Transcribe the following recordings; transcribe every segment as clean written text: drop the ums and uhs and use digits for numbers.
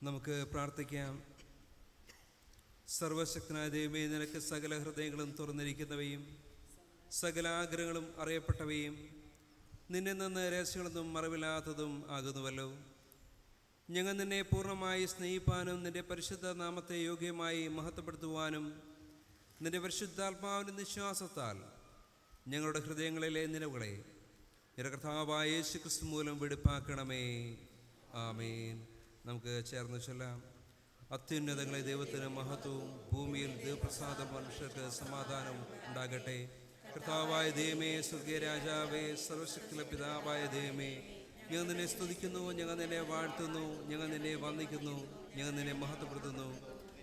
നമുക്ക് പ്രാർത്ഥിക്കാം. സർവശക്തനായ ദൈവമേ, നിനക്ക് സകല ഹൃദയങ്ങളും തുറന്നിരിക്കുന്നവയും സകല ആഗ്രഹങ്ങളും അറിയപ്പെട്ടവയും നിന്നിൽ നിന്ന് രഹസ്യങ്ങളൊന്നും മറവില്ലാത്തതും ആകുന്നുവല്ലോ. ഞങ്ങൾ നിന്നെ പൂർണ്ണമായി സ്നേഹിപ്പാനും നിൻ്റെ പരിശുദ്ധ നാമത്തെ യോഗ്യമായി മഹത്വപ്പെടുത്തുവാനും നിൻ്റെ പരിശുദ്ധാത്മാവിൻ്റെ നിശ്വാസത്താൽ ഞങ്ങളുടെ ഹൃദയങ്ങളിലെ നിലവുകളെ നിന്റെ കർത്താവായ യേശു ക്രിസ്തു മൂലം വെടിപ്പാക്കണമേ. ആമേൻ. നമുക്ക് ചേർന്ന് ചൊല്ലാം. അത്യുന്നതങ്ങളെ ദൈവത്തിന് മഹത്വവും, ഭൂമിയിൽ ദൈവപ്രസാദം മനുഷ്യർക്ക് സമാധാനവും ഉണ്ടാകട്ടെ. കർത്താവായ ദൈവമേ, സ്വർഗീയ രാജാവേ, സർവശക്തിയുള്ള പിതാവായ ദൈവമേ, ഞങ്ങൾ നിന്നെ സ്തുതിക്കുന്നു, ഞങ്ങൾ നിന്നെ വാഴ്ത്തുന്നു, ഞങ്ങൾ നിന്നെ വന്ദിക്കുന്നു, ഞങ്ങൾ നിന്നെ മഹത്വപ്പെടുത്തുന്നു.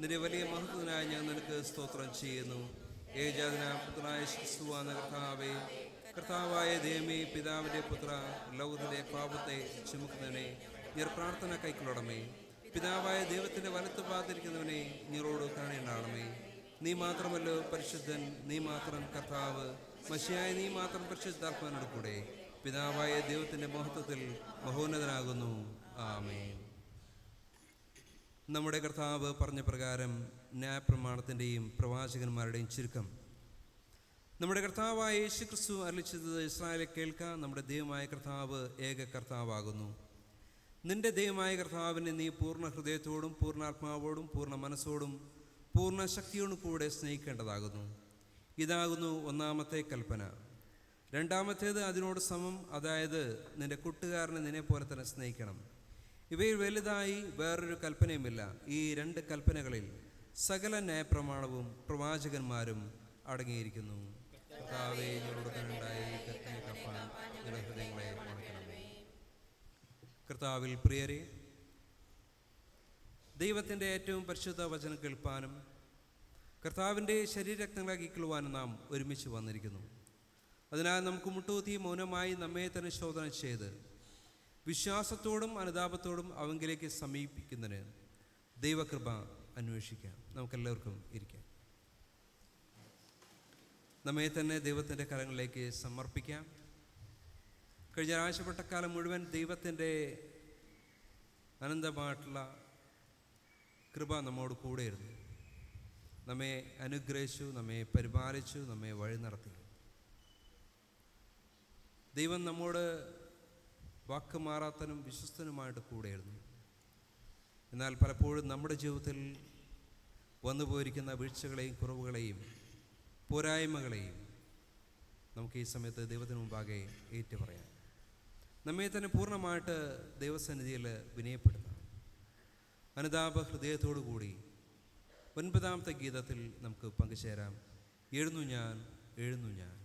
നിന്റെ വലിയ മഹത്വത്തിനായി ഞങ്ങൾ നിനക്ക് സ്തോത്രം ചെയ്യുന്നു. ഏകജാതനായ പുത്രനായ ക്രിസ്തുവാന കർത്താവേ, കർത്താവായ ദൈവമേ, പിതാവിൻ്റെ പുത്ര, ലോകത്തിൻ്റെ പാപത്തെ ചുമക്കുന്നവനെ നീർ പ്രാർത്ഥന കൈക്കൊള്ളണമേ. പിതാവായ ദൈവത്തിൻ്റെ വലത്ത് പാതിരിക്കുന്നവനെ നീറോട് കരുണയുണ്ടാകണമേ. നീ മാത്രമല്ലോ പരിശുദ്ധൻ, നീ മാത്രം കർത്താവ്, മശിയായ നീ മാത്രം പരിശുദ്ധാത്മാവിനോട് കൂടെ പിതാവായ ദൈവത്തിൻ്റെ മഹത്വത്തിൽ മഹോന്നതനാകുന്നു. ആമേൻ. നമ്മുടെ കർത്താവ് പറഞ്ഞ പ്രകാരം ന്യായപ്രമാണത്തിൻ്റെയും പ്രവാചകന്മാരുടെയും ചുരുക്കം. നമ്മുടെ കർത്താവായ യേശു ക്രിസ്തു അരുളിച്ചത് ഇസ്രായേലെ കേൾക്കാൻ. നമ്മുടെ ദൈവമായ കർത്താവ് ഏക കർത്താവാകുന്നു. നിന്റെ ദൈവമായ കർത്താവിനെ നീ പൂർണ്ണ ഹൃദയത്തോടും പൂർണ്ണാത്മാവോടും പൂർണ്ണ മനസ്സോടും പൂർണ്ണ ശക്തിയോടും കൂടെ സ്നേഹിക്കേണ്ടതാകുന്നു. ഇതാകുന്നു ഒന്നാമത്തെ കൽപ്പന. രണ്ടാമത്തേത് അതിനോട് സമം, അതായത് നിന്റെ കൂട്ടുകാരനെ നിന്നെ പോലെ തന്നെ സ്നേഹിക്കണം. ഇവയിൽ വലുതായി വേറൊരു കൽപ്പനയുമില്ല. ഈ രണ്ട് കൽപ്പനകളിൽ സകല ന്യായപ്രമാണവും പ്രവാചകന്മാരും അടങ്ങിയിരിക്കുന്നു. കർത്താവേ, ഞങ്ങളോട് കരുണയുണ്ടായി കൽപ്പന കാപ്പാൻ ഞങ്ങളുടെ ഹൃദയങ്ങളെ ഉണക്കണമേ. കർത്താവിൽ പ്രിയരെ, ദൈവത്തിൻ്റെ ഏറ്റവും പരിശുദ്ധ വചനം കേൾപ്പാനും കർത്താവിൻ്റെ ശരീരരക്തങ്ങളാക്കി കൊള്ളുവാനും നാം ഒരുമിച്ച് വന്നിരിക്കുന്നു. അതിനാൽ നമുക്ക് മുട്ടുകുത്തി മൗനമായി നമ്മെ തന്നെ ശോധന ചെയ്ത് വിശ്വാസത്തോടും അനുതാപത്തോടും അവങ്കിലേക്ക് സമീപിക്കുന്നതിന് ദൈവകൃപ അന്വേഷിക്കാം. നമുക്കെല്ലാവർക്കും ഇരിക്കാം. നമ്മെ തന്നെ ദൈവത്തിൻ്റെ കരങ്ങളിലേക്ക് സമർപ്പിക്കാം. കഴിഞ്ഞ ആഴ്ചപ്പെട്ടക്കാലം മുഴുവൻ ദൈവത്തിൻ്റെ അനന്തമായിട്ടുള്ള കൃപ നമ്മോട് കൂടെയിരുന്നു. നമ്മെ അനുഗ്രഹിച്ചു, നമ്മെ പരിപാലിച്ചു, നമ്മെ വഴി നടത്തി. ദൈവം നമ്മോട് വാക്ക് മാറാത്തനും വിശ്വസ്തനുമായിട്ട് കൂടെയായിരുന്നു. എന്നാൽ പലപ്പോഴും നമ്മുടെ ജീവിതത്തിൽ വന്നു പോയിരിക്കുന്ന വീഴ്ചകളെയും കുറവുകളെയും പോരായ്മകളെയും നമുക്ക് ഈ സമയത്ത് ദൈവത്തിന് മുമ്പാകെ ഏറ്റു പറയാം. നമ്മെ തന്നെ പൂർണ്ണമായിട്ട് ദൈവസന്നിധിയിൽ വിനയപ്പെടുത്താം. അനുതാപ ഹൃദയത്തോടു കൂടി 9-ാമത്തെ ഗീതത്തിൽ നമുക്ക് പങ്കുചേരാം. എഴുന്നു ഞാൻ, എഴുന്നു ഞാൻ.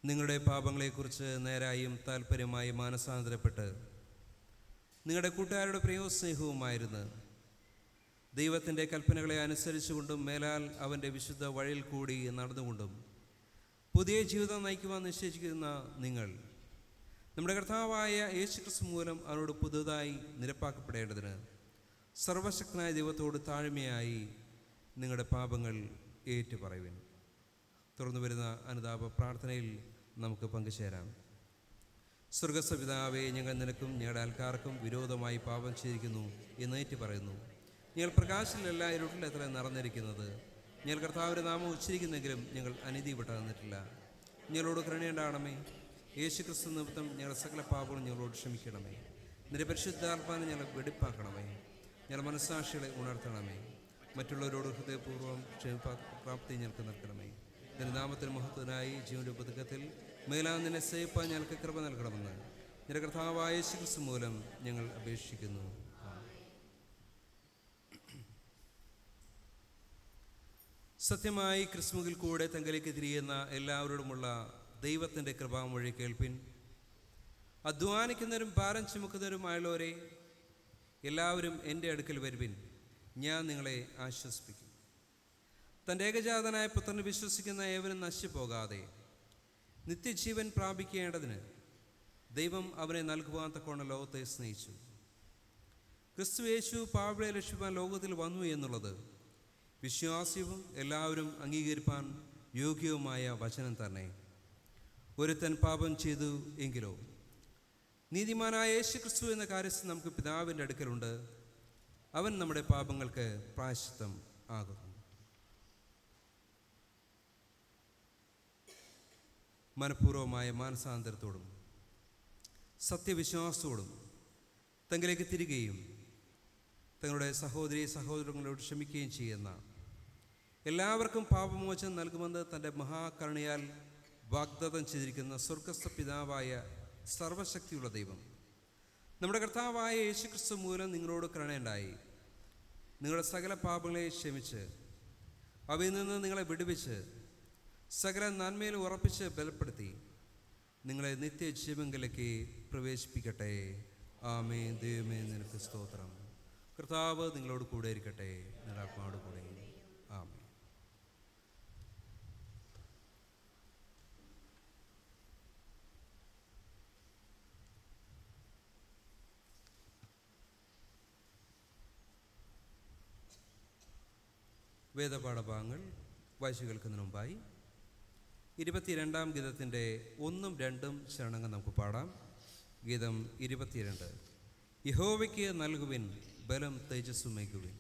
നിങ്ങളുടെ പാപങ്ങളെക്കുറിച്ച് നേരായും താല്പര്യമായി മാനസാന്തരപ്പെട്ട് നിങ്ങളുടെ കൂട്ടുകാരുടെ പ്രിയവും സ്നേഹവുമായിരുന്നു ദൈവത്തിൻ്റെ കൽപ്പനകളെ അനുസരിച്ചുകൊണ്ടും മേലാൽ അവൻ്റെ വിശുദ്ധ വഴിയിൽ കൂടി നടന്നുകൊണ്ടും പുതിയ ജീവിതം നയിക്കുവാൻ നിശ്ചയിച്ചിരിക്കുന്ന നിങ്ങൾ നമ്മുടെ കർത്താവായ യേശു ക്രിസ്തു മൂലം അവനോട് പുതുതായി നിരപ്പാക്കപ്പെടേണ്ടതിന് സർവശക്തനായ ദൈവത്തോട് താഴ്മയായി നിങ്ങളുടെ പാപങ്ങൾ ഏറ്റുപറയുവിൻ. തുടർന്ന് വരുന്ന അനുതാപ പ്രാർത്ഥനയിൽ നമുക്ക് പങ്കുചേരാം. സ്വർഗസ്വപിതാവേ, ഞങ്ങൾ നിനക്കും ഞങ്ങളുടെ ആൾക്കാർക്കും വിരോധമായി പാപം ചെയ്തിരിക്കുന്നു എന്ന് ഏറ്റുപറയുന്നു. ഞങ്ങൾ പ്രകാശത്തിലല്ല ഇരുട്ടിലെത്ര നടന്നിരിക്കുന്നത്. ഞങ്ങൾ കർത്താവിൻ്റെ നാമം ഉച്ചരിക്കുന്നെങ്കിലും ഞങ്ങൾ അനീതി വിട്ടുതന്നിട്ടില്ല. ഞങ്ങളോട് കരുണയുണ്ടാകണമേ. യേശു ക്രിസ്തു നിമിത്തം ഞങ്ങളുടെ സകല പാപങ്ങളും ഞങ്ങളോട് ക്ഷമിക്കണമേ. നിന്റെ പരിശുദ്ധാത്മാവിനെ ഞങ്ങൾ വെടിപ്പാക്കണമേ. ഞങ്ങളുടെ മനസ്സാക്ഷികളെ ഉണർത്തണമേ. മറ്റുള്ളവരോട് ഹൃദയപൂർവ്വം ക്ഷമിപ്രാപ്തി ഞങ്ങൾക്ക് നൽകണമേ. നിന്റെ നാമത്തിന് മഹത്വത്തിനായി ജീവന്റെ പുതുക്കത്തിൽ മേലാൻ നിന്നെ സേവിപ്പാൻ ഞങ്ങൾക്ക് കൃപ നൽകണമെന്ന് നിന്റെ കർത്താവായ യേശു ക്രിസ്തു മൂലം ഞങ്ങൾ അപേക്ഷിക്കുന്നു. സത്യമായി ക്രിസ്തുവിൽ കൂടെ തങ്കലേക്ക് തിരിയുന്ന എല്ലാവരോടുമുള്ള ദൈവത്തിൻ്റെ കൃപാമൊഴി കേൾപ്പിൻ. അധ്വാനിക്കുന്നവരും ഭാരം ചുമക്കുന്നവരുമായുള്ളവരെ എല്ലാവരും എൻ്റെ അടുക്കൽ വരുവിൻ, ഞാൻ നിങ്ങളെ ആശ്വസിപ്പിക്കും. തൻ്റെ ഏകജാതനായ പുത്രനെ വിശ്വസിക്കുന്ന ഏവരും നശിച്ചു പോകാതെ നിത്യജീവൻ പ്രാപിക്കേണ്ടതിന് ദൈവം അവനെ നൽകുവാൻ തക്കവണ്ണം ലോകത്തെ സ്നേഹിച്ചു. ക്രിസ്തു യേശു പാപികളെ രക്ഷിപ്പാൻ ലോകത്തിൽ വന്നു എന്നുള്ളത് വിശ്വാസ്യവും എല്ലാവരും അംഗീകരിപ്പാൻ യോഗ്യവുമായ വചനം തന്നെ. ഒരുത്തൻ പാപം ചെയ്തു എങ്കിലോ നീതിമാനായ യേശു ക്രിസ്തു എന്ന കാര്യസ്ഥൻ നമുക്ക് പിതാവിൻ്റെ അടുക്കലുണ്ട്. അവൻ നമ്മുടെ പാപങ്ങൾക്ക് പ്രായശ്ചിത്തം ആകുന്നു. മനഃപൂർവമായ മാനസാന്തരത്തോടും സത്യവിശ്വാസത്തോടും തങ്ങളിലേക്ക് തിരികെയും തങ്ങളുടെ സഹോദരങ്ങളോട് ക്ഷമിക്കുകയും ചെയ്യുന്ന എല്ലാവർക്കും പാപമോചനം നൽകുമെന്ന് തൻ്റെ മഹാകരുണയാൽ വാഗ്ദത്തം ചെയ്തിരിക്കുന്ന സ്വർഗസ്ഥ പിതാവായ സർവശക്തിയുള്ള ദൈവം നമ്മുടെ കർത്താവായ യേശുക്രിസ്തു മൂലം നിങ്ങളോട് കരുണയുണ്ടായി നിങ്ങളുടെ സകല പാപങ്ങളെ ക്ഷമിച്ച് അവയിൽ നിന്ന് നിങ്ങളെ വിടുവിച്ച് സകല നന്മയിൽ ഉറപ്പിച്ച് ബലപ്പെടുത്തി നിങ്ങളെ നിത്യജീവങ്കലേക്ക് പ്രവേശിപ്പിക്കട്ടെ. ആമേൻ. ദൈവമേ, നിനക്ക് സ്തോത്രം. കർത്താവ് നിങ്ങളോട് കൂടെ ഇരിക്കട്ടെ, നിങ്ങളുടെ ആത്മാവോട് കൂടെ. ആമേൻ. വേദപാഠഭാഗങ്ങൾ വായിച്ചു കേൾക്കുന്നതിന് മുമ്പായി 22-ാം ഗീതത്തിൻ്റെ 1ഉം 2ഉം ശരണങ്ങൾ നമുക്ക് പാടാം. ഗീതം 22. യഹോവയ്ക്ക് നൽകുവിൻ, ബലം തേജസ്സുമേകുവിൻ.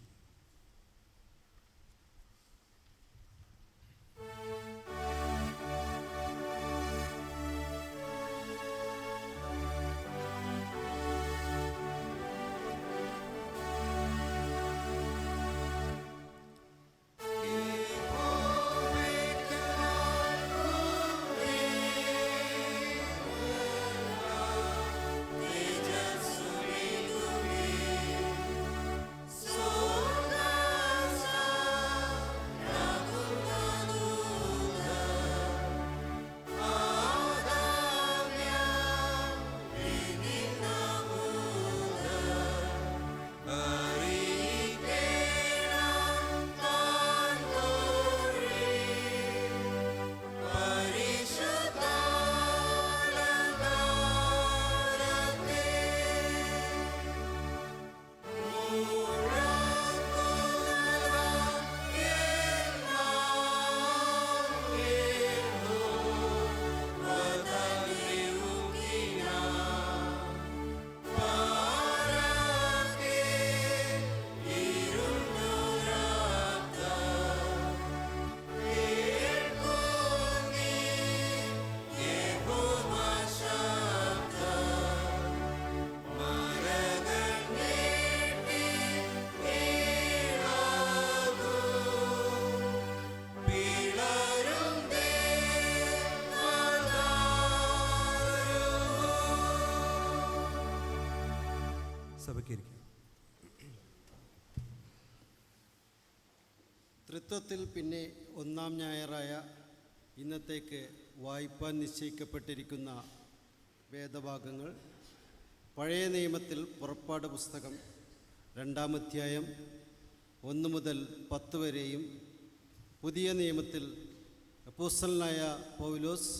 തൃത്വത്തിൽ പിന്നെ ഒന്നാം ഞായറായ ഇന്നത്തേക്ക് വായിപ്പാൻ നിശ്ചയിക്കപ്പെട്ടിരിക്കുന്ന വേദഭാഗങ്ങൾ പഴയ നിയമത്തിൽ പുറപ്പാട് പുസ്തകം 2-ാം അധ്യായം 1 മുതൽ 10 വരെയും പുതിയ നിയമത്തിൽ അപ്പോസ്തലനായ പൗലോസ്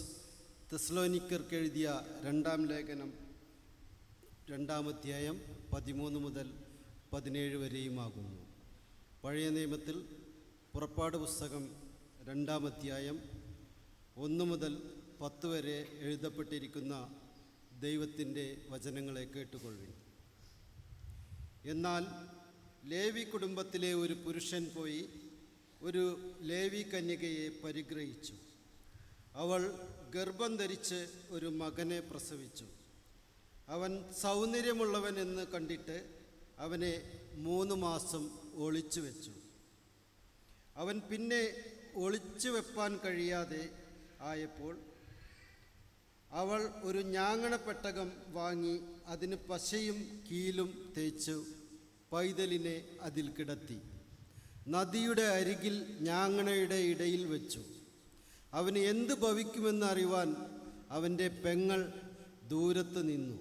തെസ്സലോനിക്കർക്ക് എഴുതിയ 2-ാം ലേഖനം 2-ാം അധ്യായം 13 മുതൽ 17 വരെയുമാകുന്നു. പഴയ നിയമത്തിൽ പുറപ്പാട് പുസ്തകം 2-ാം അധ്യായം 1 മുതൽ 10 വരെ എഴുതപ്പെട്ടിരിക്കുന്ന ദൈവത്തിൻ്റെ വചനങ്ങളെ കേട്ടുകൊള്ളുവിൻ. എന്നാൽ ലേവി കുടുംബത്തിലെ ഒരു പുരുഷൻ പോയി ഒരു ലേവി കന്യകയെ പരിഗ്രഹിച്ചു. അവൾ ഗർഭം ധരിച്ച് ഒരു മകനെ പ്രസവിച്ചു. അവൻ സൗന്ദര്യമുള്ളവൻ എന്ന് കണ്ടിട്ട് അവനെ 3 മാസം ഒളിച്ചു വെച്ചു. അവൻ പിന്നെ ഒളിച്ചു വെപ്പാൻ കഴിയാതെ ആയപ്പോൾ അവൾ ഒരു ഞാങ്ങണപ്പെട്ടകം വാങ്ങി അതിന് പശയും കീലും തേച്ചു പൈതലിനെ അതിൽ കിടത്തി. നദിയുടെ അരികിൽ ഞാങ്ങണയുടെ ഇടയിൽ വെച്ചു. അവന് എന്ത് ഭവിക്കുമെന്ന് അറിവാൻ അവൻ്റെ പെങ്ങൾ ദൂരത്ത് നിന്നു.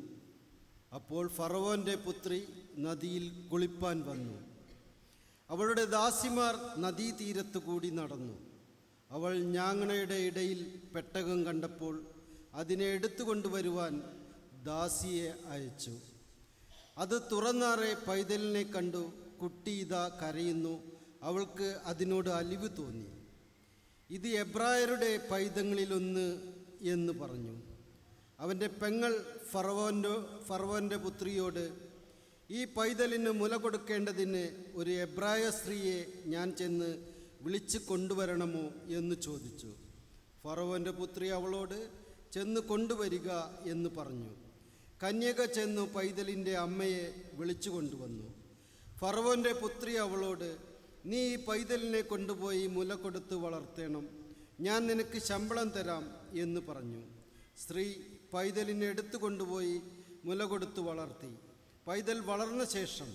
അപ്പോൾ ഫറവോൻ്റെ പുത്രി നദിയിൽ കുളിപ്പാൻ വന്നു. അവളുടെ ദാസിമാർ നദീതീരത്ത് കൂടി നടന്നു. അവൾ ഞാങ്ങണയുടെ ഇടയിൽ പെട്ടകം കണ്ടപ്പോൾ അതിനെ എടുത്തുകൊണ്ടുവരുവാൻ ദാസിയെ അയച്ചു. അത് തുറന്നാറെ പൈതലിനെ കണ്ടു. കുട്ടി ഇതാ കരയുന്നു. അവൾക്ക് അതിനോട് അലിവ് തോന്നി. ഇത് എബ്രായരുടെ പൈതങ്ങളിലൊന്ന് എന്ന് പറഞ്ഞു. അവൻ്റെ പെങ്ങൾ ഫറവോൻ്റെ പുത്രിയോട്, ഈ പൈതലിന് മുല കൊടുക്കേണ്ടതിന് ഒരു എബ്രായ സ്ത്രീയെ ഞാൻ ചെന്ന് വിളിച്ച് കൊണ്ടുവരണമോ എന്ന് ചോദിച്ചു. ഫറവോൻ്റെ പുത്രി അവളോട്, ചെന്ന് കൊണ്ടുവരിക എന്ന് പറഞ്ഞു. കന്യക ചെന്നു പൈതലിൻ്റെ അമ്മയെ വിളിച്ചു കൊണ്ടുവന്നു. ഫറവോൻ്റെ പുത്രി അവളോട്, നീ ഈ പൈതലിനെ കൊണ്ടുപോയി മുല കൊടുത്ത് വളർത്തണം, ഞാൻ നിനക്ക് ശമ്പളം തരാം എന്ന് പറഞ്ഞു. സ്ത്രീ പൈതലിനെ എടുത്തു കൊണ്ടുപോയി മുല കൊടുത്ത് വളർത്തി. പൈതൽ വളർന്ന ശേഷം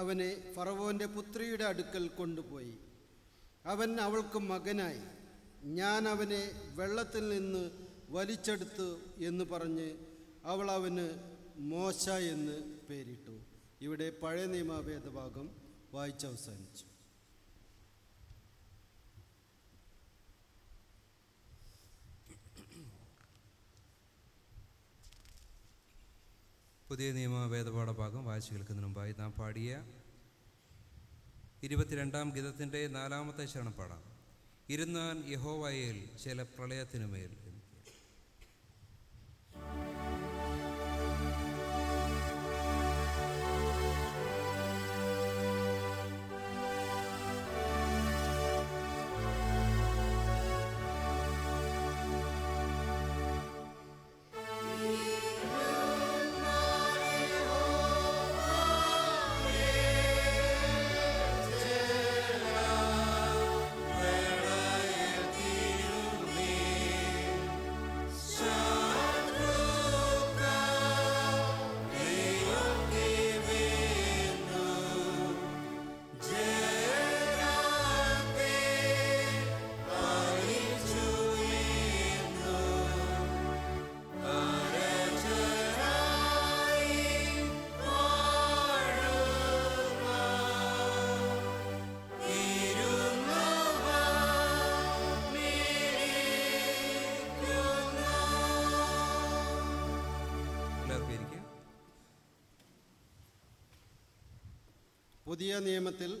അവനെ ഫറവോൻ്റെ പുത്രിയുടെ അടുക്കൽ കൊണ്ടുപോയി. അവൻ അവൾക്ക് മകനായി. ഞാൻ അവനെ വെള്ളത്തിൽ നിന്ന് വലിച്ചെടുത്തു എന്ന് പറഞ്ഞ് അവൾ അവന് മോശ എന്ന് പേരിട്ടു. ഇവിടെ പഴയ നിയമ വേദഭാഗം വായിച്ചവസാനിച്ചു. പുതിയ നിയമ വേദപാഠ ഭാഗം വായിച്ചു കേൾക്കുന്നതിന് മുമ്പായി നാം പാടിയ 22-ാം ഗീതത്തിൻ്റെ 4-ാമത്തെ ശരണം പാടാം. ഇരുന്നാൻ യഹോവയിൽ ചില പ്രളയത്തിനുമേൽ. പുതിയ നിയമത്തിൽ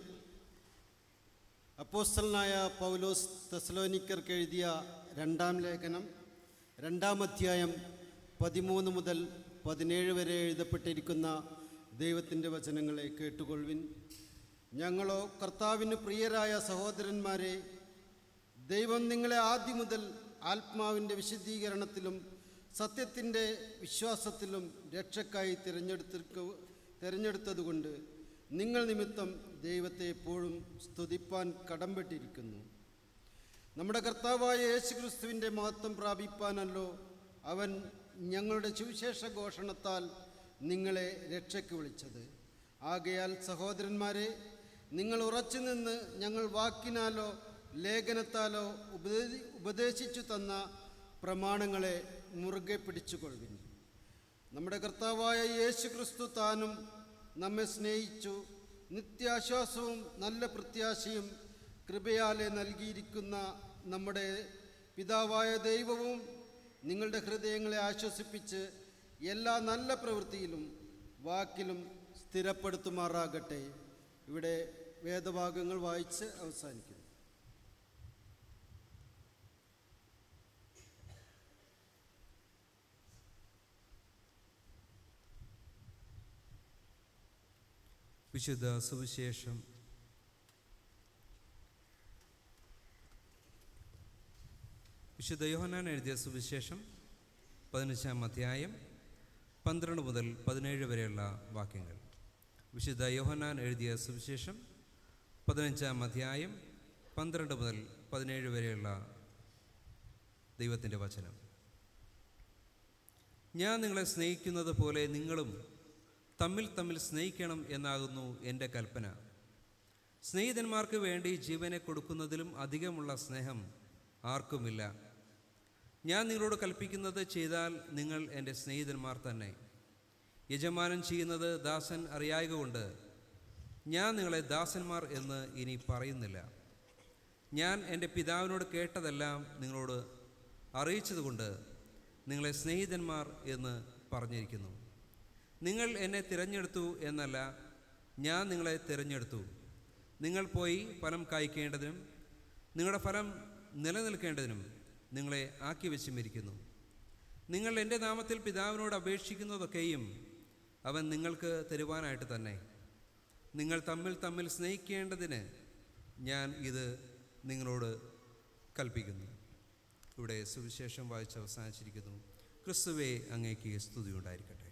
അപ്പോസ്തലനായ പൗലോസ് തെസ്സലോനിക്കർക്ക് എഴുതിയ 2-ാം ലേഖനം 2-ാം അധ്യായം 13 മുതൽ 17 വരെ എഴുതപ്പെട്ടിരിക്കുന്ന ദൈവത്തിൻ്റെ വചനങ്ങളെ കേട്ടുകൊള്ളുവിൻ. ഞങ്ങളോ കർത്താവിന് പ്രിയരായ സഹോദരന്മാരെ, ദൈവം നിങ്ങളെ ആദ്യം മുതൽ ആത്മാവിൻ്റെ വിശുദ്ധീകരണത്തിലും സത്യത്തിൻ്റെ വിശ്വാസത്തിലും രക്ഷക്കായി തിരഞ്ഞെടുത്തതുകൊണ്ട് നിങ്ങൾ നിമിത്തം ദൈവത്തെ എപ്പോഴും സ്തുതിപ്പാൻ കടംപെട്ടിരിക്കുന്നു. നമ്മുടെ കർത്താവായ യേശുക്രിസ്തുവിൻ്റെ മഹത്വം പ്രാപിപ്പാനല്ലോ അവൻ ഞങ്ങളുടെ സുവിശേഷ ഘോഷണത്താൽ നിങ്ങളെ രക്ഷയ്ക്ക് വിളിച്ചത്. ആകയാൽ സഹോദരന്മാരെ, നിങ്ങൾ ഉറച്ചു നിന്ന് ഞങ്ങൾ വാക്കിനാലോ ലേഖനത്താലോ ഉപദേശിച്ചു തന്ന പ്രമാണങ്ങളെ മുറുകെ പിടിച്ചുകൊള്ളുവിൻ. നമ്മുടെ കർത്താവായ യേശുക്രിസ്തു താനും നമ്മെ സ്നേഹിച്ചു നിത്യാശ്വാസവും നല്ല പ്രത്യാശയും കൃപയാലെ നൽകിയിരിക്കുന്ന നമ്മുടെ പിതാവായ ദൈവവും നിങ്ങളുടെ ഹൃദയങ്ങളെ ആശ്വസിപ്പിച്ച് എല്ലാ നല്ല പ്രവൃത്തിയിലും വാക്കിലും സ്ഥിരപ്പെടുത്തുമാറാകട്ടെ. ഇവിടെ വേദഭാഗങ്ങൾ വായിച്ച് അവസാനിക്കുന്നു. വിശുദ്ധ സുവിശേഷം വിശുദ്ധ യോഹന്നാൻ എഴുതിയ സുവിശേഷം 15-ാം അധ്യായം 12 മുതൽ 17 വരെയുള്ള വാക്യങ്ങൾ. വിശുദ്ധ യോഹന്നാൻ എഴുതിയ സുവിശേഷം 15-ാം അധ്യായം 12 മുതൽ 17 വരെയുള്ള ദൈവത്തിൻ്റെ വചനം. ഞാൻ നിങ്ങളെ സ്നേഹിക്കുന്നത് പോലെ നിങ്ങളും തമ്മിൽ തമ്മിൽ സ്നേഹിക്കണം എന്നാകുന്നു എൻ്റെ കൽപ്പന. സ്നേഹിതന്മാർക്ക് വേണ്ടി ജീവനെ കൊടുക്കുന്നതിലും അധികമുള്ള സ്നേഹം ആർക്കുമില്ല. ഞാൻ നിങ്ങളോട് കൽപ്പിക്കുന്നത് ചെയ്താൽ നിങ്ങൾ എൻ്റെ സ്നേഹിതന്മാർ തന്നെ. യജമാനൻ ചെയ്യുന്നത് ദാസൻ അറിയായകൊണ്ട് ഞാൻ നിങ്ങളെ ദാസന്മാർ എന്ന് ഇനി പറയുന്നില്ല. ഞാൻ എൻ്റെ പിതാവിനോട് കേട്ടതെല്ലാം നിങ്ങളോട് അറിയിച്ചതുകൊണ്ട് നിങ്ങളെ സ്നേഹിതന്മാർ എന്ന് പറഞ്ഞിരിക്കുന്നു. നിങ്ങൾ എന്നെ തിരഞ്ഞെടുത്തു എന്നല്ല, ഞാൻ നിങ്ങളെ തിരഞ്ഞെടുത്തു. നിങ്ങൾ പോയി ഫലം കായ്ക്കേണ്ടതിനും നിങ്ങളുടെ ഫലം നിലനിൽക്കേണ്ടതിനും നിങ്ങളെ ആക്കി വെച്ചുമിരിക്കുന്നു. നിങ്ങൾ എൻ്റെ നാമത്തിൽ പിതാവിനോട് അപേക്ഷിക്കുന്നതൊക്കെയും അവൻ നിങ്ങൾക്ക് തരുവാനായിട്ട് തന്നെ. നിങ്ങൾ തമ്മിൽ തമ്മിൽ സ്നേഹിക്കേണ്ടതിന് ഞാൻ ഇത് നിങ്ങളോട് കൽപ്പിക്കുന്നു. ഇവിടെ സുവിശേഷം വായിച്ച് അവസാനിച്ചിരിക്കുന്നു. ക്രിസ്തുവേ, അങ്ങേക്ക് സ്തുതി ഉണ്ടായിരിക്കട്ടെ.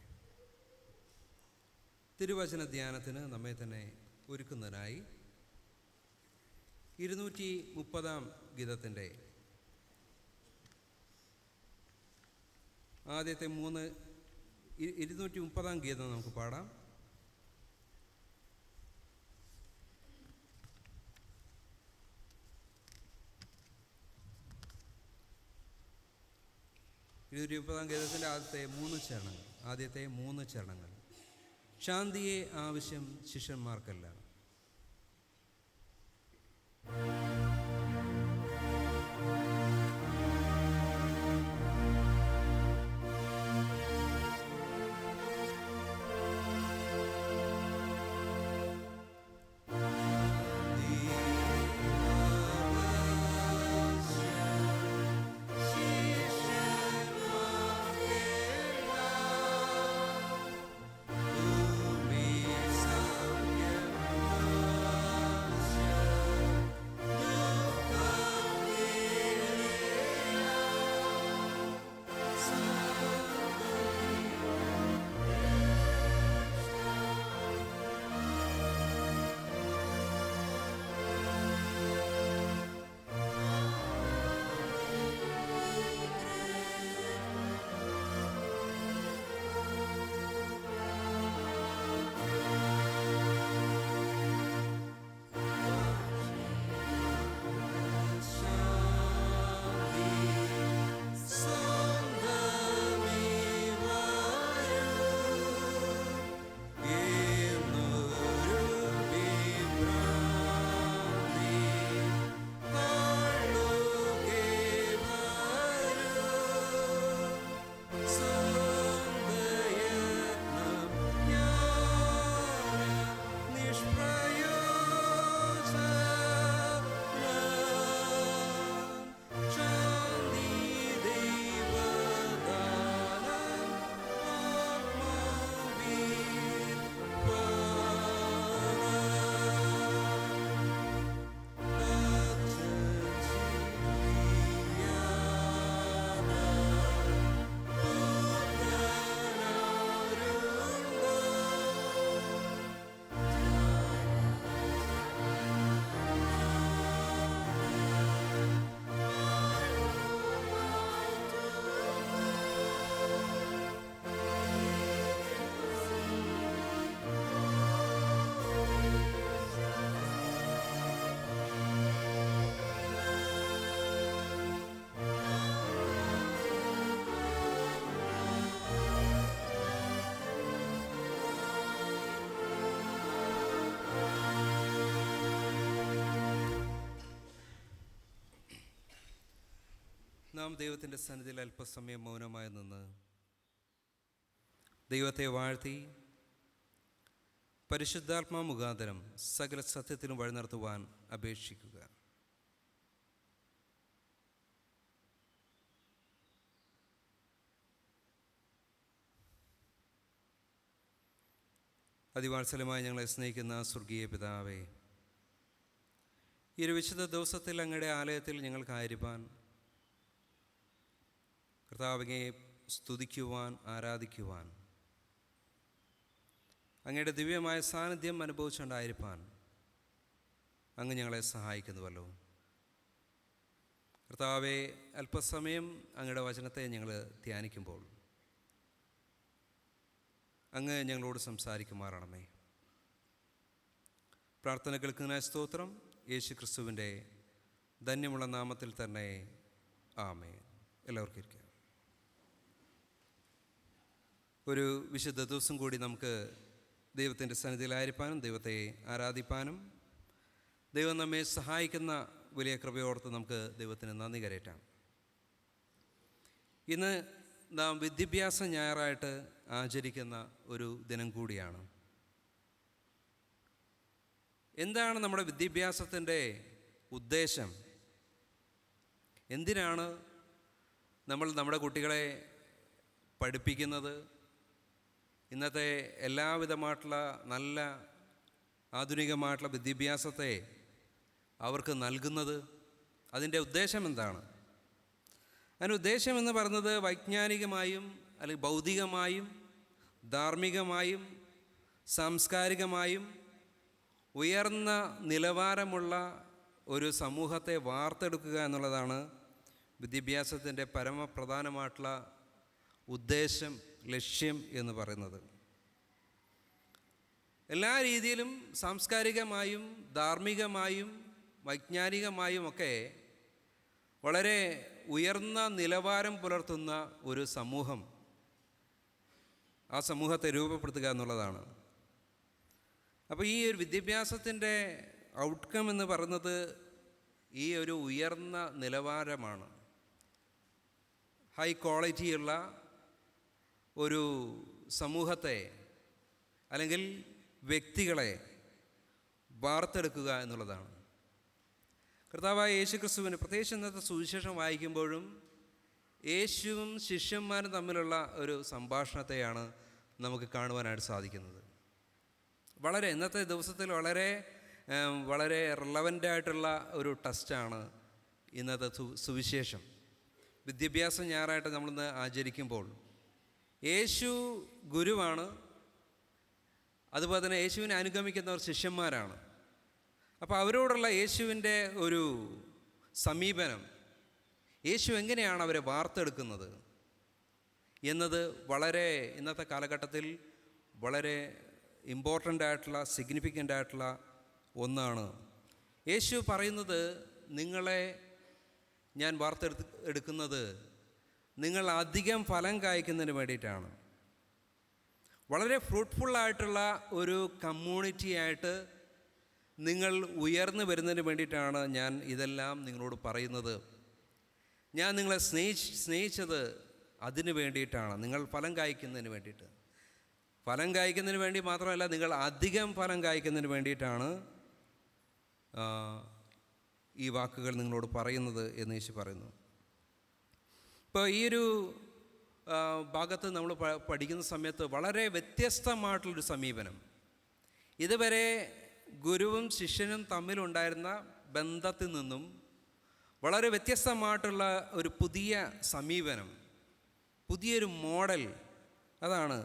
തിരുവചന ധ്യാനത്തിന് നമ്മെ തന്നെ ഒരുക്കുന്നതിനായി 230-ാം ഗീതത്തിൻ്റെ ആദ്യത്തെ 230-ാം ഗീതം നമുക്ക് പാടാം. ഗീതത്തിൻ്റെ ആദ്യത്തെ മൂന്ന് ചരണങ്ങൾ. ശാന്തിയെ ആവശ്യം ശിഷ്യന്മാർക്കല്ല. നാം ദൈവത്തിൻ്റെ സന്നിധിയിൽ അല്പസമയം മൗനമായി നിന്ന് ദൈവത്തെ വാഴ്ത്തി പരിശുദ്ധാത്മാ മുഖാന്തരം സകല സത്യത്തിലും വഴി നടത്തുവാൻ അപേക്ഷിക്കുക. അതിവാത്സല്യമായി ഞങ്ങളെ സ്നേഹിക്കുന്ന സ്വർഗീയ പിതാവേ, ഈ ഒരു വിശുദ്ധ ദിവസത്തിൽ അങ്ങയുടെ ആലയത്തിൽ ഞങ്ങൾക്കായിരിക്കാൻ, കർത്താവിനെ സ്തുതിക്കുവാൻ, ആരാധിക്കുവാൻ, അങ്ങയുടെ ദിവ്യമായ സാന്നിധ്യം അനുഭവിച്ചുകൊണ്ടായിരിക്കാൻ അങ്ങ് ഞങ്ങളെ സഹായിക്കുന്നുവല്ലോ. കർത്താവെ, അല്പസമയം അങ്ങയുടെ വചനത്തെ ഞങ്ങൾ ധ്യാനിക്കുമ്പോൾ അങ്ങ് ഞങ്ങളോട് സംസാരിക്കുമാറാണമേ. പ്രാർത്ഥന കേൾക്കുന്നതിനായി സ്തോത്രം. യേശു ക്രിസ്തുവിൻ്റെ ധന്യമുള്ള നാമത്തിൽ തന്നെ ആമേൻ. എല്ലാവർക്കും ഇരിക്കാം. ഒരു വിശുദ്ധ ദിവസം കൂടി നമുക്ക് ദൈവത്തിൻ്റെ സന്നിധിയിലായിരിക്കാനും ദൈവത്തെ ആരാധിപ്പാനും ദൈവം നമ്മെ സഹായിക്കുന്ന വലിയ കൃപയോർത്ത് നമുക്ക് ദൈവത്തിന് നന്ദി കരയറ്റാം. ഇന്ന് നാം വിദ്യാഭ്യാസ ഞായറായിട്ട് ആചരിക്കുന്ന ഒരു ദിനം കൂടിയാണ്. എന്താണ് നമ്മുടെ വിദ്യാഭ്യാസത്തിൻ്റെ ഉദ്ദേശം? എന്തിനാണ് നമ്മൾ നമ്മുടെ കുട്ടികളെ പഠിപ്പിക്കുന്നത്? ഇന്നത്തെ എല്ലാവിധമായിട്ടുള്ള നല്ല ആധുനികമായിട്ടുള്ള വിദ്യാഭ്യാസത്തെ അവർക്ക് നൽകുന്നത്? അതിൻ്റെ ഉദ്ദേശം എന്താണ്? അതിൻ്റെ ഉദ്ദേശം എന്ന് പറയുന്നത് വൈജ്ഞാനികമായും അല്ലെങ്കിൽ ഭൗതികമായും ധാർമ്മികമായും സാംസ്കാരികമായും ഉയർന്ന നിലവാരമുള്ള ഒരു സമൂഹത്തെ വാർത്തെടുക്കുക എന്നുള്ളതാണ് വിദ്യാഭ്യാസത്തിൻ്റെ പരമപ്രധാനമായിട്ടുള്ള ഉദ്ദേശം, ലക്ഷ്യം എന്ന് പറയുന്നത്. എല്ലാ രീതിയിലും സാംസ്കാരികമായും ധാർമ്മികമായും വൈജ്ഞാനികമായും ഒക്കെ വളരെ ഉയർന്ന നിലവാരം പുലർത്തുന്ന ഒരു സമൂഹം, ആ സമൂഹത്തെ രൂപപ്പെടുത്തുക എന്നുള്ളതാണ്. അപ്പോൾ ഈ ഒരു വിദ്യാഭ്യാസത്തിൻ്റെ ഔട്ട്കം എന്ന് പറയുന്നത് ഈ ഒരു ഉയർന്ന നിലവാരമാണ്. ഹൈ ക്വാളിറ്റിയുള്ള ഒരു സമൂഹത്തെ അല്ലെങ്കിൽ വ്യക്തികളെ വാർത്തെടുക്കുക എന്നുള്ളതാണ്. കർത്താവായ യേശു ക്രിസ്തുവിന്, പ്രത്യേകിച്ച് ഇന്നത്തെ സുവിശേഷം വായിക്കുമ്പോഴും യേശുവും ശിഷ്യന്മാരും തമ്മിലുള്ള ഒരു സംഭാഷണത്തെയാണ് നമുക്ക് കാണുവാനായിട്ട് സാധിക്കുന്നത്. ഇന്നത്തെ ദിവസത്തിൽ വളരെ റിലവൻ്റായിട്ടുള്ള ഒരു ടെസ്റ്റാണ് ഇന്നത്തെ സുവിശേഷം. വിദ്യാഭ്യാസ ഞായറായിട്ട് നമ്മളിന്ന് ആചരിക്കുമ്പോൾ യേശു ഗുരുവാണ്, അതുപോലെ തന്നെ യേശുവിനെ അനുഗമിക്കുന്നവർ ശിഷ്യന്മാരാണ്. അപ്പോൾ അവരോടുള്ള യേശുവിൻ്റെ ഒരു സമീപനം, യേശു എങ്ങനെയാണ് അവരെ വാർത്തെടുക്കുന്നത് എന്നത് ഇന്നത്തെ കാലഘട്ടത്തിൽ വളരെ ഇമ്പോർട്ടൻ്റ് ആയിട്ടുള്ള, സിഗ്നിഫിക്കൻ്റ് ആയിട്ടുള്ള ഒന്നാണ്. യേശു പറയുന്നത്, നിങ്ങളെ ഞാൻ വാർത്തെടുക്കുന്നത് നിങ്ങൾ അധികം ഫലം കായ്ക്കുന്നതിന് വേണ്ടിയിട്ടാണ്. വളരെ ഫ്രൂട്ട്ഫുള്ളായിട്ടുള്ള ഒരു കമ്മ്യൂണിറ്റിയായിട്ട് നിങ്ങൾ ഉയർന്നു വരുന്നതിന് വേണ്ടിയിട്ടാണ് ഞാൻ ഇതെല്ലാം നിങ്ങളോട് പറയുന്നത്. ഞാൻ നിങ്ങളെ സ്നേഹിച്ചത് അതിന് വേണ്ടിയിട്ടാണ്, നിങ്ങൾ ഫലം കായ്ക്കുന്നതിന് വേണ്ടിയിട്ട്. ഫലം കായ്ക്കുന്നതിന് വേണ്ടി മാത്രമല്ല, നിങ്ങൾ അധികം ഫലം കായ്ക്കുന്നതിന് വേണ്ടിയിട്ടാണ് ഈ വാക്കുകൾ നിങ്ങളോട് പറയുന്നത് എന്ന് യേശു പറയുന്നു. ഇപ്പോൾ ഈ ഒരു ഭാഗത്ത് നമ്മൾ പഠിക്കുന്ന സമയത്ത് വളരെ വ്യത്യസ്തമായിട്ടുള്ളൊരു സമീപനം, ഇതുവരെ ഗുരുവും ശിഷ്യനും തമ്മിലുണ്ടായിരുന്ന ബന്ധത്തിൽ നിന്നും വളരെ വ്യത്യസ്തമായിട്ടുള്ള ഒരു പുതിയ സമീപനം, പുതിയൊരു മോഡൽ, അതാണ്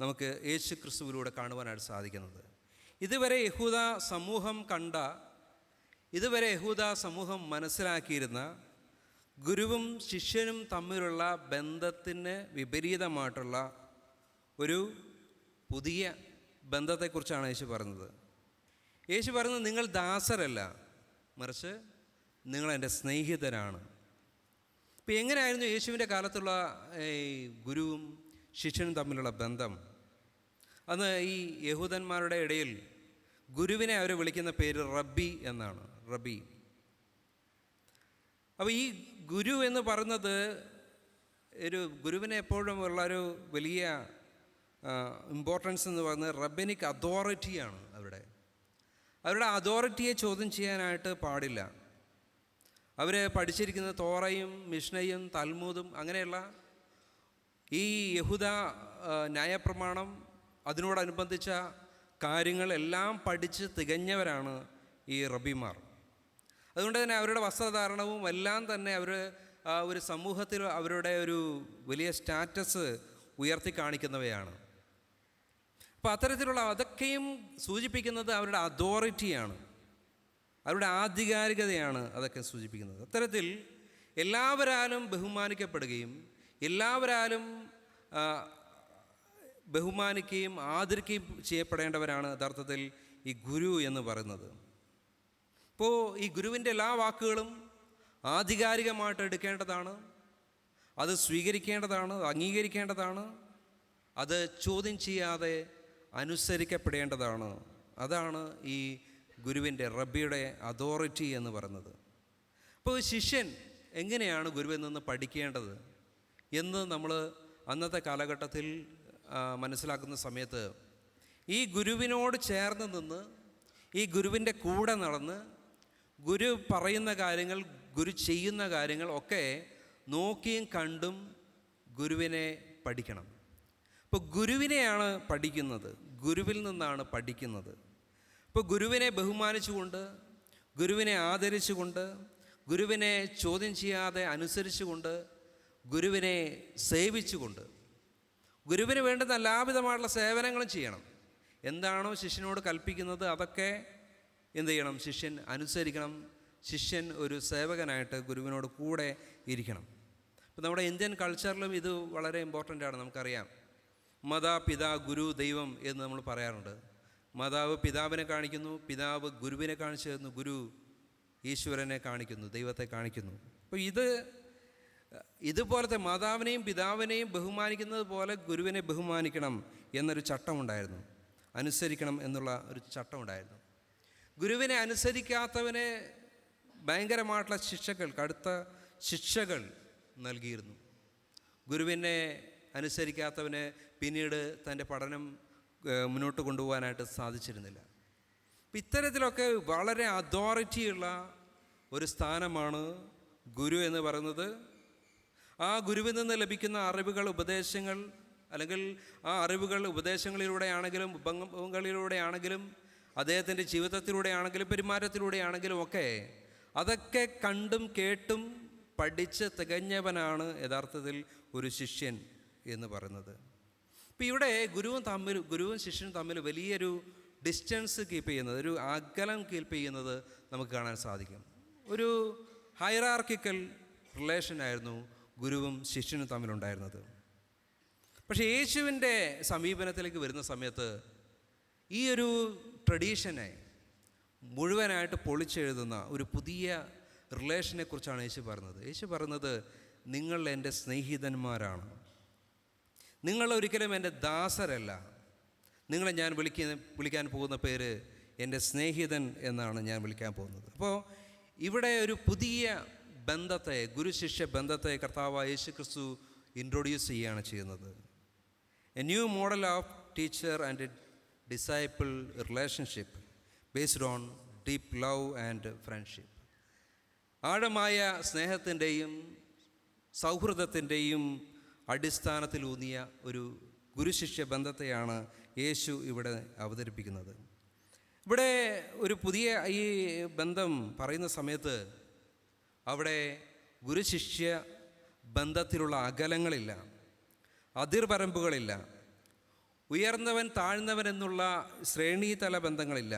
നമുക്ക് യേശു ക്രിസ്തുവിലൂടെ കാണുവാനായിട്ട് സാധിക്കുന്നത്. ഇതുവരെ യഹൂദ സമൂഹം മനസ്സിലാക്കിയിരുന്ന ഗുരുവും ശിഷ്യനും തമ്മിലുള്ള ബന്ധത്തിന് വിപരീതമായിട്ടുള്ള ഒരു പുതിയ ബന്ധത്തെക്കുറിച്ചാണ് യേശു പറയുന്നത്. യേശു പറയുന്നത്, നിങ്ങൾ ദാസരല്ല, മറിച്ച് നിങ്ങൾ എൻ്റെ സ്നേഹിതരാണ്. ഇപ്പം എങ്ങനെയായിരുന്നു യേശുവിൻ്റെ കാലത്തുള്ള ഗുരുവും ശിഷ്യനും തമ്മിലുള്ള ബന്ധം? അന്ന് ഈ യഹൂദന്മാരുടെ ഇടയിൽ ഗുരുവിനെ അവർ വിളിക്കുന്ന പേര് റബ്ബി എന്നാണ്, റബ്ബി. അപ്പോൾ ഈ ഗുരു എന്ന് പറയുന്നത് ഗുരുവിനെ എപ്പോഴും ഉള്ളൊരു വലിയ ഇമ്പോർട്ടൻസ് എന്ന് പറയുന്നത് റബ്ബനിക് അതോറിറ്റിയാണ്. അവരുടെ അതോറിറ്റിയെ ചോദ്യം ചെയ്യാനായിട്ട് പാടില്ല. അവർ പഠിച്ചിരിക്കുന്നത് തോറയും മിഷ്നയും തൽമൂദും അങ്ങനെയുള്ള ഈ യഹൂദ ന്യായപ്രമാണം അതിനോടനുബന്ധിച്ച കാര്യങ്ങളെല്ലാം പഠിച്ച് തികഞ്ഞവരാണ് ഈ റബ്ബിമാർ. അതുകൊണ്ട് തന്നെ അവരുടെ വസ്ത്രധാരണവും എല്ലാം തന്നെ അവർ ഒരു സമൂഹത്തിൽ അവരുടെ ഒരു വലിയ സ്റ്റാറ്റസ് ഉയർത്തി കാണിക്കുന്നവയാണ്. അപ്പോൾ അത്തരത്തിലുള്ള അതൊക്കെയും സൂചിപ്പിക്കുന്നത് അവരുടെ അതോറിറ്റിയാണ്, അവരുടെ ആധികാരികതയാണ് അതൊക്കെ സൂചിപ്പിക്കുന്നത്. അത്തരത്തിൽ എല്ലാവരാലും ബഹുമാനിക്കപ്പെടുകയും എല്ലാവരാലും ബഹുമാനിക്കുകയും ആദരിക്കുകയും ചെയ്യപ്പെടേണ്ടവരാണ് യഥാർത്ഥത്തിൽ ഈ ഗുരു എന്ന് പറയുന്നത്. ഇപ്പോൾ ഈ ഗുരുവിൻ്റെ എല്ലാ വാക്കുകളും ആധികാരികമായിട്ട് എടുക്കേണ്ടതാണ്, അത് സ്വീകരിക്കേണ്ടതാണ്, അംഗീകരിക്കേണ്ടതാണ്, അത് ചോദ്യം ചെയ്യാതെ അനുസരിക്കപ്പെടേണ്ടതാണ്. അതാണ് ഈ ഗുരുവിൻ്റെ റബ്ബിയുടെ അതോറിറ്റി എന്ന് പറയുന്നത്. അപ്പോൾ ശിഷ്യൻ എങ്ങനെയാണ് ഗുരുവിൽ നിന്ന് പഠിക്കേണ്ടത് എന്ന് നമ്മൾ അന്നത്തെ കാലഘട്ടത്തിൽ മനസ്സിലാക്കുന്ന സമയത്ത് ഈ ഗുരുവിനോട് ചേർന്ന് നിന്ന് ഈ ഗുരുവിൻ്റെ കൂടെ നടന്ന് ഗുരു പറയുന്ന കാര്യങ്ങൾ, ഗുരു ചെയ്യുന്ന കാര്യങ്ങൾ ഒക്കെ നോക്കിയും കണ്ടും ഗുരുവിനെ പഠിക്കണം. ഇപ്പോൾ ഗുരുവിനെയാണ് പഠിക്കുന്നത്, ഗുരുവിൽ നിന്നാണ് പഠിക്കുന്നത്. ഇപ്പോൾ ഗുരുവിനെ ബഹുമാനിച്ചുകൊണ്ട്, ഗുരുവിനെ ആദരിച്ചുകൊണ്ട്, ഗുരുവിനെ ചോദ്യം ചെയ്യാതെ അനുസരിച്ചുകൊണ്ട്, ഗുരുവിനെ സേവിച്ചുകൊണ്ട്, ഗുരുവിന് വേണ്ടുന്ന എല്ലാവിധമായിട്ടുള്ള സേവനങ്ങളും ചെയ്യണം. എന്താണോ ശിഷ്യനോട് കൽപ്പിക്കുന്നത് അതൊക്കെ എന്ത് ചെയ്യണം? ശിഷ്യൻ അനുസരിക്കണം. ശിഷ്യൻ ഒരു സേവകനായിട്ട് ഗുരുവിനോട് കൂടെ ഇരിക്കണം. ഇപ്പോൾ നമ്മുടെ ഇന്ത്യൻ കൾച്ചറിലും ഇത് വളരെ ഇമ്പോർട്ടൻ്റ് ആണ്. നമുക്കറിയാം, മാതാ പിതാ ഗുരു ദൈവം എന്ന് നമ്മൾ പറയാറുണ്ട്. മാതാവ് പിതാവിനെ കാണിക്കുന്നു, പിതാവ് ഗുരുവിനെ കാണിച്ചു തരുന്നു, ഗുരു ഈശ്വരനെ കാണിക്കുന്നു, ദൈവത്തെ കാണിക്കുന്നു. അപ്പോൾ ഇതുപോലത്തെ മാതാവിനെയും പിതാവിനെയും ബഹുമാനിക്കുന്നത് പോലെ ഗുരുവിനെ ബഹുമാനിക്കണം എന്നൊരു ചട്ടമുണ്ടായിരുന്നു, അനുസരിക്കണം എന്നുള്ള ഒരു ചട്ടമുണ്ടായിരുന്നു. ഗുരുവിനെ അനുസരിക്കാത്തവനെ ഭയങ്കരമായിട്ടുള്ള ശിക്ഷകൾ, കടുത്ത ശിക്ഷകൾ നൽകിയിരുന്നു. ഗുരുവിനെ അനുസരിക്കാത്തവന് പിന്നീട് തൻ്റെ പഠനം മുന്നോട്ട് കൊണ്ടുപോകാനായിട്ട് സാധിച്ചിരുന്നില്ല. അപ്പം ഇത്തരത്തിലൊക്കെ വളരെ അതോറിറ്റിയുള്ള ഒരു സ്ഥാനമാണ് ഗുരു എന്ന് പറയുന്നത്. ആ ഗുരുവിൽ നിന്ന് ലഭിക്കുന്ന അറിവുകൾ, ഉപദേശങ്ങൾ, അല്ലെങ്കിൽ ആ അറിവുകൾ ഉപദേശങ്ങളിലൂടെയാണെങ്കിലും ഉപങ്ങളിലൂടെയാണെങ്കിലും അദ്ദേഹത്തിൻ്റെ ജീവിതത്തിലൂടെയാണെങ്കിലും പെരുമാറ്റത്തിലൂടെയാണെങ്കിലും ഒക്കെ അതൊക്കെ കണ്ടും കേട്ടും പഠിച്ച് തികഞ്ഞവനാണ് യഥാർത്ഥത്തിൽ ഒരു ശിഷ്യൻ എന്ന് പറയുന്നത്. ഇപ്പോൾ ഇവിടെ ഗുരുവും ശിഷ്യനും തമ്മിൽ വലിയൊരു ഡിസ്റ്റൻസ് കീപ്പ് ചെയ്യുന്നത്, ഒരു അകലം കീപ്പ് ചെയ്യുന്നത് നമുക്ക് കാണാൻ സാധിക്കും. ഒരു ഹൈറാർക്കിക്കൽ റിലേഷനായിരുന്നു ഗുരുവും ശിഷ്യനും തമ്മിലുണ്ടായിരുന്നത്. പക്ഷേ യേശുവിൻ്റെ സമീപനത്തിലേക്ക് വരുന്ന സമയത്ത് ഈ ഒരു ട്രഡീഷനെ മുഴുവനായിട്ട് പൊളിച്ചെഴുതുന്ന ഒരു പുതിയ റിലേഷനെക്കുറിച്ചാണ് യേശു പറയുന്നത്. യേശു പറയുന്നത്, നിങ്ങൾ എൻ്റെ സ്നേഹിതന്മാരാണ്, നിങ്ങൾ ഒരിക്കലും എൻ്റെ ദാസരല്ല, നിങ്ങളെ ഞാൻ വിളിക്കാൻ പോകുന്ന പേര് എൻ്റെ സ്നേഹിതൻ എന്നാണ് ഞാൻ വിളിക്കാൻ പോകുന്നത്. അപ്പോൾ ഇവിടെ ഒരു പുതിയ ബന്ധത്തെ, ഗുരുശിഷ്യ ബന്ധത്തെ കർത്താവായ യേശു ക്രിസ്തു ഇൻട്രൊഡ്യൂസ് ചെയ്യുകയാണ് ചെയ്യുന്നത്. A new model of teacher and disciple relationship based on deep love and friendship. ആഴമായ സ്നേഹത്തിൻ്റെയും സൗഹൃദത്തിൻ്റെയും അടിസ്ഥാനത്തിലൂന്നിയ ഒരു ഗുരുശിഷ്യ ബന്ധത്തെയാണ് യേശു ഇവിടെ അവതരിപ്പിക്കുന്നത്. ഇവിടെ ഒരു പുതിയ ഈ ബന്ധം പറയുന്ന സമയത്ത് അവിടെ ഗുരുശിഷ്യ ബന്ധത്തിലുള്ള അകലങ്ങളില്ല, അതിർപരമ്പുകളില്ല, ഉയർന്നവൻ താഴ്ന്നവൻ എന്നുള്ള ശ്രേണീതല ബന്ധങ്ങളില്ല.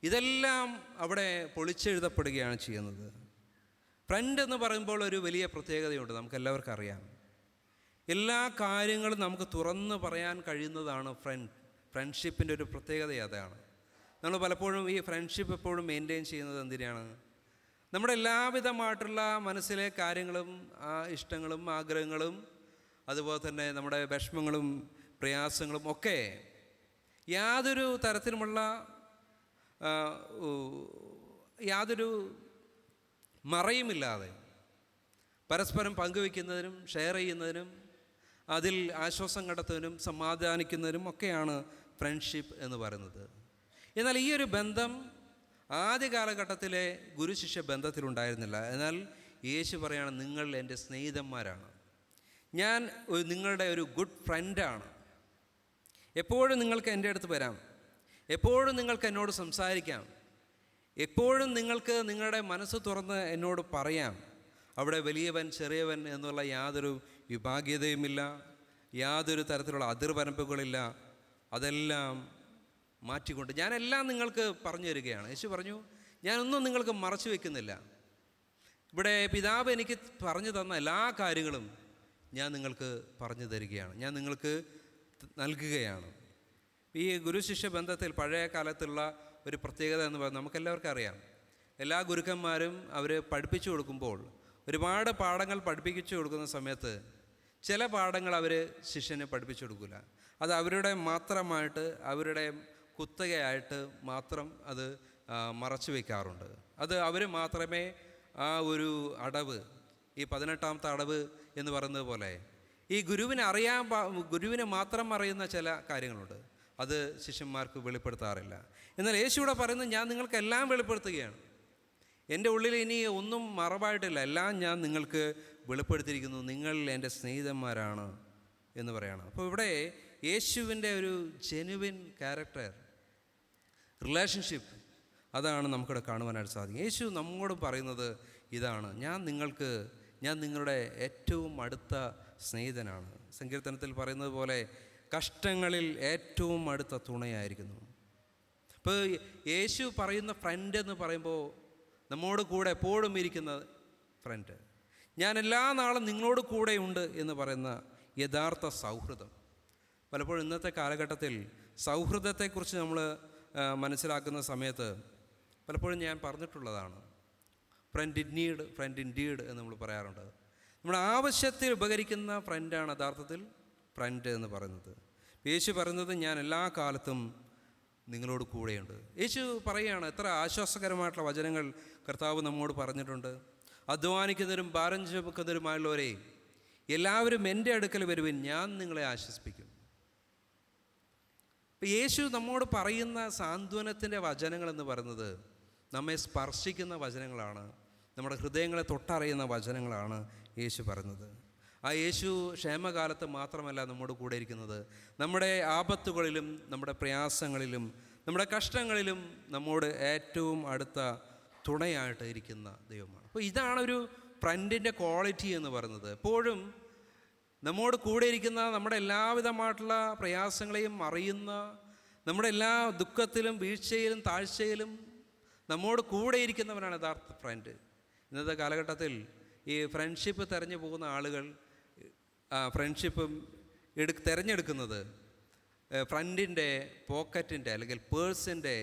ഇതെല്ലാം അവിടെ പൊളിച്ചെഴുതപ്പെടുകയാണ് ചെയ്യുന്നത്. ഫ്രണ്ട് എന്ന് പറയുമ്പോൾ ഒരു വലിയ പ്രത്യേകതയുണ്ട്, നമുക്കെല്ലാവർക്കും അറിയാം. എല്ലാ കാര്യങ്ങളും നമുക്ക് തുറന്ന് പറയാൻ കഴിയുന്നതാണ് ഫ്രണ്ട്ഷിപ്പിൻ്റെ ഒരു പ്രത്യേകത. അതാണ് നമ്മൾ പലപ്പോഴും ഈ ഫ്രണ്ട്ഷിപ്പ് എപ്പോഴും മെയിൻറ്റെയിൻ ചെയ്യുന്നത് എന്തിനാണ്? നമ്മുടെ എല്ലാവിധമായിട്ടുള്ള മനസ്സിലെ കാര്യങ്ങളും ഇഷ്ടങ്ങളും ആഗ്രഹങ്ങളും അതുപോലെ തന്നെ നമ്മുടെ വിഷമങ്ങളും പ്രയാസങ്ങളും ഒക്കെ യാതൊരു തരത്തിലുമുള്ള യാതൊരു മറയുമില്ലാതെ പരസ്പരം പങ്കുവയ്ക്കുന്നതിനും ഷെയർ ചെയ്യുന്നതിനും അതിൽ ആശ്വാസം കണ്ടെത്തുന്നതിനും സമാധാനിക്കുന്നതിനും ഒക്കെയാണ് ഫ്രണ്ട്ഷിപ്പ് എന്ന് പറയുന്നത്. എന്നാൽ ഈ ഒരു ബന്ധം ആദ്യ കാലഘട്ടത്തിലെ ഗുരുശിഷ്യ ബന്ധത്തിലുണ്ടായിരുന്നില്ല. എന്നാൽ യേശു പറയാണ്, നിങ്ങൾ എൻ്റെ സ്നേഹിതന്മാരാണ്, ഞാൻ നിങ്ങളുടെ ഒരു ഗുഡ് ഫ്രണ്ടാണ്. എപ്പോഴും നിങ്ങൾക്ക് എൻ്റെ അടുത്ത് വരാം, എപ്പോഴും നിങ്ങൾക്ക് എന്നോട് സംസാരിക്കാം, എപ്പോഴും നിങ്ങൾക്ക് നിങ്ങളുടെ മനസ്സ് തുറന്ന് എന്നോട് പറയാം. അവിടെ വലിയവൻ ചെറിയവൻ എന്നുള്ള യാതൊരു വിഭാഗീയതയുമില്ല, യാതൊരു തരത്തിലുള്ള അതിർവരമ്പുകളില്ല. അതെല്ലാം മാറ്റിക്കൊണ്ട് ഞാനെല്ലാം നിങ്ങൾക്ക് പറഞ്ഞു തരികയാണ്. യേശു പറഞ്ഞു, ഞാനൊന്നും നിങ്ങൾക്ക് മറച്ചു വയ്ക്കുന്നില്ല. ഇവിടെ പിതാവ് എനിക്ക് പറഞ്ഞു തന്ന എല്ലാ കാര്യങ്ങളും ഞാൻ നിങ്ങൾക്ക് പറഞ്ഞു തരികയാണ്, ഞാൻ നിങ്ങൾക്ക് നൽകുകയാണ്. ഈ ഗുരുശിഷ്യ ബന്ധത്തിൽ പഴയ കാലത്തുള്ള ഒരു പ്രത്യേകത എന്ന് പറയുന്നത് നമുക്കെല്ലാവർക്കും അറിയാം. എല്ലാ ഗുരുക്കന്മാരും അവർ പഠിപ്പിച്ചു കൊടുക്കുമ്പോൾ, ഒരുപാട് പാഠങ്ങൾ പഠിപ്പിച്ചു കൊടുക്കുന്ന സമയത്ത് ചില പാഠങ്ങൾ അവർ ശിഷ്യന് പഠിപ്പിച്ചു കൊടുക്കില്ല. അത് അവരുടെ മാത്രമായിട്ട്, അവരുടെ കുത്തകയായിട്ട് മാത്രം അത് മറച്ചു വയ്ക്കാറുണ്ട്. അത് അവർ മാത്രമേ ആ ഒരു അടവ്, ഈ 18ാമത്തെ അടവ് എന്ന് പറയുന്നത് പോലെ, ഈ ഗുരുവിനെ മാത്രം അറിയുന്ന ചില കാര്യങ്ങളുണ്ട്, അത് ശിഷ്യന്മാർക്ക് വെളിപ്പെടുത്താറില്ല. എന്നാൽ യേശു ഇവിടെ പറയുന്നത്, ഞാൻ നിങ്ങൾക്കെല്ലാം വെളിപ്പെടുത്തുകയാണ്, എൻ്റെ ഉള്ളിൽ ഇനി ഒന്നും മറവായിട്ടില്ല, എല്ലാം ഞാൻ നിങ്ങൾക്ക് വെളിപ്പെടുത്തിയിരിക്കുന്നു, നിങ്ങൾ എൻ്റെ സ്നേഹിതന്മാരാണ് എന്ന് പറയണം. അപ്പോൾ ഇവിടെ യേശുവിൻ്റെ ഒരു ജെനുവിൻ ക്യാരക്ടർ, റിലേഷൻഷിപ്പ്, അതാണ് നമുക്കിവിടെ കാണുവാനായിട്ട് സാധിക്കും. യേശു നമ്മോട് പറയുന്നത് ഇതാണ്, ഞാൻ നിങ്ങളുടെ ഏറ്റവും അടുത്ത സ്നേഹിതനാണ്. സങ്കീർത്തനത്തിൽ പറയുന്നത് പോലെ കഷ്ടങ്ങളിൽ ഏറ്റവും അടുത്ത തുണയായിരിക്കുന്നു. ഇപ്പോൾ യേശു പറയുന്ന ഫ്രണ്ട് എന്ന് പറയുമ്പോൾ നമ്മോട് കൂടെ എപ്പോഴും ഇരിക്കുന്ന ഫ്രണ്ട്, ഞാൻ എല്ലാ നാളും നിങ്ങളോട് കൂടെയുണ്ട് എന്ന് പറയുന്ന യഥാർത്ഥ സൗഹൃദം. പലപ്പോഴും ഇന്നത്തെ കാലഘട്ടത്തിൽ സൗഹൃദത്തെക്കുറിച്ച് നമ്മൾ മനസ്സിലാക്കുന്ന സമയത്ത് പലപ്പോഴും ഞാൻ പറഞ്ഞിട്ടുള്ളതാണ്, ഫ്രണ്ട് ഇൻ ഡീഡ് എന്ന് നമ്മൾ പറയാറുണ്ട്. നമ്മുടെ ആവശ്യത്തിൽ ഉപകരിക്കുന്ന ഫ്രണ്ടാണ് യഥാർത്ഥത്തിൽ ഫ്രണ്ട് എന്ന് പറയുന്നത്. യേശു പറയുന്നത്, ഞാൻ എല്ലാ കാലത്തും നിങ്ങളോട് കൂടെയുണ്ട്. യേശു പറയുകയാണ്, എത്ര ആശ്വാസകരമായിട്ടുള്ള വചനങ്ങൾ കർത്താവ് നമ്മോട് പറഞ്ഞിട്ടുണ്ട്. അധ്വാനിക്കുന്നവരും ഭാരം ചുമക്കുന്നവരുമായുള്ളവരെ എല്ലാവരും എൻ്റെ അടുക്കൽ വരുവിൻ, ഞാൻ നിങ്ങളെ ആശ്വസിപ്പിക്കും. ഇപ്പം യേശു നമ്മോട് പറയുന്ന സാന്ത്വനത്തിൻ്റെ വചനങ്ങളെന്ന് പറയുന്നത് നമ്മെ സ്പർശിക്കുന്ന വചനങ്ങളാണ്, നമ്മുടെ ഹൃദയങ്ങളെ തൊട്ടറിയുന്ന വചനങ്ങളാണ് യേശു പറയുന്നത്. ആ യേശു ക്ഷേമകാലത്ത് മാത്രമല്ല നമ്മോട് കൂടെ ഇരിക്കുന്നത്, നമ്മുടെ ആപത്തുകളിലും നമ്മുടെ പ്രയാസങ്ങളിലും നമ്മുടെ കഷ്ടങ്ങളിലും നമ്മോട് ഏറ്റവും അടുത്ത തുണയായിട്ട് ഇരിക്കുന്ന ദൈവമാണ്. അപ്പോൾ ഇതാണൊരു ഫ്രണ്ടിൻ്റെ ക്വാളിറ്റി എന്ന് പറയുന്നത്. എപ്പോഴും നമ്മോട് കൂടെ ഇരിക്കുന്ന, നമ്മുടെ എല്ലാവിധമായിട്ടുള്ള പ്രയാസങ്ങളെയും അറിയുന്ന, നമ്മുടെ എല്ലാ ദുഃഖത്തിലും വീഴ്ചയിലും താഴ്ചയിലും നമ്മോട് കൂടെ ഇരിക്കുന്നവനാണ് യഥാർത്ഥ ഫ്രണ്ട്. ഇന്നത്തെ കാലഘട്ടത്തിൽ ഈ ഫ്രണ്ട്ഷിപ്പ് തിരഞ്ഞു പോകുന്ന ആളുകൾ ഫ്രണ്ട്ഷിപ്പും തിരഞ്ഞെടുക്കുന്നത് ഫ്രണ്ടിൻ്റെ പോക്കറ്റിൻ്റെ അല്ലെങ്കിൽ പേഴ്സിൻ്റെ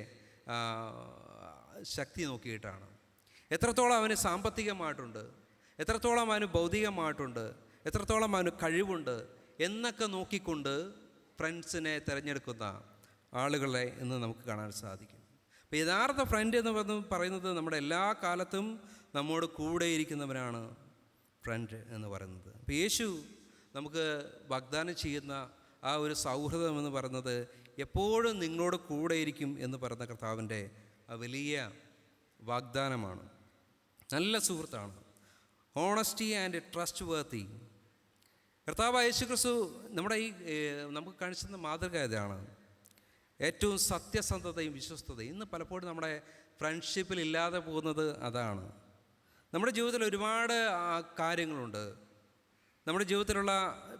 ശക്തി നോക്കിയിട്ടാണ്. എത്രത്തോളം അവന് സാമ്പത്തികമായിട്ടുണ്ട്, എത്രത്തോളം അവന് ഭൗതികമായിട്ടുണ്ട്, എത്രത്തോളം അവന് കഴിവുണ്ട് എന്നൊക്കെ നോക്കിക്കൊണ്ട് ഫ്രണ്ട്സിനെ തിരഞ്ഞെടുക്കുന്ന ആളുകളെ ഇന്ന് നമുക്ക് കാണാൻ സാധിക്കും. അപ്പോൾ യഥാർത്ഥ ഫ്രണ്ട് എന്ന് പറയുന്നത് നമ്മുടെ എല്ലാ കാലത്തും നമ്മോട് കൂടെ ഇരിക്കുന്നവനാണ് ഫ്രണ്ട് എന്ന് പറയുന്നത്. അപ്പോൾ യേശു നമുക്ക് വാഗ്ദാനം ചെയ്യുന്ന ആ ഒരു സൗഹൃദം എന്ന് പറയുന്നത് എപ്പോഴും നിങ്ങളോട് കൂടെ ഇരിക്കും എന്ന് പറയുന്ന കർത്താവിൻ്റെ ആ വലിയ വാഗ്ദാനമാണ്. നല്ല സുഹൃത്താണ്, ഓണസ്റ്റി ആൻഡ് ട്രസ്റ്റ് വർത്തി. കർത്താവ് യേശു ക്രിസ്തു നമ്മുടെ നമുക്ക് കാണിച്ചുന്ന മാതൃക ഇതാണ്, ഏറ്റവും സത്യസന്ധതയും വിശ്വസ്തതയും. ഇന്ന് പലപ്പോഴും നമ്മുടെ ഫ്രണ്ട്ഷിപ്പിൽ ഇല്ലാതെ പോകുന്നത് അതാണ്. നമ്മുടെ ജീവിതത്തിൽ ഒരുപാട് കാര്യങ്ങളുണ്ട്, നമ്മുടെ ജീവിതത്തിലുള്ള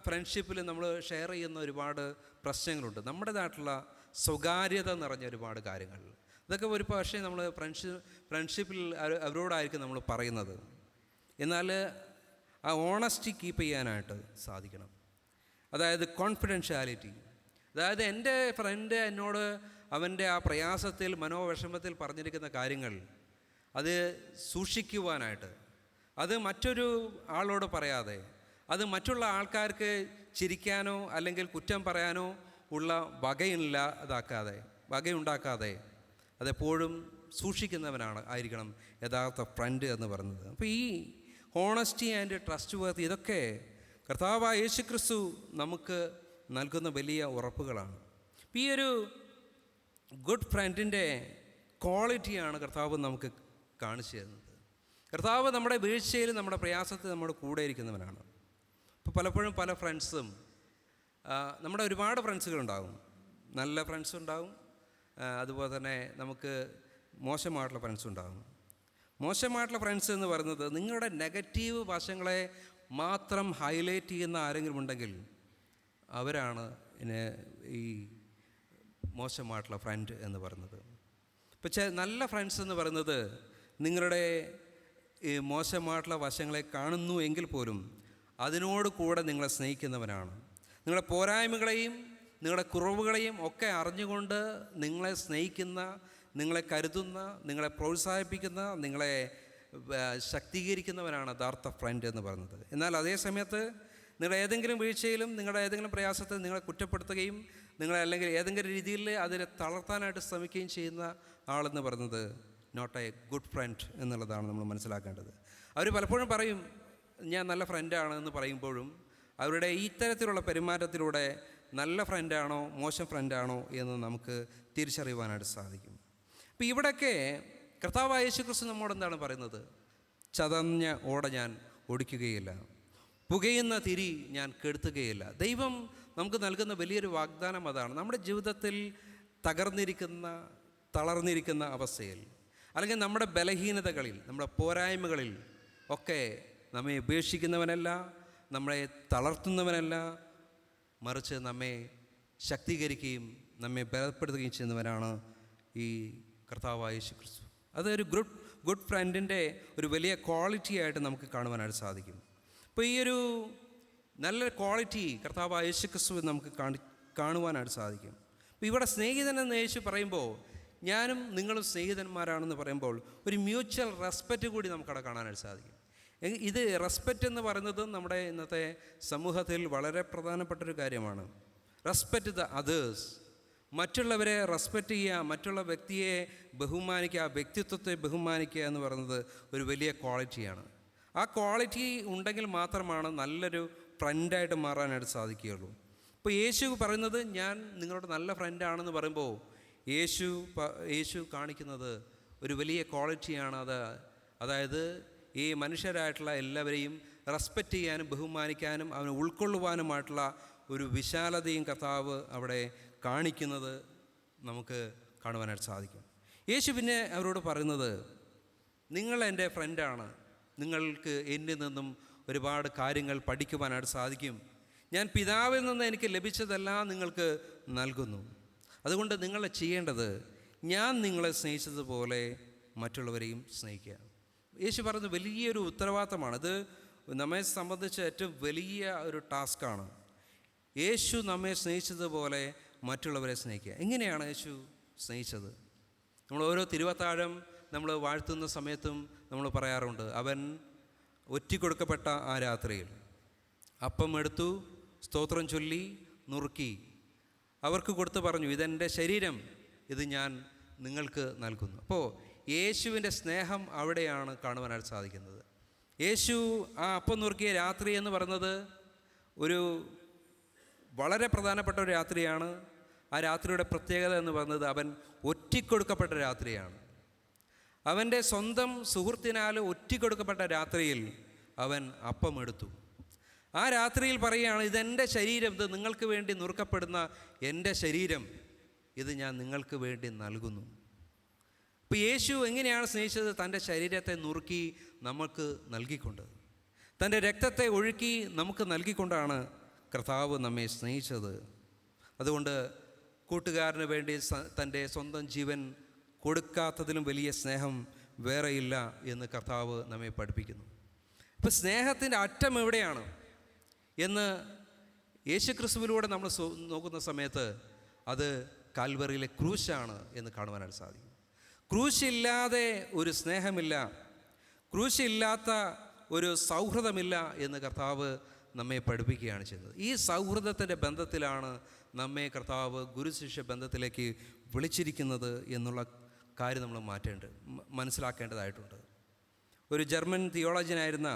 ഫ്രണ്ട്ഷിപ്പിൽ നമ്മൾ ഷെയർ ചെയ്യുന്ന ഒരുപാട് പ്രശ്നങ്ങളുണ്ട്, നമ്മുടേതായിട്ടുള്ള സ്വകാര്യത നിറഞ്ഞ ഒരുപാട് കാര്യങ്ങൾ. ഇതൊക്കെ ഒരു പക്ഷേ നമ്മൾ ഫ്രണ്ട്ഷിപ്പിൽ അവരോടായിരിക്കും നമ്മൾ പറയുന്നത്. എന്നാൽ ആ ഓണസ്റ്റി കീപ്പ് ചെയ്യാനായിട്ട് സാധിക്കണം. അതായത് കോൺഫിഡൻഷ്യാലിറ്റി, അതായത് എൻ്റെ ഫ്രണ്ട് എന്നോട് അവൻ്റെ ആ പ്രയാസത്തിൽ മനോവിഷമത്തിൽ പറഞ്ഞിരിക്കുന്ന കാര്യങ്ങൾ അത് സൂക്ഷിക്കുവാനായിട്ട്, അത് മറ്റൊരു ആളോട് പറയാതെ, അത് മറ്റുള്ള ആൾക്കാർക്ക് ചിരിക്കാനോ അല്ലെങ്കിൽ കുറ്റം പറയാനോ ഉള്ള വകയുണ്ടാക്കാതെ അതെപ്പോഴും ആയിരിക്കണം യഥാർത്ഥ ഫ്രണ്ട് എന്ന് പറയുന്നത്. അപ്പോൾ ഈ ഹോണസ്റ്റി ആൻഡ് ട്രസ്റ്റ് വർത്തി ഇതൊക്കെ കർത്താവായ യേശുക്രിസ്തു നമുക്ക് നൽകുന്ന വലിയ ഉറപ്പുകളാണ്. ഈ ഒരു ഗുഡ് ഫ്രണ്ടിൻ്റെ ക്വാളിറ്റിയാണ് കർത്താവ് നമുക്ക് കാണിച്ചു തരുന്നത്. കർത്താവ് നമ്മുടെ വീഴ്ചയിൽ, നമ്മുടെ പ്രയാസത്തിൽ നമ്മുടെ കൂടെ ഇരിക്കുന്നവനാണ്. ഇപ്പോൾ പലപ്പോഴും പല ഫ്രണ്ട്സും, നമ്മുടെ ഒരുപാട് ഫ്രണ്ട്സുകളുണ്ടാകും. നല്ല ഫ്രണ്ട്സ് ഉണ്ടാകും, അതുപോലെ തന്നെ നമുക്ക് മോശമായിട്ടുള്ള ഫ്രണ്ട്സ് ഉണ്ടാകും. മോശമായിട്ടുള്ള ഫ്രണ്ട്സ് എന്ന് പറയുന്നത് നിങ്ങളുടെ നെഗറ്റീവ് വശങ്ങളെ മാത്രം ഹൈലൈറ്റ് ചെയ്യുന്ന ആരെങ്കിലും ഉണ്ടെങ്കിൽ അവരാണ് ഈ മോശമായിട്ടുള്ള ഫ്രണ്ട് എന്ന് പറയുന്നത്. പക്ഷേ നല്ല ഫ്രണ്ട്സ് എന്ന് പറയുന്നത് നിങ്ങളുടെ ഈ മോശമായിട്ടുള്ള വശങ്ങളെ കാണുന്നു എങ്കിൽ പോലും അതിനോട് കൂടെ നിങ്ങളെ സ്നേഹിക്കുന്നവനാണ്. നിങ്ങളുടെ പോരായ്മകളെയും നിങ്ങളുടെ കുറവുകളെയും ഒക്കെ അറിഞ്ഞുകൊണ്ട് നിങ്ങളെ സ്നേഹിക്കുന്ന, നിങ്ങളെ കരുതുന്ന, നിങ്ങളെ പ്രോത്സാഹിപ്പിക്കുന്ന, നിങ്ങളെ ശക്തീകരിക്കുന്നവനാണ് യഥാർത്ഥ ഫ്രണ്ട് എന്ന് പറയുന്നത്. എന്നാൽ അതേ സമയത്ത് നിങ്ങളുടെ ഏതെങ്കിലും വീഴ്ചയിലും നിങ്ങളുടെ ഏതെങ്കിലും പ്രയാസത്തിൽ നിങ്ങളെ കുറ്റപ്പെടുത്തുകയും നിങ്ങളെ അല്ലെങ്കിൽ ഏതെങ്കിലും രീതിയിൽ അതിനെ തളർത്താനായിട്ട് ശ്രമിക്കുകയും ചെയ്യുന്ന ആളെന്ന് പറയുന്നത് നോട്ട് എ ഗുഡ് ഫ്രണ്ട് എന്നുള്ളതാണ് നമ്മൾ മനസ്സിലാക്കേണ്ടത്. അവർ പലപ്പോഴും പറയും ഞാൻ നല്ല ഫ്രണ്ടാണ് എന്ന് പറയുമ്പോഴും അവരുടെ ഇത്തരത്തിലുള്ള പെരുമാറ്റത്തിലൂടെ നല്ല ഫ്രണ്ടാണോ മോശം ഫ്രണ്ടാണോ എന്ന് നമുക്ക് തിരിച്ചറിയുവാനായിട്ട് സാധിക്കും. അപ്പോൾ ഇവിടെയൊക്കെ കർത്താവായ യേശുക്രിസ്തു നമ്മോട് എന്താണ് പറയുന്നത്? ചതഞ്ഞ ഓട ഞാൻ ഓടിക്കുകയില്ല, പുകയുന്ന തിരി ഞാൻ കെടുത്തുകയില്ല. ദൈവം നമുക്ക് നൽകുന്ന വലിയൊരു വാഗ്ദാനം അതാണ്. നമ്മുടെ ജീവിതത്തിൽ തകർന്നിരിക്കുന്ന, തളർന്നിരിക്കുന്ന അവസ്ഥയിൽ, അല്ലെങ്കിൽ നമ്മുടെ ബലഹീനതകളിൽ, നമ്മുടെ പോരായ്മകളിൽ ഒക്കെ നമ്മെ ഉപേക്ഷിക്കുന്നവനല്ല, നമ്മളെ തളർത്തുന്നവനല്ല, മറിച്ച് നമ്മെ ശക്തീകരിക്കുകയും നമ്മെ ബലപ്പെടുത്തുകയും ചെയ്യുന്നവനാണ് ഈ കർത്താവായ യേശുക്രിസ്തു. അതൊരു ഗുഡ് ഫ്രണ്ടിൻ്റെ ഒരു വലിയ ക്വാളിറ്റി ആയിട്ട് നമുക്ക് കാണുവാനായിട്ട് സാധിക്കും. അപ്പോൾ ഈ ഒരു നല്ല ക്വാളിറ്റി കർത്താവായ യേശുക്രിസ്തു നമുക്ക് കാണുവാനായിട്ട് സാധിക്കും. അപ്പോൾ ഇവിടെ സ്നേഹിതൻ എന്ന് യേശു പറയുമ്പോൾ ഞാനും നിങ്ങളും സ്നേഹിതന്മാരാണെന്ന് പറയുമ്പോൾ ഒരു മ്യൂച്വൽ റെസ്പെക്റ്റ് കൂടി നമുക്കവിടെ കാണാനായിട്ട് സാധിക്കും. ഇത് റെസ്പെക്റ്റ് എന്ന് പറയുന്നത് നമ്മുടെ ഇന്നത്തെ സമൂഹത്തിൽ വളരെ പ്രധാനപ്പെട്ടൊരു കാര്യമാണ്. റെസ്പെക്റ്റ് ദ അതേഴ്സ്, മറ്റുള്ളവരെ റെസ്പെക്റ്റ് ചെയ്യുക, മറ്റുള്ള വ്യക്തിയെ ബഹുമാനിക്കുക, വ്യക്തിത്വത്തെ ബഹുമാനിക്കുക എന്ന് പറയുന്നത് ഒരു വലിയ ക്വാളിറ്റിയാണ്. ആ ക്വാളിറ്റി ഉണ്ടെങ്കിൽ മാത്രമാണ് നല്ലൊരു ഫ്രണ്ടായിട്ട് മാറാനായിട്ട് സാധിക്കുകയുള്ളൂ. ഇപ്പോൾ യേശു പറയുന്നത് ഞാൻ നിങ്ങളുടെ നല്ല ഫ്രണ്ടാണെന്ന് പറയുമ്പോൾ യേശു കാണിക്കുന്നത് ഒരു വലിയ ക്വാളിറ്റിയാണ്. അതായത് ഈ മനുഷ്യരായിട്ടുള്ള എല്ലാവരെയും റെസ്പെക്റ്റ് ചെയ്യാനും ബഹുമാനിക്കാനും അവനെ ഉൾക്കൊള്ളുവാനുമായിട്ടുള്ള ഒരു വിശാലതയും കർത്താവ് അവിടെ കാണിക്കുന്നത് നമുക്ക് കാണുവാനായിട്ട് സാധിക്കും. യേശു പിന്നെ അവരോട് പറയുന്നത് നിങ്ങൾ എൻ്റെ ഫ്രണ്ടാണ്, നിങ്ങൾക്ക് എന്നിൽ നിന്നും ഒരുപാട് കാര്യങ്ങൾ പഠിക്കുവാനായിട്ട് സാധിക്കും. ഞാൻ പിതാവിൽ നിന്ന് എനിക്ക് ലഭിച്ചതെല്ലാം നിങ്ങൾക്ക് നൽകുന്നു. അതുകൊണ്ട് നിങ്ങൾ ചെയ്യേണ്ടത് ഞാൻ നിങ്ങളെ സ്നേഹിച്ചതുപോലെ മറ്റുള്ളവരെയും സ്നേഹിക്കുക. യേശു പറയുന്ന വലിയൊരു ഉത്തരവാദിത്തമാണ്. ഇത് നമ്മെ സംബന്ധിച്ച് ഏറ്റവും വലിയ ഒരു ടാസ്ക്കാണ്. യേശു നമ്മെ സ്നേഹിച്ചതുപോലെ മറ്റുള്ളവരെ സ്നേഹിക്കുക. എങ്ങനെയാണ് യേശു സ്നേഹിച്ചത്? നമ്മൾ ഓരോ തിരുവത്താഴം നമ്മൾ വാഴ്ത്തുന്ന സമയത്തും നമ്മൾ പറയാറുണ്ട്, അവൻ ഒറ്റിക്കൊടുക്കപ്പെട്ട ആ രാത്രിയിൽ അപ്പം എടുത്തു, സ്തോത്രം ചൊല്ലി, നുറുക്കി അവർക്ക് കൊടുത്ത് പറഞ്ഞു, ഇതെൻ്റെ ശരീരം, ഇത് ഞാൻ നിങ്ങൾക്ക് നൽകുന്നു. അപ്പോൾ യേശുവിൻ്റെ സ്നേഹം അവിടെയാണ് കാണുവാനായിട്ട് സാധിക്കുന്നത്. യേശു ആ അപ്പം നുറുക്കിയ രാത്രി എന്ന് പറയുന്നത് ഒരു വളരെ പ്രധാനപ്പെട്ട ഒരു രാത്രിയാണ്. ആ രാത്രിയുടെ പ്രത്യേകത എന്ന് പറയുന്നത് അവൻ ഒറ്റിക്കൊടുക്കപ്പെട്ട രാത്രിയാണ്. അവൻ്റെ സ്വന്തം സുഹൃത്തിനാൽ ഒറ്റിക്കൊടുക്കപ്പെട്ട രാത്രിയിൽ അവൻ അപ്പം എടുത്തു. ആ രാത്രിയിൽ പറയുകയാണ്, ഇതെൻ്റെ ശരീരം, ഇത് നിങ്ങൾക്ക് വേണ്ടി നുറുക്കപ്പെടുന്ന എൻ്റെ ശരീരം, ഇത് ഞാൻ നിങ്ങൾക്ക് വേണ്ടി നൽകുന്നു. അപ്പോൾ യേശു എങ്ങനെയാണ് സ്നേഹിച്ചത്? തൻ്റെ ശരീരത്തെ നുറുക്കി നമുക്ക് നൽകിക്കൊണ്ട്, തൻ്റെ രക്തത്തെ ഒഴുക്കി നമുക്ക് നൽകിക്കൊണ്ടാണ് കർത്താവ് നമ്മെ സ്നേഹിച്ചത്. അതുകൊണ്ട് കൂട്ടുകാരന് വേണ്ടി തൻ്റെ സ്വന്തം ജീവൻ കൊടുക്കാത്തതിലും വലിയ സ്നേഹം വേറെയില്ല എന്ന് കർത്താവ് നമ്മെ പഠിപ്പിക്കുന്നു. ഇപ്പോൾ സ്നേഹത്തിൻ്റെ അറ്റം എവിടെയാണ് എന്ന് യേശുക്രിസ്തുവിലൂടെ നമ്മൾ നോക്കുന്ന സമയത്ത് അത് കാൽവറിയിലെ ക്രൂശാണ് എന്ന് കാണുവാനായിട്ട് സാധിക്കും. ക്രൂശില്ലാതെ ഒരു സ്നേഹമില്ല, ക്രൂശില്ലാത്ത ഒരു സൗഹൃദമില്ല എന്ന് കർത്താവ് നമ്മെ പഠിപ്പിക്കുകയാണ് ചെയ്യുന്നത്. ഈ സൗഹൃദത്തിൻ്റെ ബന്ധത്തിലാണ് നമ്മെ കർത്താവ് ഗുരുശിഷ്യ ബന്ധത്തിലേക്ക് വിളിച്ചിരിക്കുന്നത് എന്നുള്ള കാര്യം നമ്മൾ മനസ്സിലാക്കേണ്ടതായിട്ടുണ്ട്. ഒരു ജർമ്മൻ തിയോളജിയനായിരുന്ന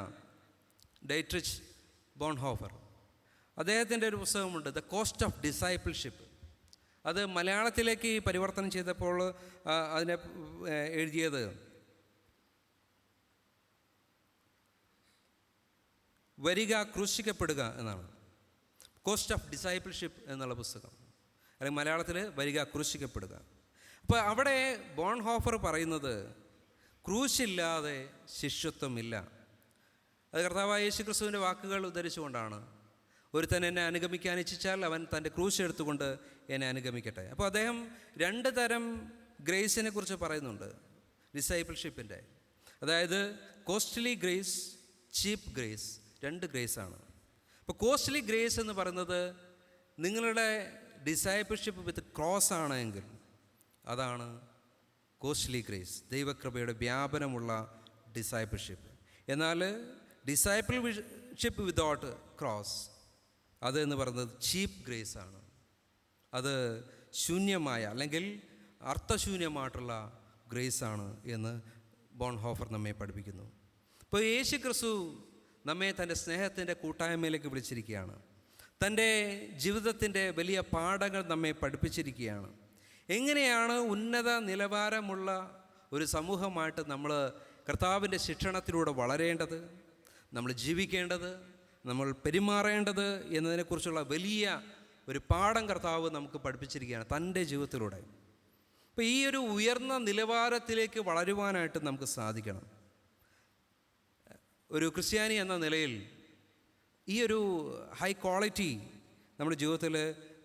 ഡൈട്രിച്ച് ബോൺഹോഫർ. അദ്ദേഹത്തിൻ്റെ ഒരു പുസ്തകമുണ്ട്, ദ കോസ്റ്റ് ഓഫ് ഡിസൈപ്പിൾഷിപ്പ്. അത് മലയാളത്തിലേക്ക് പരിവർത്തനം ചെയ്തപ്പോൾ അതിനെ എഴുതിയത് വരിക ക്രൂശിക്കപ്പെടുക എന്നാണ്. കോസ്റ്റ് ഓഫ് ഡിസൈപ്പിൾഷിപ്പ് എന്നുള്ള പുസ്തകം, അല്ലെങ്കിൽ മലയാളത്തിൽ വരിക ക്രൂശിക്കപ്പെടുക. അപ്പോൾ അവിടെ ബോൺഹോഫർ പറയുന്നത് ക്രൂശില്ലാതെ ശിഷ്യത്വമില്ല. അത് കർത്താവായ യേശു ക്രിസ്തുവിൻ്റെ വാക്കുകൾ ഉദ്ധരിച്ചുകൊണ്ടാണ്. ഒരുത്തൻ എന്നെ അനുഗമിക്കാൻ ഇച്ഛിച്ചാൽ അവൻ തൻ്റെ ക്രൂശ് എടുത്തുകൊണ്ട് എന്നെ അനുഗമിക്കട്ടെ. അപ്പോൾ അദ്ദേഹം 2 തരം ഗ്രേസിനെ കുറിച്ച് പറയുന്നുണ്ട് ഡിസൈപ്പിൾഷിപ്പിൻ്റെ. അതായത് കോസ്റ്റ്ലി ഗ്രേസ്, ചീപ്പ് ഗ്രേസ്, 2 ഗ്രേസാണ്. അപ്പോൾ കോസ്റ്റ്ലി ഗ്രേസ് എന്ന് പറയുന്നത് നിങ്ങളുടെ ഡിസൈപ്പിൾഷിപ്പ് വിത്ത് ക്രോസ് ആണെങ്കിൽ അതാണ് കോസ്റ്റ്ലി ഗ്രേസ്, ദൈവകൃപയുടെ വ്യാപനമുള്ള ഡിസൈപ്പിൾഷിപ്പ്. എന്നാൽ ഡിസൈപ്പിൾഷിപ്പ് വിതൗട്ട് ക്രോസ് അത് എന്ന് പറയുന്നത് ചീപ്പ് ഗ്രേസ് ആണ്. അത് ശൂന്യമായ അല്ലെങ്കിൽ അർത്ഥശൂന്യമായിട്ടുള്ള ഗ്രേസാണ് എന്ന് ബോൺഹോഫർ നമ്മെ പഠിപ്പിക്കുന്നു. ഇപ്പോൾ യേശു ക്രിസ്തു നമ്മെ തൻ്റെ സ്നേഹത്തിൻ്റെ കൂട്ടായ്മയിലേക്ക് വിളിച്ചിരിക്കുകയാണ്. തൻ്റെ ജീവിതത്തിൻ്റെ വലിയ പാഠങ്ങൾ നമ്മെ പഠിപ്പിച്ചിരിക്കുകയാണ്. എങ്ങനെയാണ് ഉന്നത നിലവാരമുള്ള ഒരു സമൂഹമായിട്ട് നമ്മൾ കർത്താവിൻ്റെ ശിക്ഷണത്തിലൂടെ വളരേണ്ടത്, നമ്മൾ ജീവിക്കേണ്ടത്, നമ്മൾ പെരുമാറേണ്ടത് എന്നതിനെക്കുറിച്ചുള്ള വലിയ ഒരു പാഠം കർത്താവ് നമുക്ക് പഠിപ്പിച്ചിരിക്കുകയാണ് തൻ്റെ ജീവിതത്തിലൂടെ. അപ്പോൾ ഈ ഒരു ഉയർന്ന നിലവാരത്തിലേക്ക് വളരുവാനായിട്ട് നമുക്ക് സാധിക്കണം. ഒരു ക്രിസ്ത്യാനി എന്ന നിലയിൽ ഈ ഒരു ഹൈ ക്വാളിറ്റി നമ്മുടെ ജീവിതത്തിൽ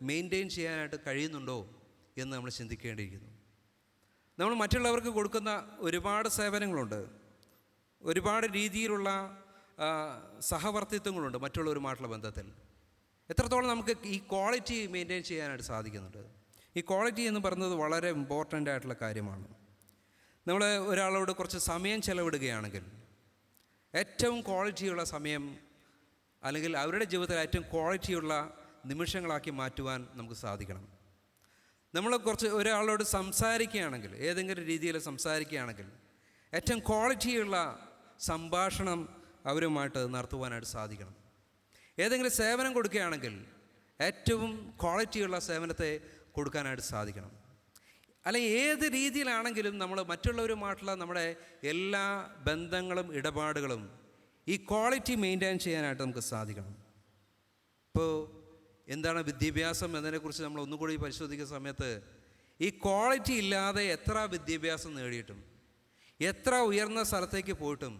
മെയിൻറ്റെയിൻ ചെയ്യാനായിട്ട് കഴിയുന്നുണ്ടോ എന്ന് നമ്മൾ ചിന്തിക്കേണ്ടിയിരിക്കുന്നു. നമ്മൾ മറ്റുള്ളവർക്ക് കൊടുക്കുന്ന ഒരുപാട് സേവനങ്ങളുണ്ട്, ഒരുപാട് രീതിയിലുള്ള സഹവർത്തിത്വങ്ങളുണ്ട് മറ്റുള്ളവരുമായിട്ടുള്ള ബന്ധത്തിൽ. എത്രത്തോളം നമുക്ക് ഈ ക്വാളിറ്റി മെയിൻറ്റെയിൻ ചെയ്യാനായിട്ട് സാധിക്കുന്നുണ്ട്? ഈ ക്വാളിറ്റി എന്ന് പറയുന്നത് വളരെ ഇമ്പോർട്ടൻ്റ് ആയിട്ടുള്ള കാര്യമാണ്. നമ്മൾ ഒരാളോട് കുറച്ച് സമയം ചെലവിടുകയാണെങ്കിൽ ഏറ്റവും ക്വാളിറ്റിയുള്ള സമയം അല്ലെങ്കിൽ അവരുടെ ജീവിതത്തിൽ ഏറ്റവും ക്വാളിറ്റിയുള്ള നിമിഷങ്ങളാക്കി മാറ്റുവാൻ നമുക്ക് സാധിക്കണം. നമ്മൾ ഒരാളോട് സംസാരിക്കുകയാണെങ്കിൽ, ഏതെങ്കിലും രീതിയിൽ സംസാരിക്കുകയാണെങ്കിൽ ഏറ്റവും ക്വാളിറ്റിയുള്ള സംഭാഷണം അവരുമായിട്ട് നടത്തുവാനായിട്ട് സാധിക്കണം. ഏതെങ്കിലും സേവനം കൊടുക്കുകയാണെങ്കിൽ ഏറ്റവും ക്വാളിറ്റിയുള്ള സേവനത്തെ കൊടുക്കാനായിട്ട് സാധിക്കണം. അല്ലെങ്കിൽ ഏത് രീതിയിലാണെങ്കിലും നമ്മൾ മറ്റുള്ളവരുമായിട്ടുള്ള നമ്മുടെ എല്ലാ ബന്ധങ്ങളും ഇടപാടുകളും ഈ ക്വാളിറ്റി മെയിൻറ്റെയിൻ ചെയ്യാനായിട്ട് നമുക്ക് സാധിക്കണം. ഇപ്പോൾ എന്താണ് വിദ്യാഭ്യാസം എന്നതിനെക്കുറിച്ച് നമ്മൾ ഒന്നുകൂടി പരിശോധിക്കുന്ന സമയത്ത് ഈ ക്വാളിറ്റി ഇല്ലാതെ എത്ര വിദ്യാഭ്യാസം നേടിയിട്ടും എത്ര ഉയർന്ന സ്ഥലത്തേക്ക് പോയിട്ടും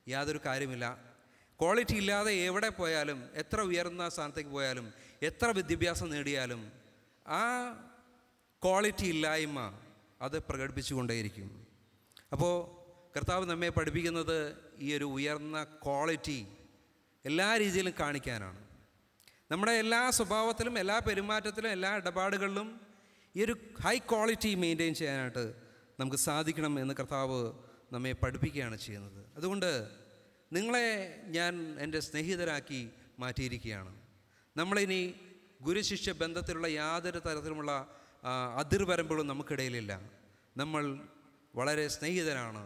യാതൊരു കാര്യമില്ല. ക്വാളിറ്റി ഇല്ലാതെ എവിടെ പോയാലും, എത്ര ഉയർന്ന സ്ഥാനത്തേക്ക് പോയാലും, എത്ര വിദ്യാഭ്യാസം നേടിയാലും ആ ക്വാളിറ്റി ഇല്ലായ്മ അത് പ്രകടിപ്പിച്ചുകൊണ്ടേയിരിക്കും. അപ്പോൾ കർത്താവ് നമ്മെ പഠിപ്പിക്കുന്നത് ഈ ഒരു ഉയർന്ന ക്വാളിറ്റി എല്ലാ രീതിയിലും കാണിക്കാനാണ്. നമ്മുടെ എല്ലാ സ്വഭാവത്തിലും, എല്ലാ പെരുമാറ്റത്തിലും, എല്ലാ ഇടപാടുകളിലും ഈ ഒരു ഹൈ ക്വാളിറ്റി മെയിൻറ്റെയിൻ ചെയ്യാനായിട്ട് നമുക്ക് സാധിക്കണം എന്ന് കർത്താവ് നമ്മെ പഠിപ്പിക്കുകയാണ് ചെയ്യുന്നത്. അതുകൊണ്ട് നിങ്ങളെ ഞാൻ എൻ്റെ സ്നേഹിതരാക്കി മാറ്റിയിരിക്കുകയാണ്. നമ്മളിനി ഗുരുശിഷ്യ ബന്ധത്തിലുള്ള യാതൊരു തരത്തിലുമുള്ള അതിർവരമ്പുകളും നമുക്കിടയിലില്ല. നമ്മൾ വളരെ സ്നേഹിതരാണ്,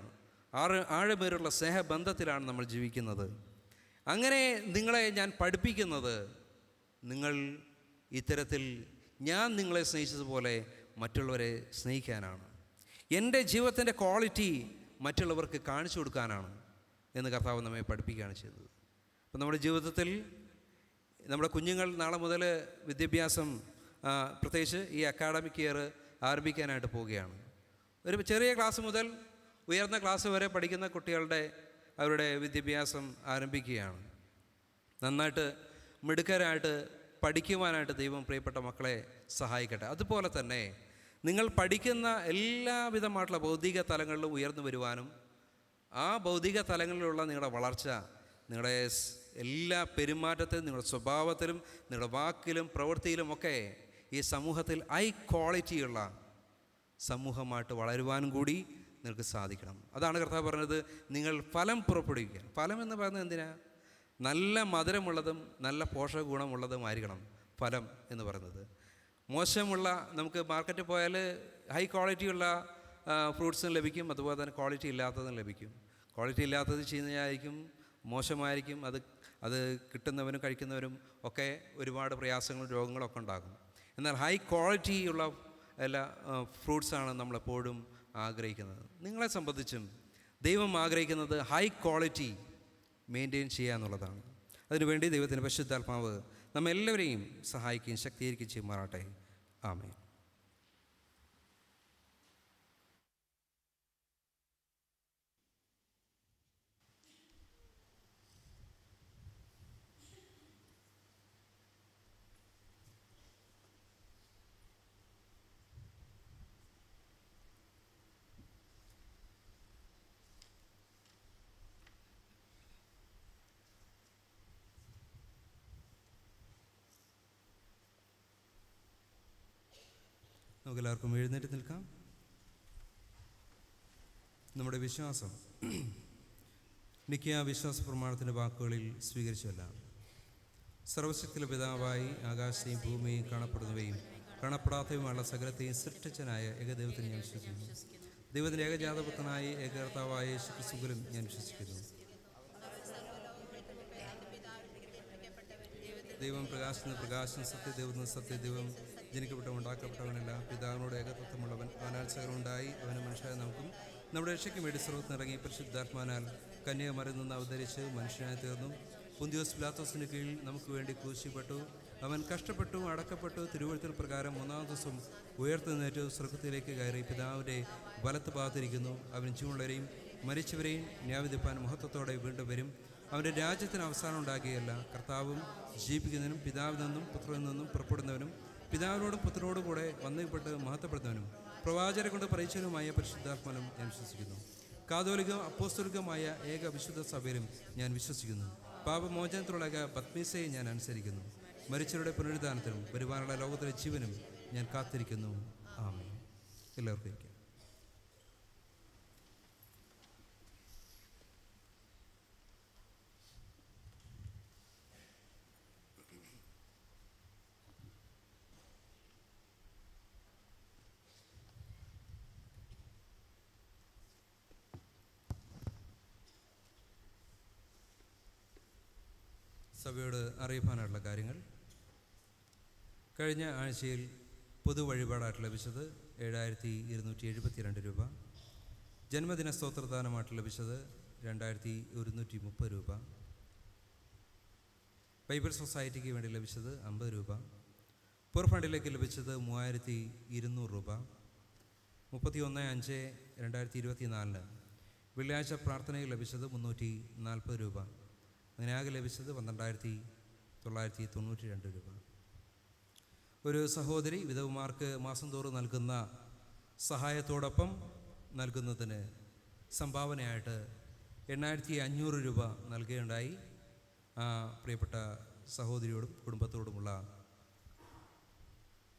ആഴമേറുള്ള സ്നേഹബന്ധത്തിലാണ് നമ്മൾ ജീവിക്കുന്നത്. അങ്ങനെ നിങ്ങളെ ഞാൻ പഠിപ്പിക്കുന്നത് നിങ്ങൾ ഇത്തരത്തിൽ ഞാൻ നിങ്ങളെ സ്നേഹിച്ചതുപോലെ മറ്റുള്ളവരെ സ്നേഹിക്കാനാണ്. എൻ്റെ ജീവിതത്തിൻ്റെ ക്വാളിറ്റി മറ്റുള്ളവർക്ക് കാണിച്ചു കൊടുക്കാനാണ് എന്ന് കർത്താവ് നമ്മെ പഠിപ്പിക്കുകയാണ് ചെയ്തത്. അപ്പോൾ നമ്മുടെ ജീവിതത്തിൽ നമ്മുടെ കുഞ്ഞുങ്ങൾ നാളെ മുതൽ വിദ്യാഭ്യാസം, പ്രത്യേകിച്ച് ഈ അക്കാഡമിക് ഇയർ ആരംഭിക്കാനായിട്ട് പോവുകയാണ്. ഒരു ചെറിയ ക്ലാസ് മുതൽ ഉയർന്ന ക്ലാസ് വരെ പഠിക്കുന്ന കുട്ടികളുടെ അവരുടെ വിദ്യാഭ്യാസം ആരംഭിക്കുകയാണ്. നന്നായിട്ട് മിടുക്കരായിട്ട് പഠിക്കുവാനായിട്ട് ദൈവം പ്രിയപ്പെട്ട മക്കളെ സഹായിക്കട്ടെ. അതുപോലെ തന്നെ നിങ്ങൾ പഠിക്കുന്ന എല്ലാവിധമായിട്ടുള്ള ഭൗതിക തലങ്ങളിലും ഉയർന്നു വരുവാനും ആ ഭൗതിക തലങ്ങളിലുള്ള നിങ്ങളുടെ വളർച്ച നിങ്ങളുടെ എല്ലാ പെരുമാറ്റത്തിലും, നിങ്ങളുടെ സ്വഭാവത്തിലും, നിങ്ങളുടെ വാക്കിലും പ്രവൃത്തിയിലും ഒക്കെ ഈ സമൂഹത്തിൽ ഹൈ ക്വാളിറ്റിയുള്ള സമൂഹമായിട്ട് വളരുവാനും കൂടി നിങ്ങൾക്ക് സാധിക്കണം. അതാണ് കർത്താവ് പറഞ്ഞത്, നിങ്ങൾ ഫലം പുറപ്പെടുവിക്കുക. ഫലം എന്ന് പറയുന്നത് എന്തിനാ? നല്ല മധുരമുള്ളതും നല്ല പോഷക ഗുണമുള്ളതുമായിരിക്കണം ഫലം എന്ന് പറയുന്നത്. മോശമുള്ള, നമുക്ക് മാർക്കറ്റിൽ പോയാൽ ഹൈ ക്വാളിറ്റിയുള്ള ഫ്രൂട്ട്സും ലഭിക്കും, അതുപോലെ തന്നെ ക്വാളിറ്റി ഇല്ലാത്തതും ലഭിക്കും. ക്വാളിറ്റി ഇല്ലാത്തത് ചെയ്യുന്നതായിരിക്കും, മോശമായിരിക്കും, അത് കിട്ടുന്നവനും കഴിക്കുന്നവരും ഒക്കെ ഒരുപാട് പ്രയാസങ്ങളും രോഗങ്ങളൊക്കെ ഉണ്ടാകും. എന്നാൽ ഹൈ ക്വാളിറ്റി ഉള്ള എല്ലാ ഫ്രൂട്ട്സാണ് നമ്മളെപ്പോഴും ആഗ്രഹിക്കുന്നത്. നിങ്ങളെ സംബന്ധിച്ചും ദൈവം ആഗ്രഹിക്കുന്നത് ഹൈ ക്വാളിറ്റി മെയിൻറ്റെയിൻ ചെയ്യുക എന്നുള്ളതാണ്. അതിനുവേണ്ടി ദൈവത്തിൻ്റെ പരിശുദ്ധാത്മാവ് നമ്മെല്ലാവരെയും സഹായിക്കുകയും ശക്തീകരിക്കുകയും ചെയ്യുമാറാട്ടെ. ആമേൻ. നമുക്കെല്ലാവർക്കും എഴുന്നേറ്റ് നിൽക്കാം. നമ്മുടെ വിശ്വാസം നിക്കിയ വിശ്വാസ പ്രമാണത്തിൻ്റെ വാക്കുകളിൽ സ്വീകരിച്ചല്ല. സർവശക്തിയുള്ള പിതാവായി ആകാശത്തെയും ഭൂമിയെയും കാണപ്പെടുന്നവയും കാണപ്പെടാത്തവയുമുള്ള സകലത്തെയും സൃഷ്ടിച്ചനായ ഏകദൈവത്തിൽ ഞാൻ വിശ്വസിക്കുന്നു. ദൈവത്തിൻ്റെ ഏകജാതപുത്രനായ ഏകകർത്താവായ യേശുക്രിസ്തുവിലും ഞാൻ വിശ്വസിക്കുന്നു. ദൈവം പ്രകാശത്തിന് പ്രകാശം, സത്യദൈവത്തിന് സത്യദൈവം, ജനിക്കപ്പെട്ടവൻ ഉണ്ടാക്കപ്പെട്ടവനല്ല, പിതാവിനോട് ഏകത്വമുള്ളവൻ, അവനാൽ സകലമുണ്ടായി, അവന് മനുഷ്യരായ നമുക്കും നമ്മുടെ രക്ഷയ്ക്കും വേണ്ടി സ്രോതത്തിനിറങ്ങി പരിശുദ്ധാത്മാനാൽ കന്യാകുമാരിയിൽ നിന്ന് അവതരിച്ച് മനുഷ്യനായി തീർന്നു. പുന്തിയോസ് പിലാത്തോസിന് കീഴിൽ നമുക്ക് വേണ്ടി ക്രൂശിക്കപ്പെട്ടു. അവൻ കഷ്ടപ്പെട്ടു, അടക്കപ്പെട്ടു, തിരുവെഴുത്തിൽ പ്രകാരം മൂന്നാം ദിവസം ഉയർത്തെഴുന്നേറ്റ് സ്വർഗ്ഗത്തിലേക്ക് കയറി പിതാവിൻ്റെ വലത്ത് ഭാഗത്തിരിക്കുന്നു. അവൻ ജീവനുള്ളവരെയും മരിച്ചവരെയും ന്യായവിധിപ്പാൻ മഹത്വത്തോടെ വീണ്ടും വരും. അവൻ്റെ രാജ്യത്തിന് അവസാനം ഉണ്ടാകുകയല്ല. കർത്താവും ജീവിക്കുന്നതിനും പിതാവിൽ നിന്നും പുത്രനിൽ നിന്നും പുറപ്പെടുന്നവനും പിതാവിനോടും പുത്രനോടും കൂടെ വന്നപ്പെട്ട് മഹത്വപ്പെടുന്നവനും പ്രവാചകരെ കൊണ്ട് പറയിച്ചവനുമായ പരിശുദ്ധാത്മാവിലും ഞാൻ വിശ്വസിക്കുന്നു. കാതോലികം അപ്പോസ്തലികമായ ഏക വിശുദ്ധ സഭയിലും ഞാൻ വിശ്വസിക്കുന്നു. പാപമോചനത്തിലുള്ള ബത്മീസയെ ഞാൻ അനുസരിക്കുന്നു. മരിച്ചവരുടെ പുനരുദ്ധാനത്തിനും വരുവാനുള്ള ലോകത്തിലെ ജീവനും ഞാൻ കാത്തിരിക്കുന്നു. ആമേൻ. എല്ലാവർക്കും ഇരിക്കാം. സഭയോട് അറിയിക്കാനായിട്ടുള്ള കാര്യങ്ങൾ. കഴിഞ്ഞ ആഴ്ചയിൽ പൊതു വഴിപാടായിട്ട് ലഭിച്ചത് 7272 രൂപ. ജന്മദിന സ്തോത്രദാനമായിട്ട് ലഭിച്ചത് 2130 രൂപ. ബൈബിൾ സൊസൈറ്റിക്ക് വേണ്ടി ലഭിച്ചത് 50 രൂപ. പുർ ഫണ്ടിലേക്ക് ലഭിച്ചത് 3200 രൂപ. 31/5/2024 വെള്ളിയാഴ്ച പ്രാർത്ഥനയിൽ ലഭിച്ചത് 340 രൂപ. അങ്ങനെ ആകെ ലഭിച്ചത് 12,992 രൂപ. ഒരു സഹോദരി വിധവമാർക്ക് മാസം തോറും നൽകുന്ന സഹായത്തോടൊപ്പം നൽകുന്നതിന് സംഭാവനയായിട്ട് 8500 രൂപ നൽകുകയുണ്ടായി. ആ പ്രിയപ്പെട്ട സഹോദരിയോടും കുടുംബത്തോടുമുള്ള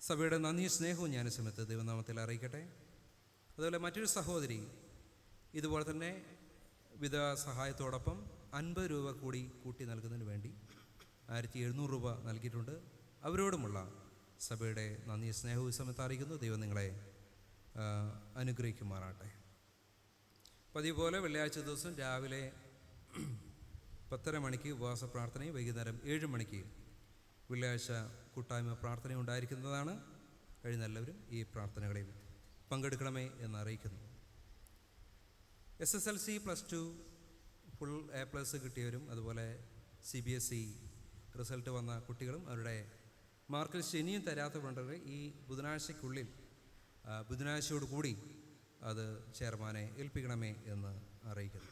സഭയുടെ നന്ദി സ്നേഹവും ഞാൻ സമയത്ത് ദൈവനാമത്തിൽ അറിയിക്കട്ടെ. അതുപോലെ മറ്റൊരു സഹോദരി ഇതുപോലെ തന്നെ വിധവ സഹായത്തോടൊപ്പം 50 രൂപ കൂടി കൂട്ടി നൽകുന്നതിന് വേണ്ടി 1700 രൂപ നൽകിയിട്ടുണ്ട്. അവരോടുമുള്ള സഭയുടെ നന്ദി സ്നേഹവും സമയത്ത് അറിയിക്കുന്നു. ദൈവം നിങ്ങളെ അനുഗ്രഹിക്കുമാറാട്ടെ. പതിവ് പോലെ വെള്ളിയാഴ്ച ദിവസം രാവിലെ 10:30 മണിക്ക് ഉപവാസ പ്രാർത്ഥനയും വൈകുന്നേരം 7 മണിക്ക് വെള്ളിയാഴ്ച കൂട്ടായ്മ പ്രാർത്ഥനയും ഉണ്ടായിരിക്കുന്നതാണ്. കഴിഞ്ഞ എല്ലാവരും ഈ പ്രാർത്ഥനകളിൽ പങ്കെടുക്കണമേ എന്ന് അറിയിക്കുന്നു. SSLC +2 ഫുൾ A+ കിട്ടിയവരും അതുപോലെ CBSE റിസൾട്ട് വന്ന കുട്ടികളും അവരുടെ മാർക്ക് ലിസ്റ്റ് ഇനിയും തരാത്തവരുണ്ടെങ്കിൽ ഈ ബുധനാഴ്ചയ്ക്കുള്ളിൽ ബുധനാഴ്ചയോട് കൂടി അത് ചെയർമാനെ ഏൽപ്പിക്കണമേ എന്ന് അറിയിക്കുന്നു.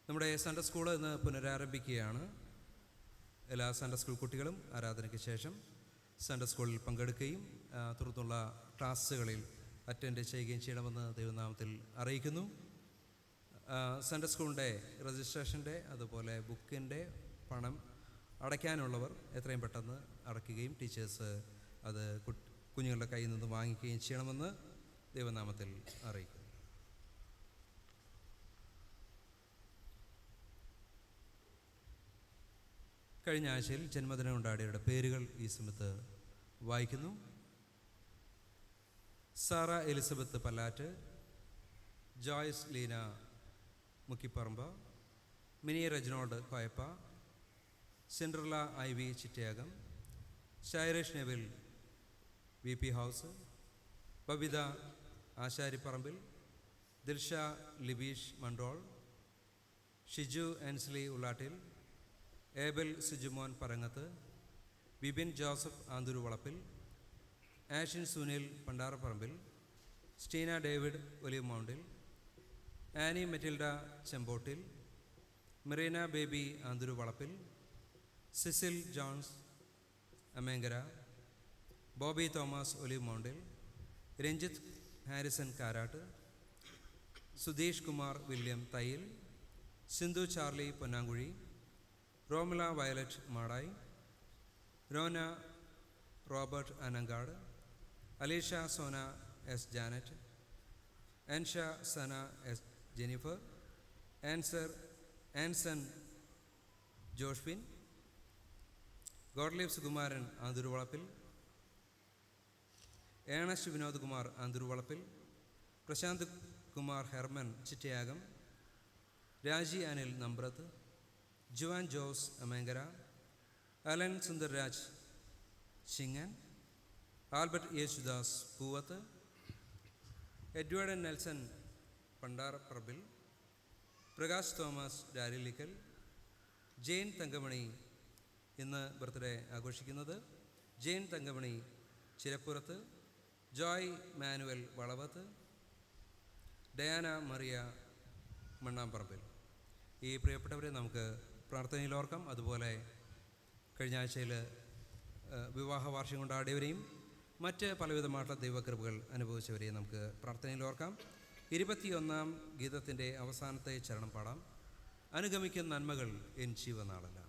നമ്മുടെ സൺഡേ സ്കൂൾ ഇന്ന് പുനരാരംഭിക്കുകയാണ്. എല്ലാ സൺഡേ സ്കൂൾ കുട്ടികളും ആരാധനയ്ക്ക് ശേഷം സൺഡേ സ്കൂളിൽ പങ്കെടുക്കുകയും തുടർന്നുള്ള ക്ലാസ്സുകളിൽ അറ്റൻഡ് ചെയ്യുകയും ചെയ്യണമെന്ന് ദൈവനാമത്തിൽ അറിയിക്കുന്നു. സൺഡേ സ്കൂളിൻ്റെ രജിസ്ട്രേഷൻ്റെ അതുപോലെ ബുക്കിൻ്റെ പണം അടയ്ക്കാനുള്ളവർ എത്രയും പെട്ടെന്ന് അടയ്ക്കുകയും ടീച്ചേഴ്സ് അത് കുഞ്ഞുങ്ങളുടെ കയ്യിൽ നിന്ന് വാങ്ങിക്കുകയും ചെയ്യണമെന്ന് ദൈവനാമത്തിൽ അറിയിക്കുന്നു. കഴിഞ്ഞ ആഴ്ചയിൽ ജന്മദിനം കൊണ്ടാടിയവരുടെ പേരുകൾ ഈ സമയത്ത് വായിക്കുന്നു. സാറ എലിസബത്ത് പല്ലാറ്റ്, ജോയ്സ് ലീന മുക്കിപ്പറമ്പ, മിനി റെജിനോൾഡ് കോയപ്പ, സിൻഡ്രല IV ചിറ്റയാകം, ഷൈറേഷ് നെവിൽ VP ഹൗസ്, ബബിത ആശാരിപ്പറമ്പിൽ, ദിൽഷ ലിബീഷ് മൺട്രോൾ, ഷിജു ആൻസ്ലി ഉള്ളാട്ടിൽ, ഏബൽ സുജുമോൻ പറങ്ങത്ത്, ബിബിൻ ജോസഫ് ആന്തൂരുവളപ്പിൽ, ആഷിൻ സുനിൽ പണ്ടാറപ്പറമ്പിൽ, സ്റ്റീന ഡേവിഡ് ഒലിവ് മൗണ്ടിൽ, ആനി മെറ്റിൽഡ ചെമ്പോട്ടിൽ, മെറീന ബേബി ആന്തൂരുവളപ്പിൽ, സിസിൽ ജോൺസ് അമേങ്കര, ബോബി തോമസ് ഒലിവ് മൗണ്ടിൽ, രഞ്ജിത്ത് ഹാരിസൺ കാരാട്ട്, സുധീഷ് കുമാർ വില്യം തയ്യിൽ, സിന്ധു ചാർലി പൊന്നാങ്കുഴി, റോമില വയലറ്റ് മാടായി, റോന റോബർട്ട് അനങ്കാട്, അലീഷ സോന എസ് ജാനറ്റ്, ആൻഷ സന എസ് ജെനിഫർ, ആൻസൺ ജോഷ്വിൻ, ഗോഡ്ലീവ് സുകുമാരൻ ആന്തൂരുവളപ്പിൽ, ഏണസ്റ്റ് വിനോദ് കുമാർ ആന്തൂരുവളപ്പിൽ, പ്രശാന്ത് കുമാർ ഹെർമൻ ചിറ്റയാകം, രാജി അനിൽ നമ്പ്രത്ത്, ജുവാൻ ജോസ് അമേങ്കര, അലൻ സുന്ദർരാജ് ചിങ്ങൻ, ആൽബർട്ട് യേശുദാസ് പൂവത്ത്, എഡ്വേർഡ് നെൽസൺ പണ്ടാറപ്പറമ്പിൽ, പ്രകാശ് തോമസ് ഡാരിലിക്കൽ, ജെയിൻ തങ്കമണി ഇന്ന് ബർത്ത്ഡേ ആഘോഷിക്കുന്നത്, ജെയിൻ തങ്കമണി ചിരപ്പുറത്ത്, ജോയ് മാനുവൽ വളവത്ത്, ഡയാന മറിയ മണ്ണാമ്പറമ്പിൽ. ഈ പ്രിയപ്പെട്ടവരെ നമുക്ക് പ്രാർത്ഥനയിൽ ഓർക്കാം. അതുപോലെ കഴിഞ്ഞ ആഴ്ചയിൽ വിവാഹ വാർഷികം കൊണ്ടാടിയവരെയും മറ്റ് പലവിധമായിട്ടുള്ള ദൈവകൃപകൾ അനുഭവിച്ചവരെയും നമുക്ക് പ്രാർത്ഥനയിൽ ഓർക്കാം. 21-ാം ഗീതത്തിൻ്റെ അവസാനത്തെ ചരണം പാടാം. അനുഗമിക്കുന്ന നന്മകൾ എൻ ജീവനാളല്ല.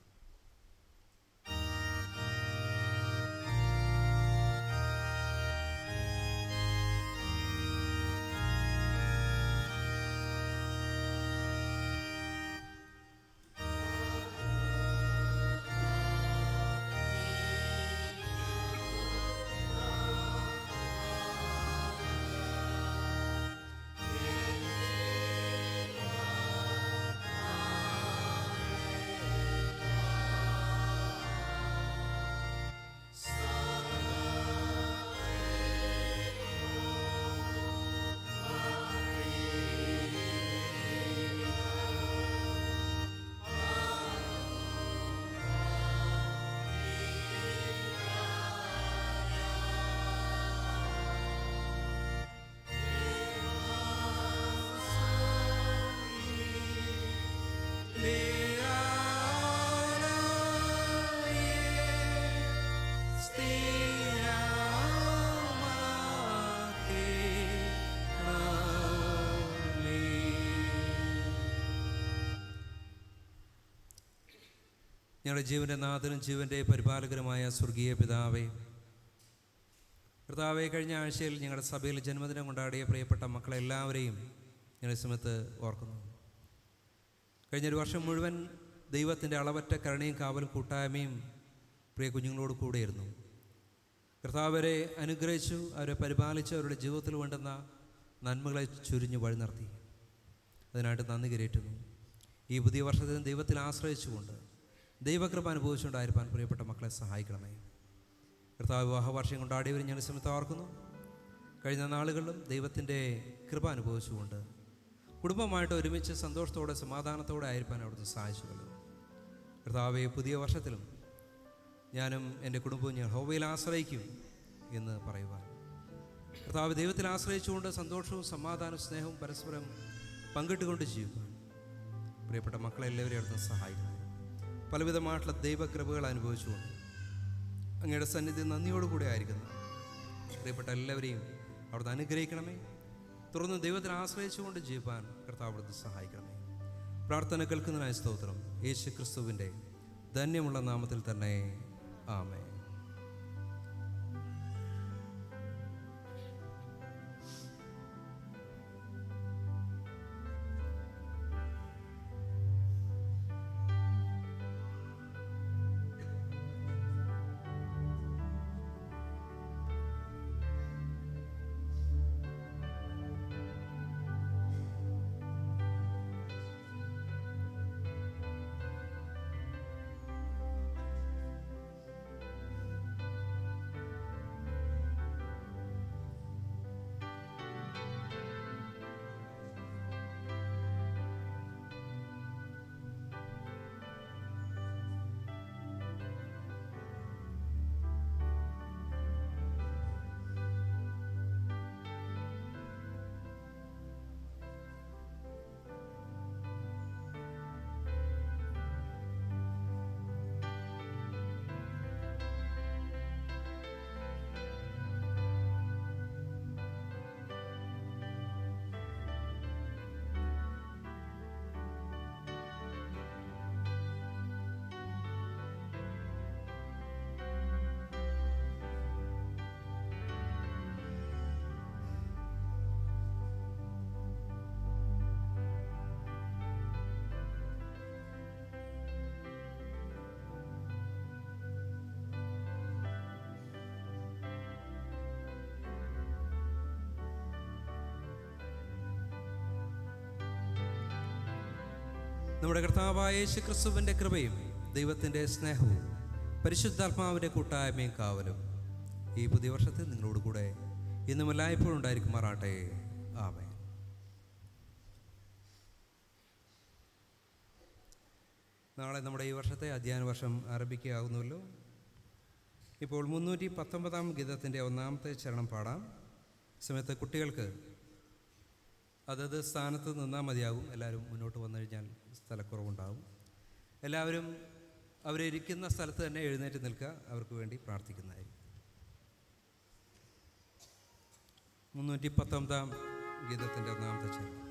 ഞങ്ങളുടെ ജീവൻ്റെ നാഥനും ജീവൻ്റെ പരിപാലകരുമായ സ്വർഗീയ പിതാവേ, കർത്താവെ, കഴിഞ്ഞ ആഴ്ചയിൽ ഞങ്ങളുടെ സഭയിൽ ജന്മദിനം കൊണ്ടാടിയ പ്രിയപ്പെട്ട മക്കളെല്ലാവരെയും ഞങ്ങളുടെ സമയത്ത് ഓർക്കുന്നു. കഴിഞ്ഞൊരു വർഷം മുഴുവൻ ദൈവത്തിൻ്റെ അളവറ്റ കരുണയും കാവലും കൂട്ടായ്മയും പ്രിയ കുഞ്ഞുങ്ങളോട് കൂടെയിരുന്നു. കർത്താവരെ അനുഗ്രഹിച്ചു, അവരെ പരിപാലിച്ചു, അവരുടെ ജീവിതത്തിൽ വേണ്ടുന്ന നന്മകളെ ചുരിഞ്ഞു വഴി നടത്തി. അതിനായിട്ട് നന്ദി കരേറ്റുന്നു. ഈ പുതിയ വർഷത്തിൽ ദൈവത്തിൽ ആശ്രയിച്ചുകൊണ്ട് ദൈവകൃപ അനുഭവിച്ചുകൊണ്ടായിരിക്കാൻ പ്രിയപ്പെട്ട മക്കളെ സഹായിക്കണമേ. കർത്താവ് വിവാഹ വാർഷികം കൊണ്ടാടിയവരും ഞങ്ങൾ സമയത്ത് ഓർക്കുന്നു. കഴിഞ്ഞ നാളുകളിലും ദൈവത്തിൻ്റെ കൃപ അനുഭവിച്ചുകൊണ്ട് കുടുംബമായിട്ട് ഒരുമിച്ച് സന്തോഷത്തോടെ സമാധാനത്തോടെ ആയിരിക്കാൻ അവിടുന്ന് സഹായിച്ചുവല്ലോ. കർത്താവെ, പുതിയ വർഷത്തിലും ഞാനും എൻ്റെ കുടുംബവും ഞാൻ യഹോവയിൽ ആശ്രയിക്കും എന്ന് പറയുവാൻ, കർത്താവ് ദൈവത്തിൽ ആശ്രയിച്ചുകൊണ്ട് സന്തോഷവും സമാധാനവും സ്നേഹവും പരസ്പരം പങ്കിട്ടുകൊണ്ട് ജീവിക്കാൻ പ്രിയപ്പെട്ട മക്കളെല്ലാവരെയും അവിടുന്ന് സഹായിക്കണം. പലവിധമായിട്ടുള്ള ദൈവകൃപകൾ അനുഭവിച്ചുകൊണ്ട് അങ്ങയുടെ സന്നിധി നന്ദിയോടുകൂടി ആയിരിക്കുന്നു പ്രിയപ്പെട്ട എല്ലാവരെയും അവിടുന്ന് അനുഗ്രഹിക്കണമേ. തുടർന്ന് ദൈവത്തിൽ ആശ്രയിച്ചുകൊണ്ട് ജീവിക്കാൻ കർത്താവ് അവിടുന്ന് സഹായിക്കണമേ. പ്രാർത്ഥന കേൾക്കുന്നതിനായ സ്തോത്രം. യേശു ക്രിസ്തുവിൻ്റെ ധന്യമുള്ള നാമത്തിൽ തന്നെ ആമേൻ. നമ്മുടെ കർത്താവായ യേശു ക്രിസ്തുവിൻ്റെ കൃപയും ദൈവത്തിൻ്റെ സ്നേഹവും പരിശുദ്ധാത്മാവിൻ്റെ കൂട്ടായ്മയും കാവലും ഈ പുതിയ വർഷത്തിൽ നിങ്ങളോട് കൂടെ ഇന്നും എല്ലായ്പ്പോഴും ഉണ്ടായിരിക്കുമാറാട്ടെ. ആമേൻ. നാളെ നമ്മുടെ ഈ വർഷത്തെ അധ്യയന വർഷം ആരംഭിക്കുകയാകുന്നുവല്ലോ. ഇപ്പോൾ 319 ഗീതത്തിൻ്റെ ഒന്നാമത്തെ ചരണം പാടാം. സമയത്ത് കുട്ടികൾക്ക് അതത് സ്ഥാനത്ത് നിന്നാൽ മതിയാകും. എല്ലാവരും മുന്നോട്ട് വന്നു കഴിഞ്ഞാൽ സ്ഥലക്കുറവുണ്ടാകും. എല്ലാവരും അവരിയ്ക്കുന്ന സ്ഥലത്ത് തന്നെ എഴുന്നേറ്റ് നിൽക്കുക. അവർക്ക് വേണ്ടി പ്രാർത്ഥിക്കുന്നതായിരിക്കും. 319 ഗീതത്തിൻ്റെ ഒന്നാമത്തെ ചരണം.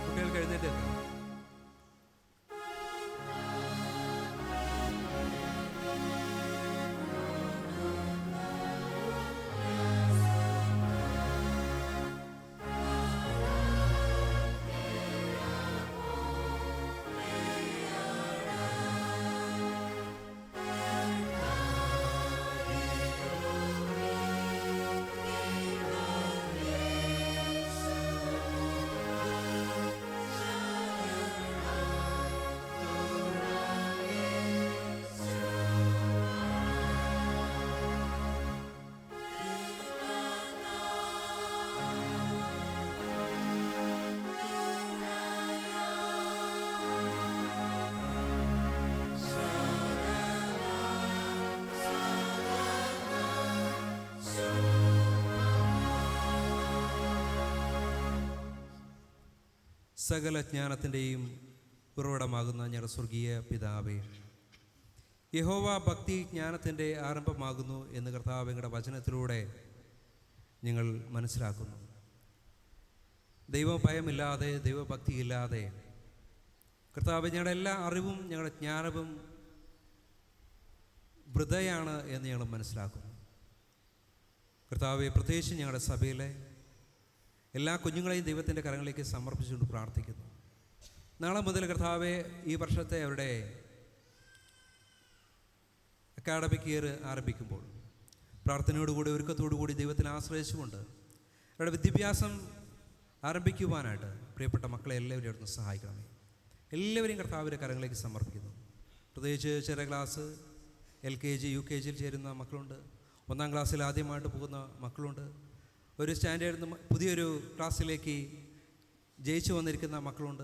കുട്ടികൾക്ക് എഴുന്നേറ്റ് നിൽക്കാം. സകല ജ്ഞാനത്തിൻ്റെയും ഉറവിടമാകുന്ന ഞങ്ങളുടെ സ്വർഗീയ പിതാവേ, യഹോവ ഭക്തി ജ്ഞാനത്തിൻ്റെ ആരംഭമാകുന്നു എന്ന് കർത്താവ് ഞങ്ങളുടെ വചനത്തിലൂടെ ഞങ്ങൾ മനസ്സിലാക്കുന്നു. ദൈവഭയമില്ലാതെ, ദൈവഭക്തിയില്ലാതെ കർത്താവ് ഞങ്ങളുടെ എല്ലാ അറിവും ഞങ്ങളുടെ ജ്ഞാനവും വൃഥയാണ് എന്ന് ഞങ്ങൾ മനസ്സിലാക്കുന്നു. കർത്താവെ, പ്രത്യേകിച്ച് ഞങ്ങളുടെ സഭയിലെ എല്ലാ കുഞ്ഞുങ്ങളെയും ദൈവത്തിൻ്റെ കരങ്ങളിലേക്ക് സമർപ്പിച്ചുകൊണ്ട് പ്രാർത്ഥിക്കുന്നു. നാളെ മുതൽ കർത്താവെ, ഈ വർഷത്തെ അവരുടെ അക്കാഡമിക് ഇയർ ആരംഭിക്കുമ്പോൾ പ്രാർത്ഥനയോടുകൂടി ഒരുക്കത്തോടുകൂടി ദൈവത്തിൽ ആശ്രയിച്ചുകൊണ്ട് അവരുടെ വിദ്യാഭ്യാസം ആരംഭിക്കുവാനായിട്ട് പ്രിയപ്പെട്ട മക്കളെ എല്ലാവരും അവിടുന്ന് സഹായിക്കണമേ. എല്ലാവരെയും കർത്താവിൻ്റെ കരങ്ങളിലേക്ക് സമർപ്പിക്കുന്നു. പ്രത്യേകിച്ച് ചെറിയ ക്ലാസ് LKG UKG ചേരുന്ന മക്കളുണ്ട്. 1-ാം ക്ലാസ്സിൽ ആദ്യമായിട്ട് പോകുന്ന മക്കളുണ്ട്. ഒരു സ്റ്റാൻഡേർഡിൽ നിന്ന് പുതിയൊരു ക്ലാസ്സിലേക്ക് ജയിച്ചു വന്നിരിക്കുന്ന മക്കളുണ്ട്.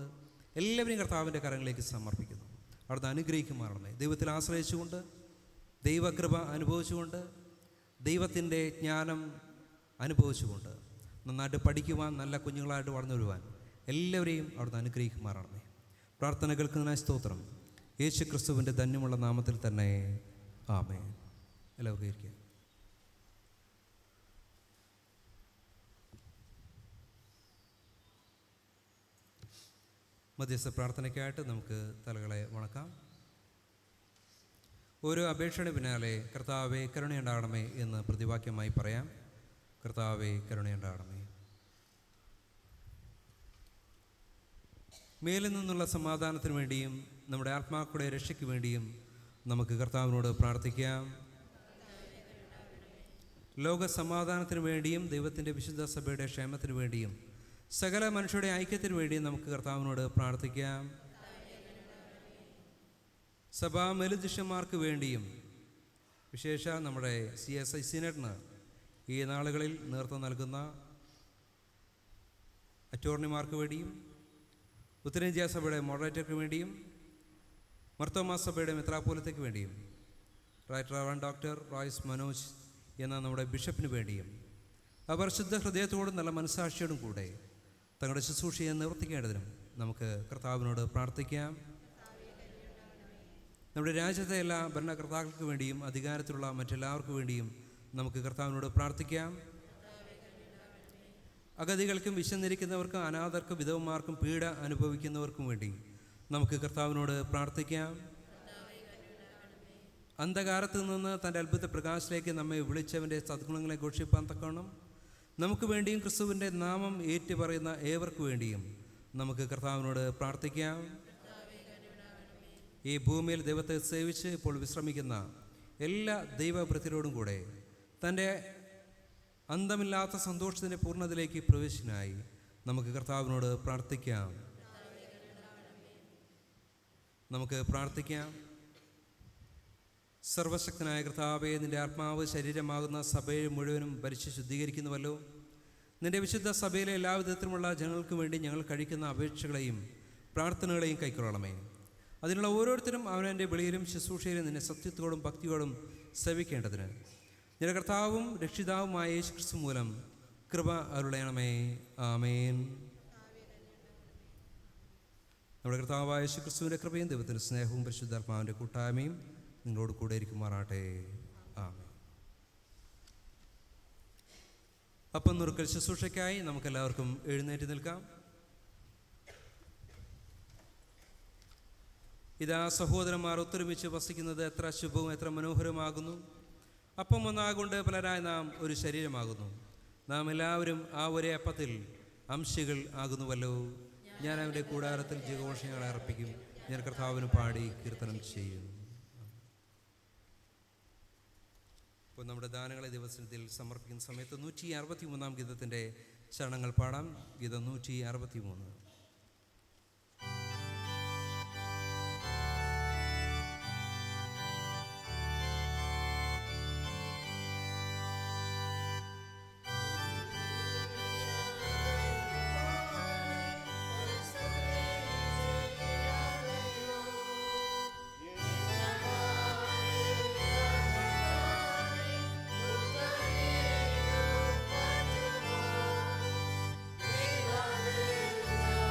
എല്ലാവരെയും കർത്താവിൻ്റെ കരങ്ങളിലേക്ക് സമർപ്പിക്കുന്നു. അവിടുന്ന് അനുഗ്രഹിക്കുമാറണമേ. ദൈവത്തിൽ ആശ്രയിച്ചുകൊണ്ട്, ദൈവകൃപ അനുഭവിച്ചുകൊണ്ട്, ദൈവത്തിൻ്റെ ജ്ഞാനം അനുഭവിച്ചുകൊണ്ട് നന്നായിട്ട് പഠിക്കുവാൻ, നല്ല കുഞ്ഞുങ്ങളായിട്ട് വളർന്നു വരുവാൻ എല്ലാവരെയും അവിടുന്ന് അനുഗ്രഹിക്കുമാറണമേ. പ്രാർത്ഥന കേൾക്കുന്നതിനായി സ്തോത്രം. യേശു ക്രിസ്തുവിൻ്റെ ധന്യമുള്ള നാമത്തിൽ തന്നെ ആമേൻ. എല്ലാവർക്കും ഇരിക്കുക. മധ്യസ്ഥ പ്രാർത്ഥനയ്ക്കായിട്ട് നമുക്ക് തലകളെ വണക്കാം. ഓരോ അപേക്ഷയുടെ പിന്നാലെ കർത്താവേ കരുണയുണ്ടാകണമേ എന്ന് പ്രതിവാക്യമായി പറയാം. കർത്താവേ കരുണയുണ്ടാകണമേ. മേലിൽ നിന്നുള്ള സമാധാനത്തിന് വേണ്ടിയും നമ്മുടെ ആത്മാക്കളുടെ രക്ഷയ്ക്ക് വേണ്ടിയും നമുക്ക് കർത്താവിനോട് പ്രാർത്ഥിക്കാം. ലോക സമാധാനത്തിന് വേണ്ടിയും ദൈവത്തിൻ്റെ വിശുദ്ധ സഭയുടെ ക്ഷേമത്തിന് വേണ്ടിയും സകല മനുഷ്യരുടെ ഐക്യത്തിന് വേണ്ടി നമുക്ക് കർത്താവിനോട് പ്രാർത്ഥിക്കാം. സഭാ മേലുദ്യക്ഷന്മാർക്ക് വേണ്ടിയും വിശേഷ നമ്മുടെ CSI സിനഡിന് ഈ നാളുകളിൽ നേതൃത്വം നൽകുന്ന അറ്റോർണിമാർക്ക് വേണ്ടിയും ഉത്തരേന്ത്യ സഭയുടെ മോഡറേറ്റർക്ക് വേണ്ടിയും മർത്തോമാ സഭയുടെ മെത്രാപ്പോലിത്തയ്ക്ക് വേണ്ടിയും right reverend doctor Royce Manoj എന്ന നമ്മുടെ ബിഷപ്പിന് വേണ്ടിയും അവർ ശുദ്ധ ഹൃദയത്തോടും നല്ല മനസ്സാക്ഷിയോടും കൂടെ തങ്ങളുടെ ശുശ്രൂഷയെ നിവർത്തിക്കേണ്ടതിനും നമുക്ക് കർത്താവിനോട് പ്രാർത്ഥിക്കാം. നമ്മുടെ രാജ്യത്തെ എല്ലാ ഭരണകർത്താക്കൾക്ക് വേണ്ടിയും അധികാരത്തിലുള്ള മറ്റെല്ലാവർക്കും വേണ്ടിയും നമുക്ക് കർത്താവിനോട് പ്രാർത്ഥിക്കാം. അഗതികൾക്കും വിശന്നിരിക്കുന്നവർക്കും അനാഥർക്കും വിധവന്മാർക്കും പീഡ അനുഭവിക്കുന്നവർക്കും വേണ്ടി നമുക്ക് കർത്താവിനോട് പ്രാർത്ഥിക്കാം. അന്ധകാരത്തിൽ നിന്ന് തൻ്റെ അത്ഭുത പ്രകാശത്തിലേക്ക് നമ്മെ വിളിച്ചവൻ്റെ സദ്ഗുണങ്ങളെ ഘോഷിപ്പാൻ തക്കവണ്ണം നമുക്ക് വേണ്ടിയും ക്രിസ്തുവിൻ്റെ നാമം ഏറ്റുപറയുന്ന ഏവർക്ക് വേണ്ടിയും നമുക്ക് കർത്താവിനോട് പ്രാർത്ഥിക്കാം. ഈ ഭൂമിയിൽ ദൈവത്തെ സേവിച്ച് ഇപ്പോൾ വിശ്രമിക്കുന്ന എല്ലാ ദൈവഭൃത്യരോടും കൂടെ തൻ്റെ അന്തമില്ലാത്ത സന്തോഷത്തിൻ്റെ പൂർണ്ണതയിലേക്ക് പ്രവേശനായി നമുക്ക് കർത്താവിനോട് പ്രാർത്ഥിക്കാം. നമുക്ക് പ്രാർത്ഥിക്കാം. സർവശക്തനായ കർത്താവേ, നിൻ്റെ ആത്മാവ് ശരീരമാകുന്ന സഭയെ മുഴുവനും ഭരിച്ച് ശുദ്ധീകരിക്കുന്നുവല്ലോ. നിൻ്റെ വിശുദ്ധ സഭയിലെ എല്ലാവിധത്തിലുമുള്ള ജനങ്ങൾക്ക് വേണ്ടി ഞങ്ങൾ കഴിക്കുന്ന അപേക്ഷകളെയും പ്രാർത്ഥനകളെയും കൈക്കൊള്ളണമേ. അതിനുള്ള ഓരോരുത്തരും അവനവൻ്റെ വെളിയിലും ശുശ്രൂഷയിലും നിന്നെ സത്യത്തോടും ഭക്തിയോടും സേവിക്കേണ്ടതിന് നിന്റെ കർത്താവും രക്ഷിതാവുമായ യേശുക്രിസ്തു മൂലം കൃപ അരുളയണമേ. ആമേൻ. നമ്മുടെ കർത്താവായ യേശുക്രിസ്തുവിൻ്റെ കൃപയും ദൈവത്തിൻ്റെ സ്നേഹവും പരിശുദ്ധാത്മാവിൻ്റെ കൂട്ടായ്മയും നിങ്ങളോട് കൂടെ ഇരിക്കുമാറാട്ടെ. ആമേൻ. അപ്പം നുറുക്കൽ ശുശ്രൂഷയ്ക്കായി നമുക്കെല്ലാവർക്കും എഴുന്നേറ്റ് നിൽക്കാം. ഇതാ സഹോദരന്മാർ ഒത്തൊരുമിച്ച് വസിക്കുന്നത് എത്ര ശുഭവും എത്ര മനോഹരമാകുന്നു. അപ്പം ഒന്നാകൊണ്ട് പലരായി നാം ഒരു ശരീരമാകുന്നു. നാം എല്ലാവരും ആ ഒരേ അപ്പത്തിൽ അംശികൾ ആകുന്നുവല്ലോ. ഞാൻ അവൻ്റെ കൂടാരത്തിൽ ജയഘോഷങ്ങളെ അർപ്പിക്കും. ഞാൻ കർത്താവിന് പാടി കീർത്തനം ചെയ്യും. ഇപ്പോൾ നമ്മുടെ ദാനങ്ങളെ ദിവസത്തിൽ സമർപ്പിക്കുന്ന സമയത്ത് 163 ഗീതത്തിൻ്റെ ചരണങ്ങൾ പാടാം. ഗീതം 163. Amen.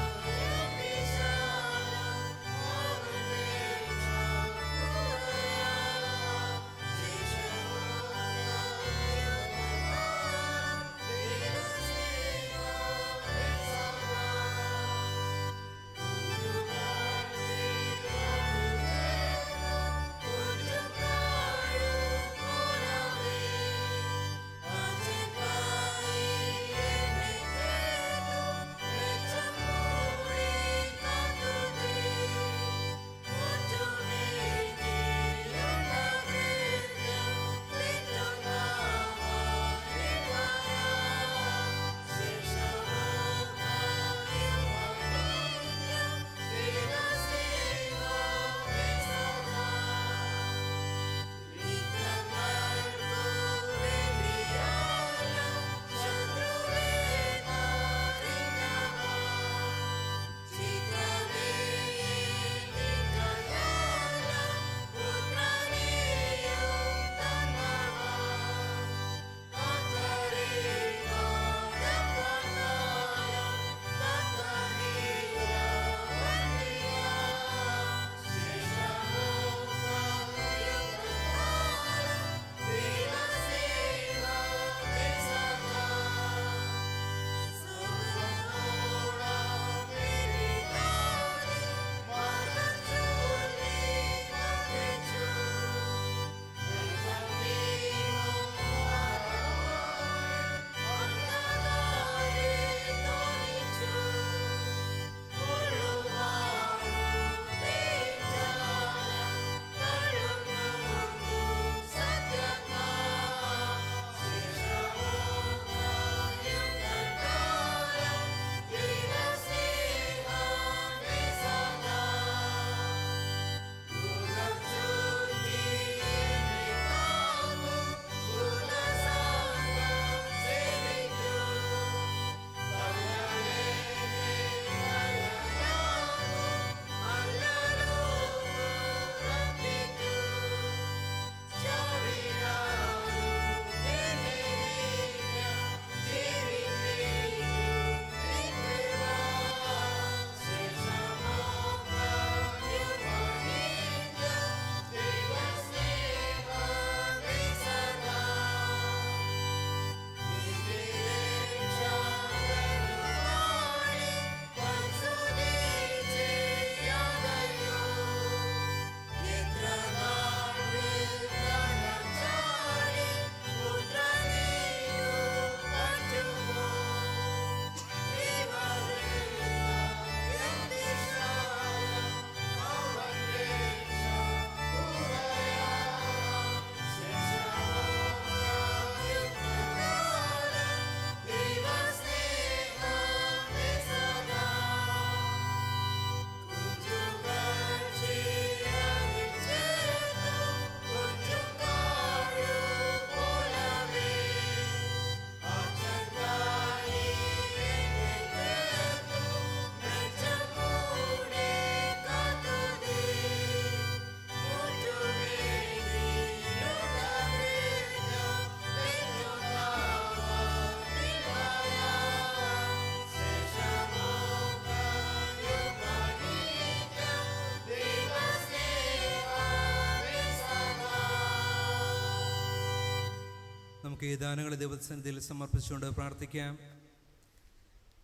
നമുക്ക് ഈ ദാനങ്ങളെ ദൈവസന്നിധിയിൽ സമർപ്പിച്ചുകൊണ്ട് പ്രാർത്ഥിക്കാം.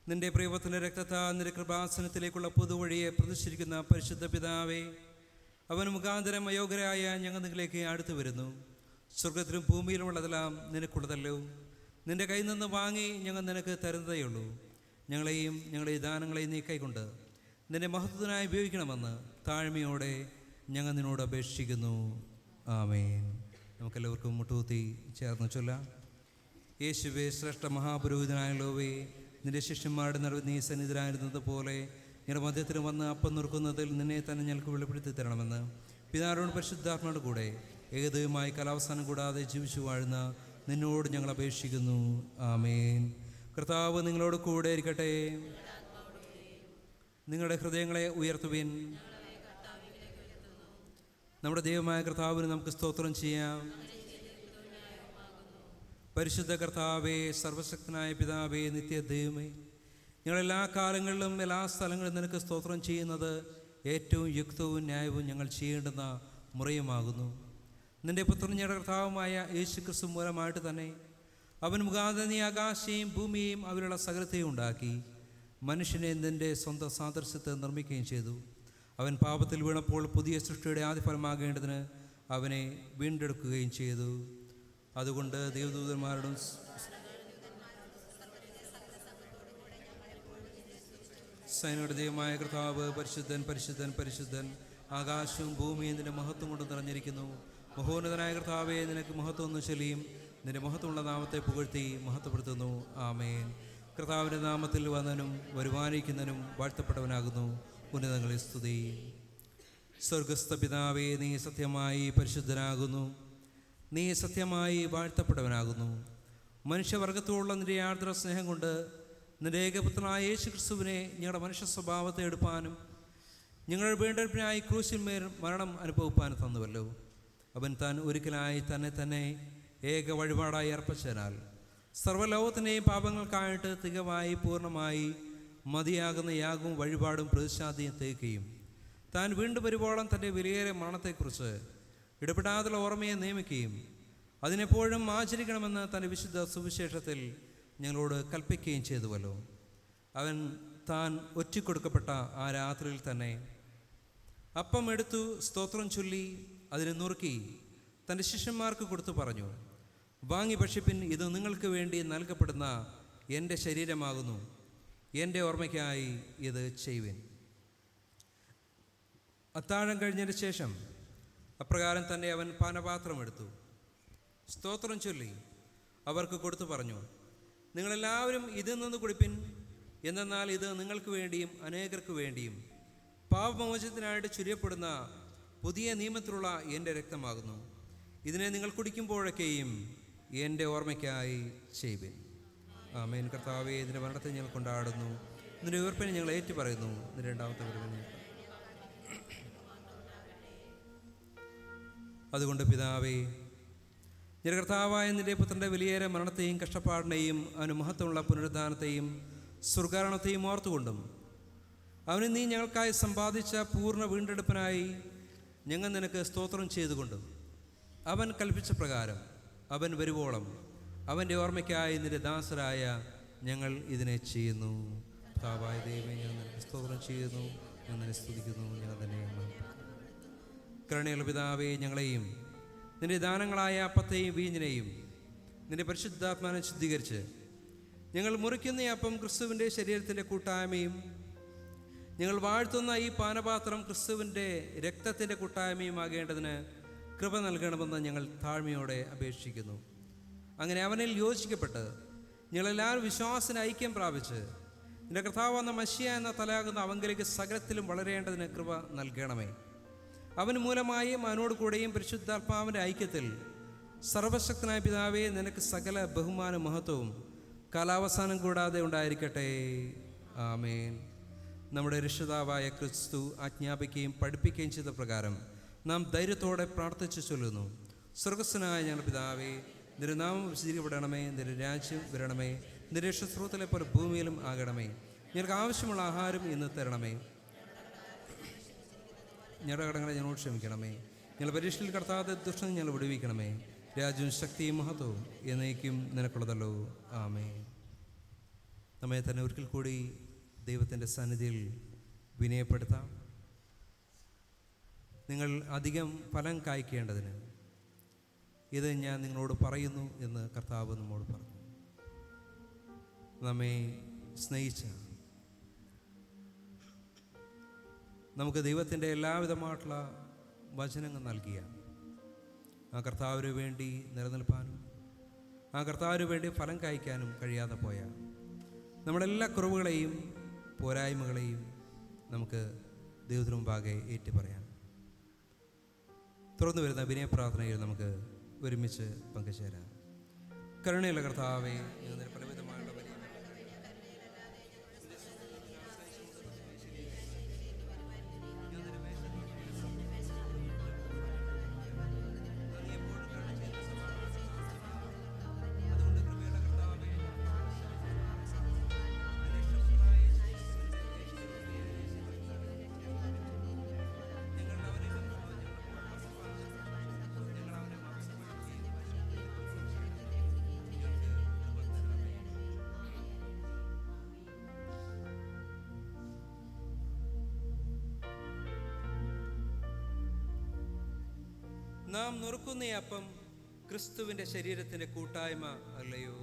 നിന്റെ പ്രിയപുത്രന്റെ രക്തത്താൽ നിന്റെ കൃപാസനത്തിലേക്കുള്ള പുതുവഴിയെ പ്രതിഷ്ഠിക്കുന്ന പരിശുദ്ധ പിതാവേ, അവൻ മുഖാന്തരം അയോഗ്യരായ ഞങ്ങൾ നിങ്ങളിലേക്ക് അടുത്തു വരുന്നു. സ്വർഗത്തിലും ഭൂമിയിലുമുള്ളതെല്ലാം നിനക്കുള്ളതല്ലോ. നിന്റെ കയ്യിൽ നിന്ന് വാങ്ങി ഞങ്ങൾ നിനക്ക് തരുന്നതേയുള്ളൂ. ഞങ്ങളെയും ഞങ്ങളുടെ ഈ ദാനങ്ങളെയും നീ കൈക്കൊണ്ട് നിന്റെ മഹത്വത്തിനായി ഉപയോഗിക്കണമെന്ന് താഴ്മയോടെ ഞങ്ങൾ നിന്നോട് അപേക്ഷിക്കുന്നു. ആമേൻ. നമുക്കെല്ലാവർക്കും മുട്ടുകുത്തി ചേർന്ന് ചൊല്ലാം. യേശുവേ, ശ്രേഷ്ഠ മഹാപുരോഹിതനായുള്ളവേ, നിന്റെ ശിഷ്യന്മാരുടെ നടുവിൽ നീ സന്നിധരായിരുന്നത് പോലെ ഞങ്ങളുടെ മധ്യത്തിൽ വന്ന് അപ്പം നുറുക്കുന്നതിൽ നിന്നെ തന്നെ ഞങ്ങൾക്ക് വെളിപ്പെടുത്തി തരണമെന്ന് പിതാവിനോട് പരിശുദ്ധാത്മാவோട് കൂടെ ഏകദൈവമായി കാലാവസാനം കൂടാതെ ജീവിച്ചു വാഴുന്ന നിന്നോട് ഞങ്ങൾ അപേക്ഷിക്കുന്നു. ആമേൻ. കർത്താവ് നിങ്ങളോട് കൂടെ ഇരിക്കട്ടെ. നിങ്ങളുടെ ഹൃദയങ്ങളെ ഉയർത്തുവിൻ. നമ്മുടെ ദൈവമായ കർത്താവിന് നമുക്ക് സ്തോത്രം ചെയ്യാം. പരിശുദ്ധ കർത്താവേ, സർവശക്തനായ പിതാവേ, നിത്യദൈവമേ, ഞങ്ങളെല്ലാ കാലങ്ങളിലും എല്ലാ സ്ഥലങ്ങളിലും നിനക്ക് സ്തോത്രം ചെയ്യുന്നത് ഏറ്റവും യുക്തവും ന്യായവും ഞങ്ങൾ ചെയ്യേണ്ടുന്ന മുറയുമാകുന്നു. നിന്റെ പുത്രൻ ഞങ്ങളുടെ കർത്താവുമായ യേശു ക്രിസ്തു മൂലമായിട്ട് തന്നെ അവൻ മുഖാന്തരം നീ ആകാശത്തെയും ഭൂമിയെയും അവരുടെ സകലത്തെയും ഉണ്ടാക്കി മനുഷ്യനെ നിന്റെ സ്വന്തം സാദൃശ്യത്തെ നിർമ്മിക്കുകയും ചെയ്തു. അവൻ പാപത്തിൽ വീണപ്പോൾ പുതിയ സൃഷ്ടിയുടെ ആദിഫലമാകേണ്ടതിന് അവനെ വീണ്ടെടുക്കുകയും ചെയ്തു. അതുകൊണ്ട് ദൈവദൂതന്മാരോടും സൈന്യങ്ങളുടെ ദൈവമായ കർത്താവ് പരിശുദ്ധൻ പരിശുദ്ധൻ പരിശുദ്ധൻ, ആകാശവും ഭൂമിയും നിന്റെ മഹത്വം കൊണ്ട് നിറഞ്ഞിരിക്കുന്നു. മഹോന്നതനായ കർത്താവേ, നിനക്ക് മഹത്വം ഒന്ന് ചൊല്ലിയും നിന്റെ മഹത്വമുള്ള നാമത്തെ പുകഴ്ത്തി മഹത്വപ്പെടുത്തുന്നു. ആമേൻ. കർത്താവിൻ്റെ നാമത്തിൽ വന്നവനും വരുവാനിരിക്കുന്നവനും വാഴ്ത്തപ്പെട്ടവനാകുന്നു. ഉന്നതങ്ങളിൽ സ്തുതി. സ്വർഗസ്ഥ പിതാവേ, നീ സത്യമായി പരിശുദ്ധനാകുന്നു. നീ സത്യമായി വാഴ്ത്തപ്പെട്ടവനാകുന്നു. മനുഷ്യവർഗത്തോടുള്ള നിന്റെ ആർദ്ര സ്നേഹം കൊണ്ട് നിന്റെ ഏകപുത്രനായ യേശു ക്രിസ്തുവിനെ ഞങ്ങളുടെ മനുഷ്യ സ്വഭാവത്തെ എടുപ്പാനും ഞങ്ങളുടെ വീണ്ടെടുപ്പിനായി ക്രൂശിന്മേൽ മരണം അനുഭവിപ്പാനും തന്നുവല്ലോ. അവൻ താൻ ഒരിക്കലായി തന്നെ ഏക വഴിപാടായി അർപ്പിച്ചതിനാൽ സർവ്വലോകത്തിൻ്റെയും പാപങ്ങൾക്കായിട്ട് തികവായി പൂർണ്ണമായി മതിയാകുന്ന യാഗവും വഴിപാടും പ്രതിശാന്തിയും തേക്കുകയും താൻ വീണ്ടും വരുവോളം തൻ്റെ വിലയേറിയ മരണത്തെക്കുറിച്ച് ഇടപെടാതുള്ള ഓർമ്മയെ നിയമിക്കുകയും അതിനെപ്പോഴും ആചരിക്കണമെന്ന് തൻ്റെ വിശുദ്ധ സുവിശേഷത്തിൽ ഞങ്ങളോട് കൽപ്പിക്കുകയും ചെയ്തുവല്ലോ. അവൻ താൻ ഒറ്റിക്കൊടുക്കപ്പെട്ട ആ രാത്രിയിൽ തന്നെ അപ്പം എടുത്തു സ്തോത്രം ചൊല്ലി അതിനെ നുറുക്കി തൻ്റെ ശിഷ്യന്മാർക്ക് കൊടുത്തു പറഞ്ഞു, വാങ്ങി ഭക്ഷിപ്പിൻ, ഇത് നിങ്ങൾക്ക് വേണ്ടി നൽകപ്പെടുന്ന എൻ്റെ ശരീരമാകുന്നു. എൻ്റെ ഓർമ്മയ്ക്കായി ഇത് ചെയ്യുവിൻ. അത്താഴം കഴിഞ്ഞതിന് ശേഷം അപ്രകാരം തന്നെ അവൻ പാനപാത്രം എടുത്തു, സ്തോത്രം ചൊല്ലി അവർക്ക് കൊടുത്തു പറഞ്ഞു, നിങ്ങളെല്ലാവരും ഇതിൽ നിന്ന് കുടിപ്പിൻ. എന്തെന്നാൽ ഇത് നിങ്ങൾക്ക് വേണ്ടിയും അനേകർക്ക് വേണ്ടിയും പാപമോചനത്തിനായിട്ട് ചുരിയപ്പെടുന്ന പുതിയ നിയമത്തിലുള്ള എൻ്റെ രക്തമാകുന്നു. ഇതിനെ നിങ്ങൾ കുടിക്കുമ്പോഴൊക്കെയും എൻ്റെ ഓർമ്മയ്ക്കായി ചെയ്യുവിൻ. ആമേൻ. കർത്താവേ, ഇതിൻ്റെ മരണത്തെ ഞങ്ങൾ കൊണ്ടാടുന്നു. ഇതിൻ്റെ ഉയർപ്പിനെ ഞങ്ങൾ ഏറ്റുപറയുന്നു. ഇതിൻ്റെ രണ്ടാമത്തെ വരവിനെ അതുകൊണ്ട് പിതാവേ, നിന്റെ കർത്താവായ നിന്റെ പുത്രൻ്റെ വിലയേറെ മരണത്തെയും കഷ്ടപ്പാടിനെയും അവന് മഹത്വമുള്ള പുനരുദ്ധാനത്തെയും സ്വർഗാരണത്തെയും ഓർത്തുകൊണ്ടും അവന് നീ ഞങ്ങൾക്കായി സമ്പാദിച്ച പൂർണ്ണ വീണ്ടെടുപ്പിനായി ഞങ്ങൾ നിനക്ക് സ്തോത്രം ചെയ്തുകൊണ്ടും അവൻ കൽപ്പിച്ച പ്രകാരം അവൻ വരുവോളം അവൻ്റെ ഓർമ്മയ്ക്കായി നിന്റെ ദാസരായ ഞങ്ങൾ ഇതിനെ ചെയ്യുന്നു. കർത്താവായ ദൈവമേ, ഞങ്ങൾ നിനക്ക് സ്തോത്രം ചെയ്യുന്നു, ഞങ്ങൾ നിന്നെ സ്തുതിക്കുന്നു, ഞങ്ങൾ തന്നെ കരുണയുള്ള പിതാവേ, ഞങ്ങളെയും നിന്റെ ദാനങ്ങളായ അപ്പത്തെയും വീഞ്ഞിനെയും നിന്റെ പരിശുദ്ധാത്മാവിനെ ശുദ്ധീകരിച്ച് ഞങ്ങൾ മുറിക്കുന്ന ഈ അപ്പം ക്രിസ്തുവിൻ്റെ ശരീരത്തിൻ്റെ കൂട്ടായ്മയും ഞങ്ങൾ വാഴ്ത്തുന്ന ഈ പാനപാത്രം ക്രിസ്തുവിൻ്റെ രക്തത്തിൻ്റെ കൂട്ടായ്മയുമാകേണ്ടതിന് കൃപ നൽകണമെന്ന് ഞങ്ങൾ താഴ്മയോടെ അപേക്ഷിക്കുന്നു. അങ്ങനെ അവനിൽ യോജിക്കപ്പെട്ട് ഞങ്ങളെല്ലാവരും വിശ്വാസത്തിന് ഐക്യം പ്രാപിച്ച് നിന്റെ കർത്താവെന്ന മശിയ എന്ന തലയാകുന്ന അവങ്കലേക്ക് സകലത്തിലും വളരേണ്ടതിന് കൃപ നൽകണമേ. അവൻ മൂലമായും അവനോട് കൂടെയും പരിശുദ്ധാത്മാവിൻ്റെ ഐക്യത്തിൽ സർവശക്തനായ പിതാവേ, നിനക്ക് സകല ബഹുമാന മഹത്വവും കാലാവസാനം കൂടാതെ ഉണ്ടായിരിക്കട്ടെ. ആമേൻ. നമ്മുടെ രക്ഷിതാവായ ക്രിസ്തു ആജ്ഞാപിക്കുകയും പഠിപ്പിക്കുകയും ചെയ്ത പ്രകാരം നാം ധൈര്യത്തോടെ പ്രാർത്ഥിച്ചു ചൊല്ലുന്നു. സ്വർഗസ്ഥനായ ഞങ്ങളുടെ പിതാവേ, നിന്റെ നാമം വിശദീകരിക്കപ്പെടണമേ, നിന്റെ രാജ്യം വരണമേ, നിന്റെ ശുശ്രൂഷത്തിലെ പോലെ ഭൂമിയിലും ആകണമേ. ഞങ്ങൾക്ക് ആവശ്യമുള്ള ആഹാരം ഇന്ന് തരണമേ. ഞങ്ങളുടെ കടങ്ങളെ ഞങ്ങളോട് ക്ഷമിക്കണമേ. ഞങ്ങൾ പരീക്ഷയിൽ കടത്താതെ ദുഷ്ടം ഞങ്ങൾ വിടുവിക്കണമേ. രാജ്യവും ശക്തിയും മഹത്വവും എന്നേക്കും നിനക്കുള്ളതല്ലോ. ആമേൻ. നമ്മെ തന്നെ ഒരിക്കൽ കൂടി ദൈവത്തിൻ്റെ സന്നിധിയിൽ വിനയപ്പെടുത്താം. നിങ്ങൾ അധികം ഫലം കായ്ക്കേണ്ടതിന് ഇത് ഞാൻ നിങ്ങളോട് പറയുന്നു എന്ന് കർത്താവ് നമ്മോട് പറഞ്ഞു. നമ്മെ സ്നേഹിച്ച നമുക്ക് ദൈവത്തിൻ്റെ എല്ലാവിധമായിട്ടുള്ള വചനങ്ങൾ നൽകിയ ആ കർത്താവിന് വേണ്ടി നിലനിൽപ്പാനും ആ കർത്താവിന് വേണ്ടി ഫലം കായ്ക്കാനും കഴിയാതെ പോയ നമ്മളെല്ലാ കുറവുകളെയും പോരായ്മകളെയും നമുക്ക് ദൈവത്തിന് മുമ്പാകെ ഏറ്റു പറയാം. തുറന്നു വരുന്ന വിനയപ്രാർത്ഥനയിൽ നമുക്ക് ഒരുമിച്ച് പങ്കുചേരാം. കരുണയുള്ള കർത്താവേ, പലവിധമായുള്ള വലിയ നാം നുറുക്കുന്ന അപ്പം ക്രിസ്തുവിൻ്റെ ശരീരത്തിൻ്റെ കൂട്ടായ്മ അല്ലയോ?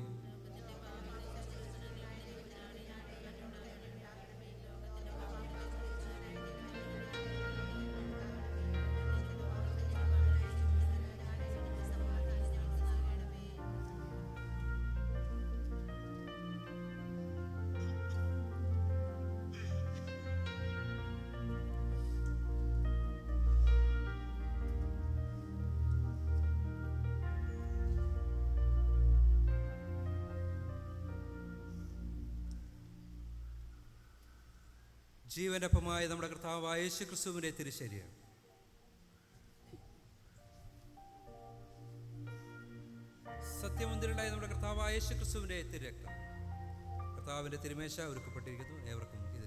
ജീവൻ്റെ അപ്പമായ നമ്മുടെ കർത്താവായ യേശു ക്രിസ്തുവിൻ്റെ തിരുശരീരം സത്യമന്ദിരനായ നമ്മുടെ കർത്താവായ യേശു ക്രിസ്തുവിൻ്റെ തിരുരക്തം കർത്താവിൻ്റെ തിരുമേശ ഒരുക്കപ്പെട്ടിരിക്കുന്നു. ഏവർക്കും ഇതിൽ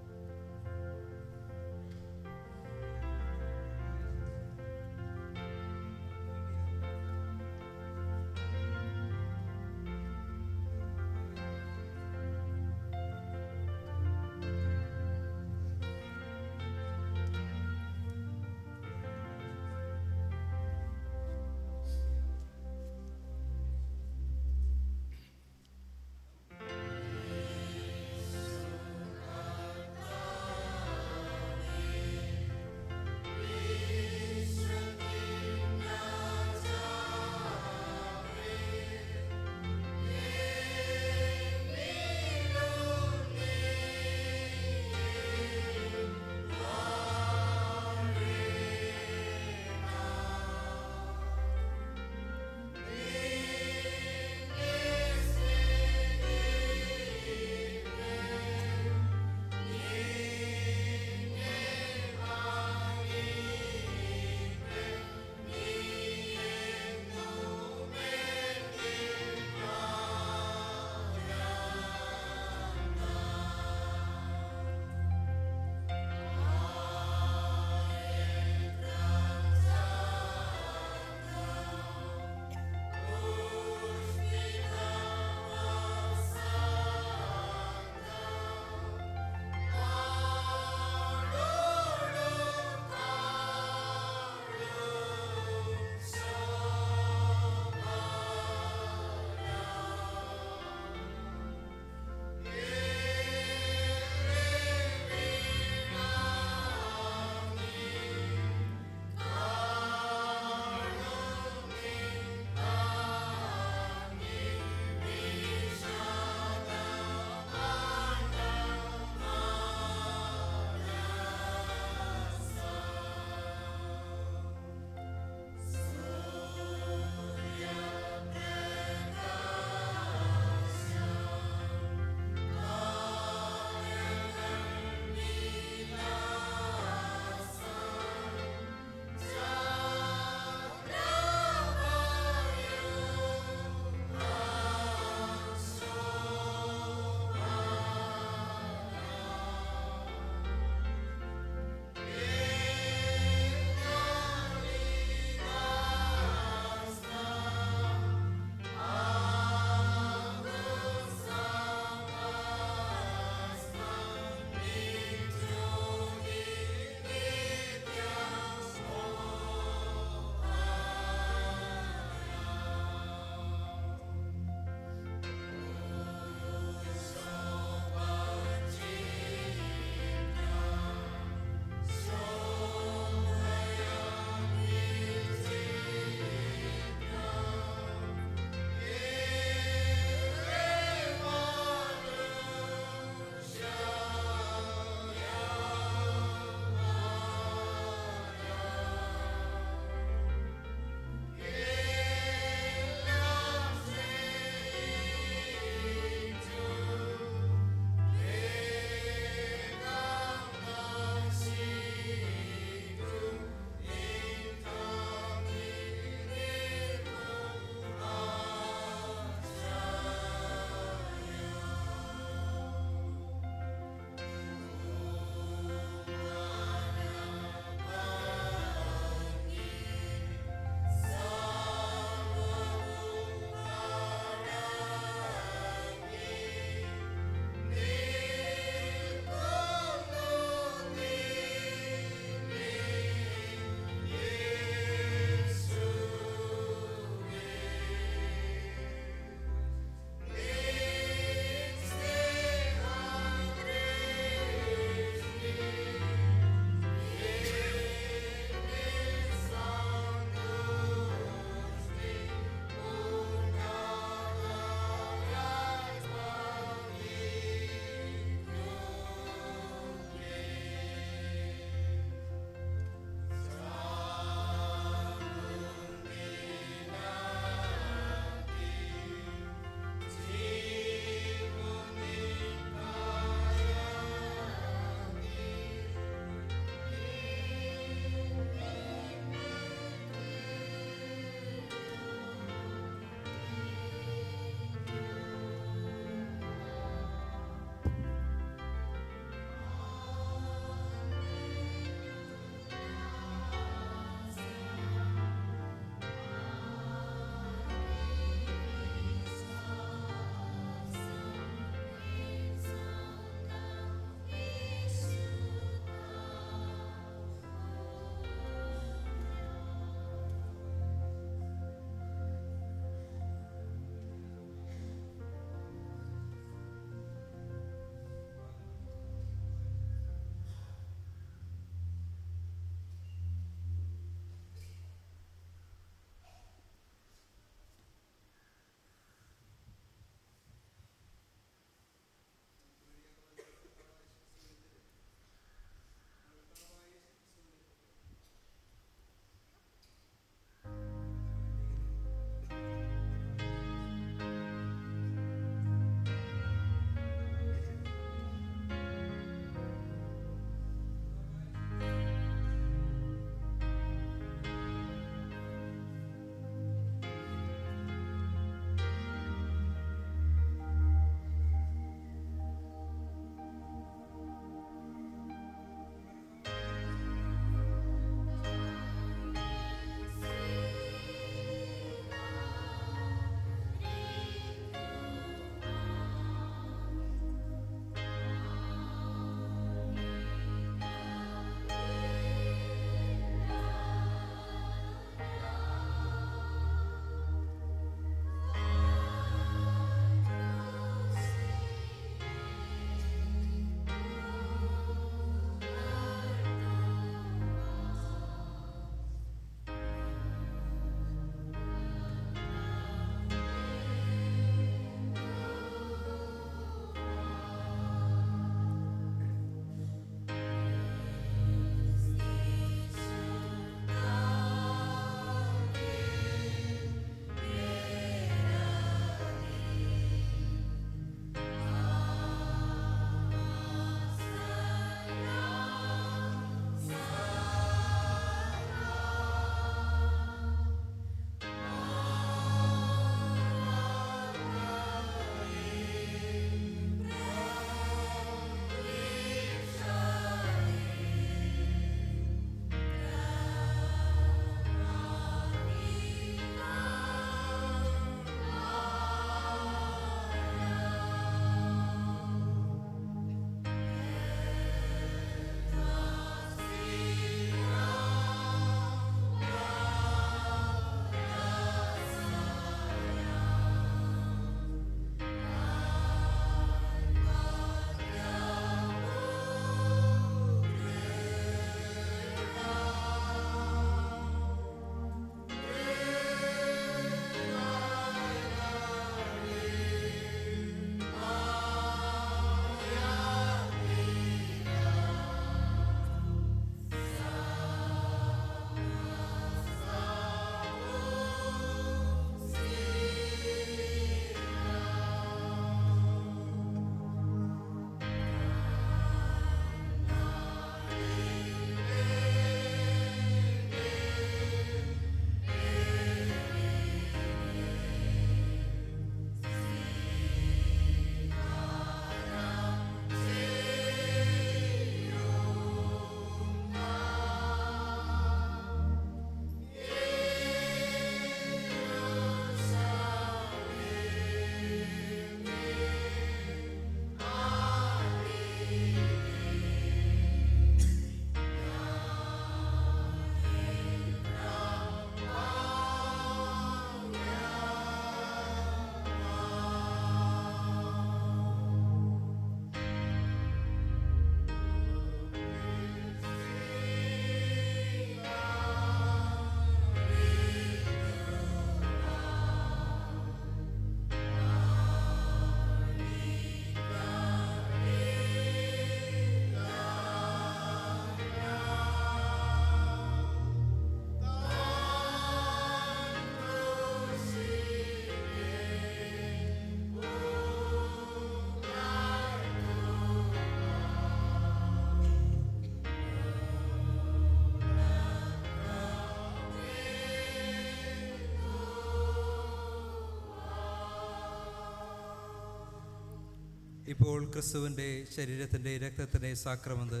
ഇപ്പോൾ ക്രിസ്തുവിൻ്റെ ശരീരത്തിൻ്റെ രക്തത്തിൻ്റെ സാക്രമത്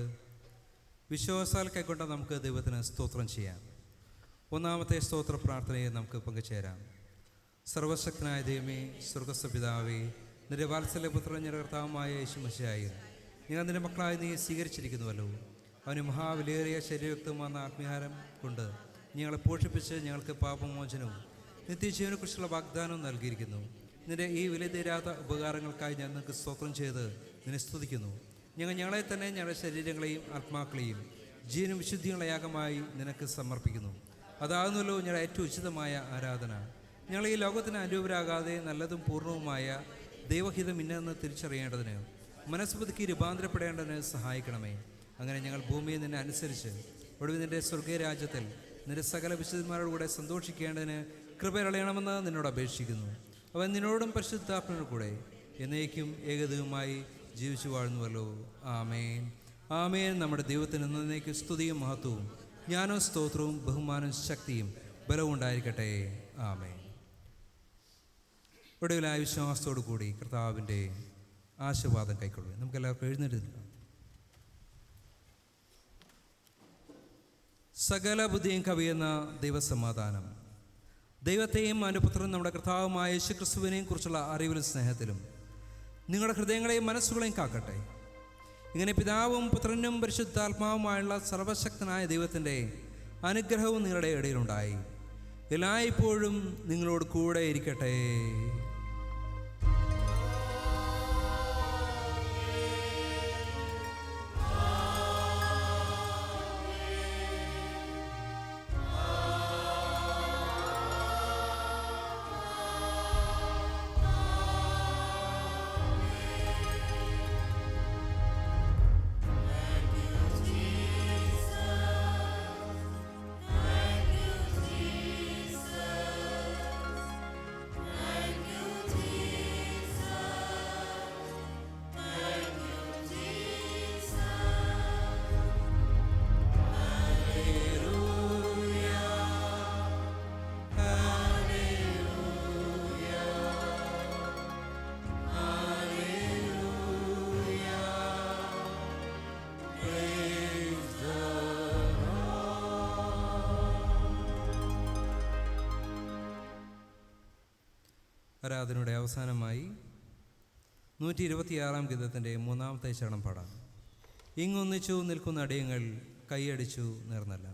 വിശ്വാസാൽ കൈക്കൊണ്ട നമുക്ക് ദൈവത്തിന് സ്തോത്രം ചെയ്യാം. ഒന്നാമത്തെ സ്തോത്ര പ്രാർത്ഥനയെ നമുക്ക് പങ്കുചേരാം. സർവശക്തനായ ദൈവമേ, സ്വർഗ്ഗസ്ഥ പിതാവേ, നിന്റെ വാത്സല്യപുത്രൻ ഞങ്ങളുടെ കർത്താവുമായ യേശു മിശിഹായി, ഞങ്ങൾ നിന്റെ മക്കളായി നീ സ്വീകരിച്ചിരിക്കുന്നുവല്ലോ. അവന് മഹാവിലയേറിയ ശരീരയുക്തമായ ആത്മീഹാരം കൊണ്ട് ഞങ്ങളെ പോഷിപ്പിച്ച് ഞങ്ങൾക്ക് പാപമോചനവും നിത്യജീവനെക്കുറിച്ചുള്ള വാഗ്ദാനവും നൽകിയിരിക്കുന്നു. നിന്റെ ഈ വിലതീരാത്ത ഉപകാരങ്ങൾക്കായി ഞാൻ നിനക്ക് സ്തോത്രം ചെയ്ത് നിന്നെ സ്തുതിക്കുന്നു. ഞങ്ങളെ തന്നെ ഞങ്ങളുടെ ശരീരങ്ങളെയും ആത്മാക്കളെയും ജീവനും വിശുദ്ധിയുള്ള യാഗമായി നിനക്ക് സമർപ്പിക്കുന്നു. അതാകുന്നല്ലോ ഞങ്ങളുടെ ഏറ്റവും ഉചിതമായ ആരാധന. ഞങ്ങൾ ഈ ലോകത്തിന് അനുരൂപരാകാതെ നല്ലതും പൂർണ്ണവുമായ ദൈവഹിതം ഇന്നെന്ന് തിരിച്ചറിയേണ്ടതിന്, മനസ്സുപുതുക്കി രൂപാന്തരപ്പെടേണ്ടതിന് സഹായിക്കണമേ. അങ്ങനെ ഞങ്ങൾ ഭൂമിയിൽ നിന്നെ അനുസരിച്ച് ഒടുവിൽ നിന്റെ സ്വർഗീയ രാജ്യത്തിൽ നിന്റെ സകല വിശുദ്ധന്മാരോടുകൂടെ സന്തോഷിക്കേണ്ടതിന് കൃപയളയണമെന്ന് നിന്നോട് അപേക്ഷിക്കുന്നു. അവൻ നിന്നോടും പരിശുദ്ധാത്മനോട് കൂടെ എന്നേക്കും ഏകദൈവമായി ജീവിച്ചു വാഴുന്നുവല്ലോ. ആമേൻ, ആമേൻ. നമ്മുടെ ദൈവത്തിന് എന്നേക്കും സ്തുതിയും മഹത്വവും ജ്ഞാനവും സ്തോത്രവും ബഹുമാനവും ശക്തിയും ബലവും ഉണ്ടായിരിക്കട്ടെ. ആമേൻ. ഒടുവിലായ വിശ്വാസത്തോടു കൂടി കർത്താവിൻ്റെ ആശീർവാദം കൈക്കൊള്ളുക. നമുക്കെല്ലാവർക്കും എഴുന്നേറ്റ് സകല ബുദ്ധിയും കവിയുന്ന ദൈവസമാധാനം ദൈവത്തെയും അവൻ്റെ പുത്രനും നമ്മുടെ കർത്താവുമായ യേശു ക്രിസ്തുവിനെയും കുറിച്ചുള്ള അറിവിലും സ്നേഹത്തിലും നിങ്ങളുടെ ഹൃദയങ്ങളെയും മനസ്സുകളെയും കാക്കട്ടെ. ഇങ്ങനെ പിതാവും പുത്രനും പരിശുദ്ധാത്മാവുമായുള്ള സർവശക്തനായ ദൈവത്തിൻ്റെ അനുഗ്രഹവും നിങ്ങളുടെ ഇടയിലുണ്ടായി എല്ലായ്പ്പോഴും നിങ്ങളോട് കൂടെ ഇരിക്കട്ടെ. ആരാധനയുടെ അവസാനമായി 126 ഗീതത്തിൻ്റെ 3-ാമത്തെ ചരണം പാടാം. ഇങ്ങൊന്നിച്ചു നിൽക്കുന്ന അടിയങ്ങൾ കൈയടിച്ചു നേർന്നല്ല.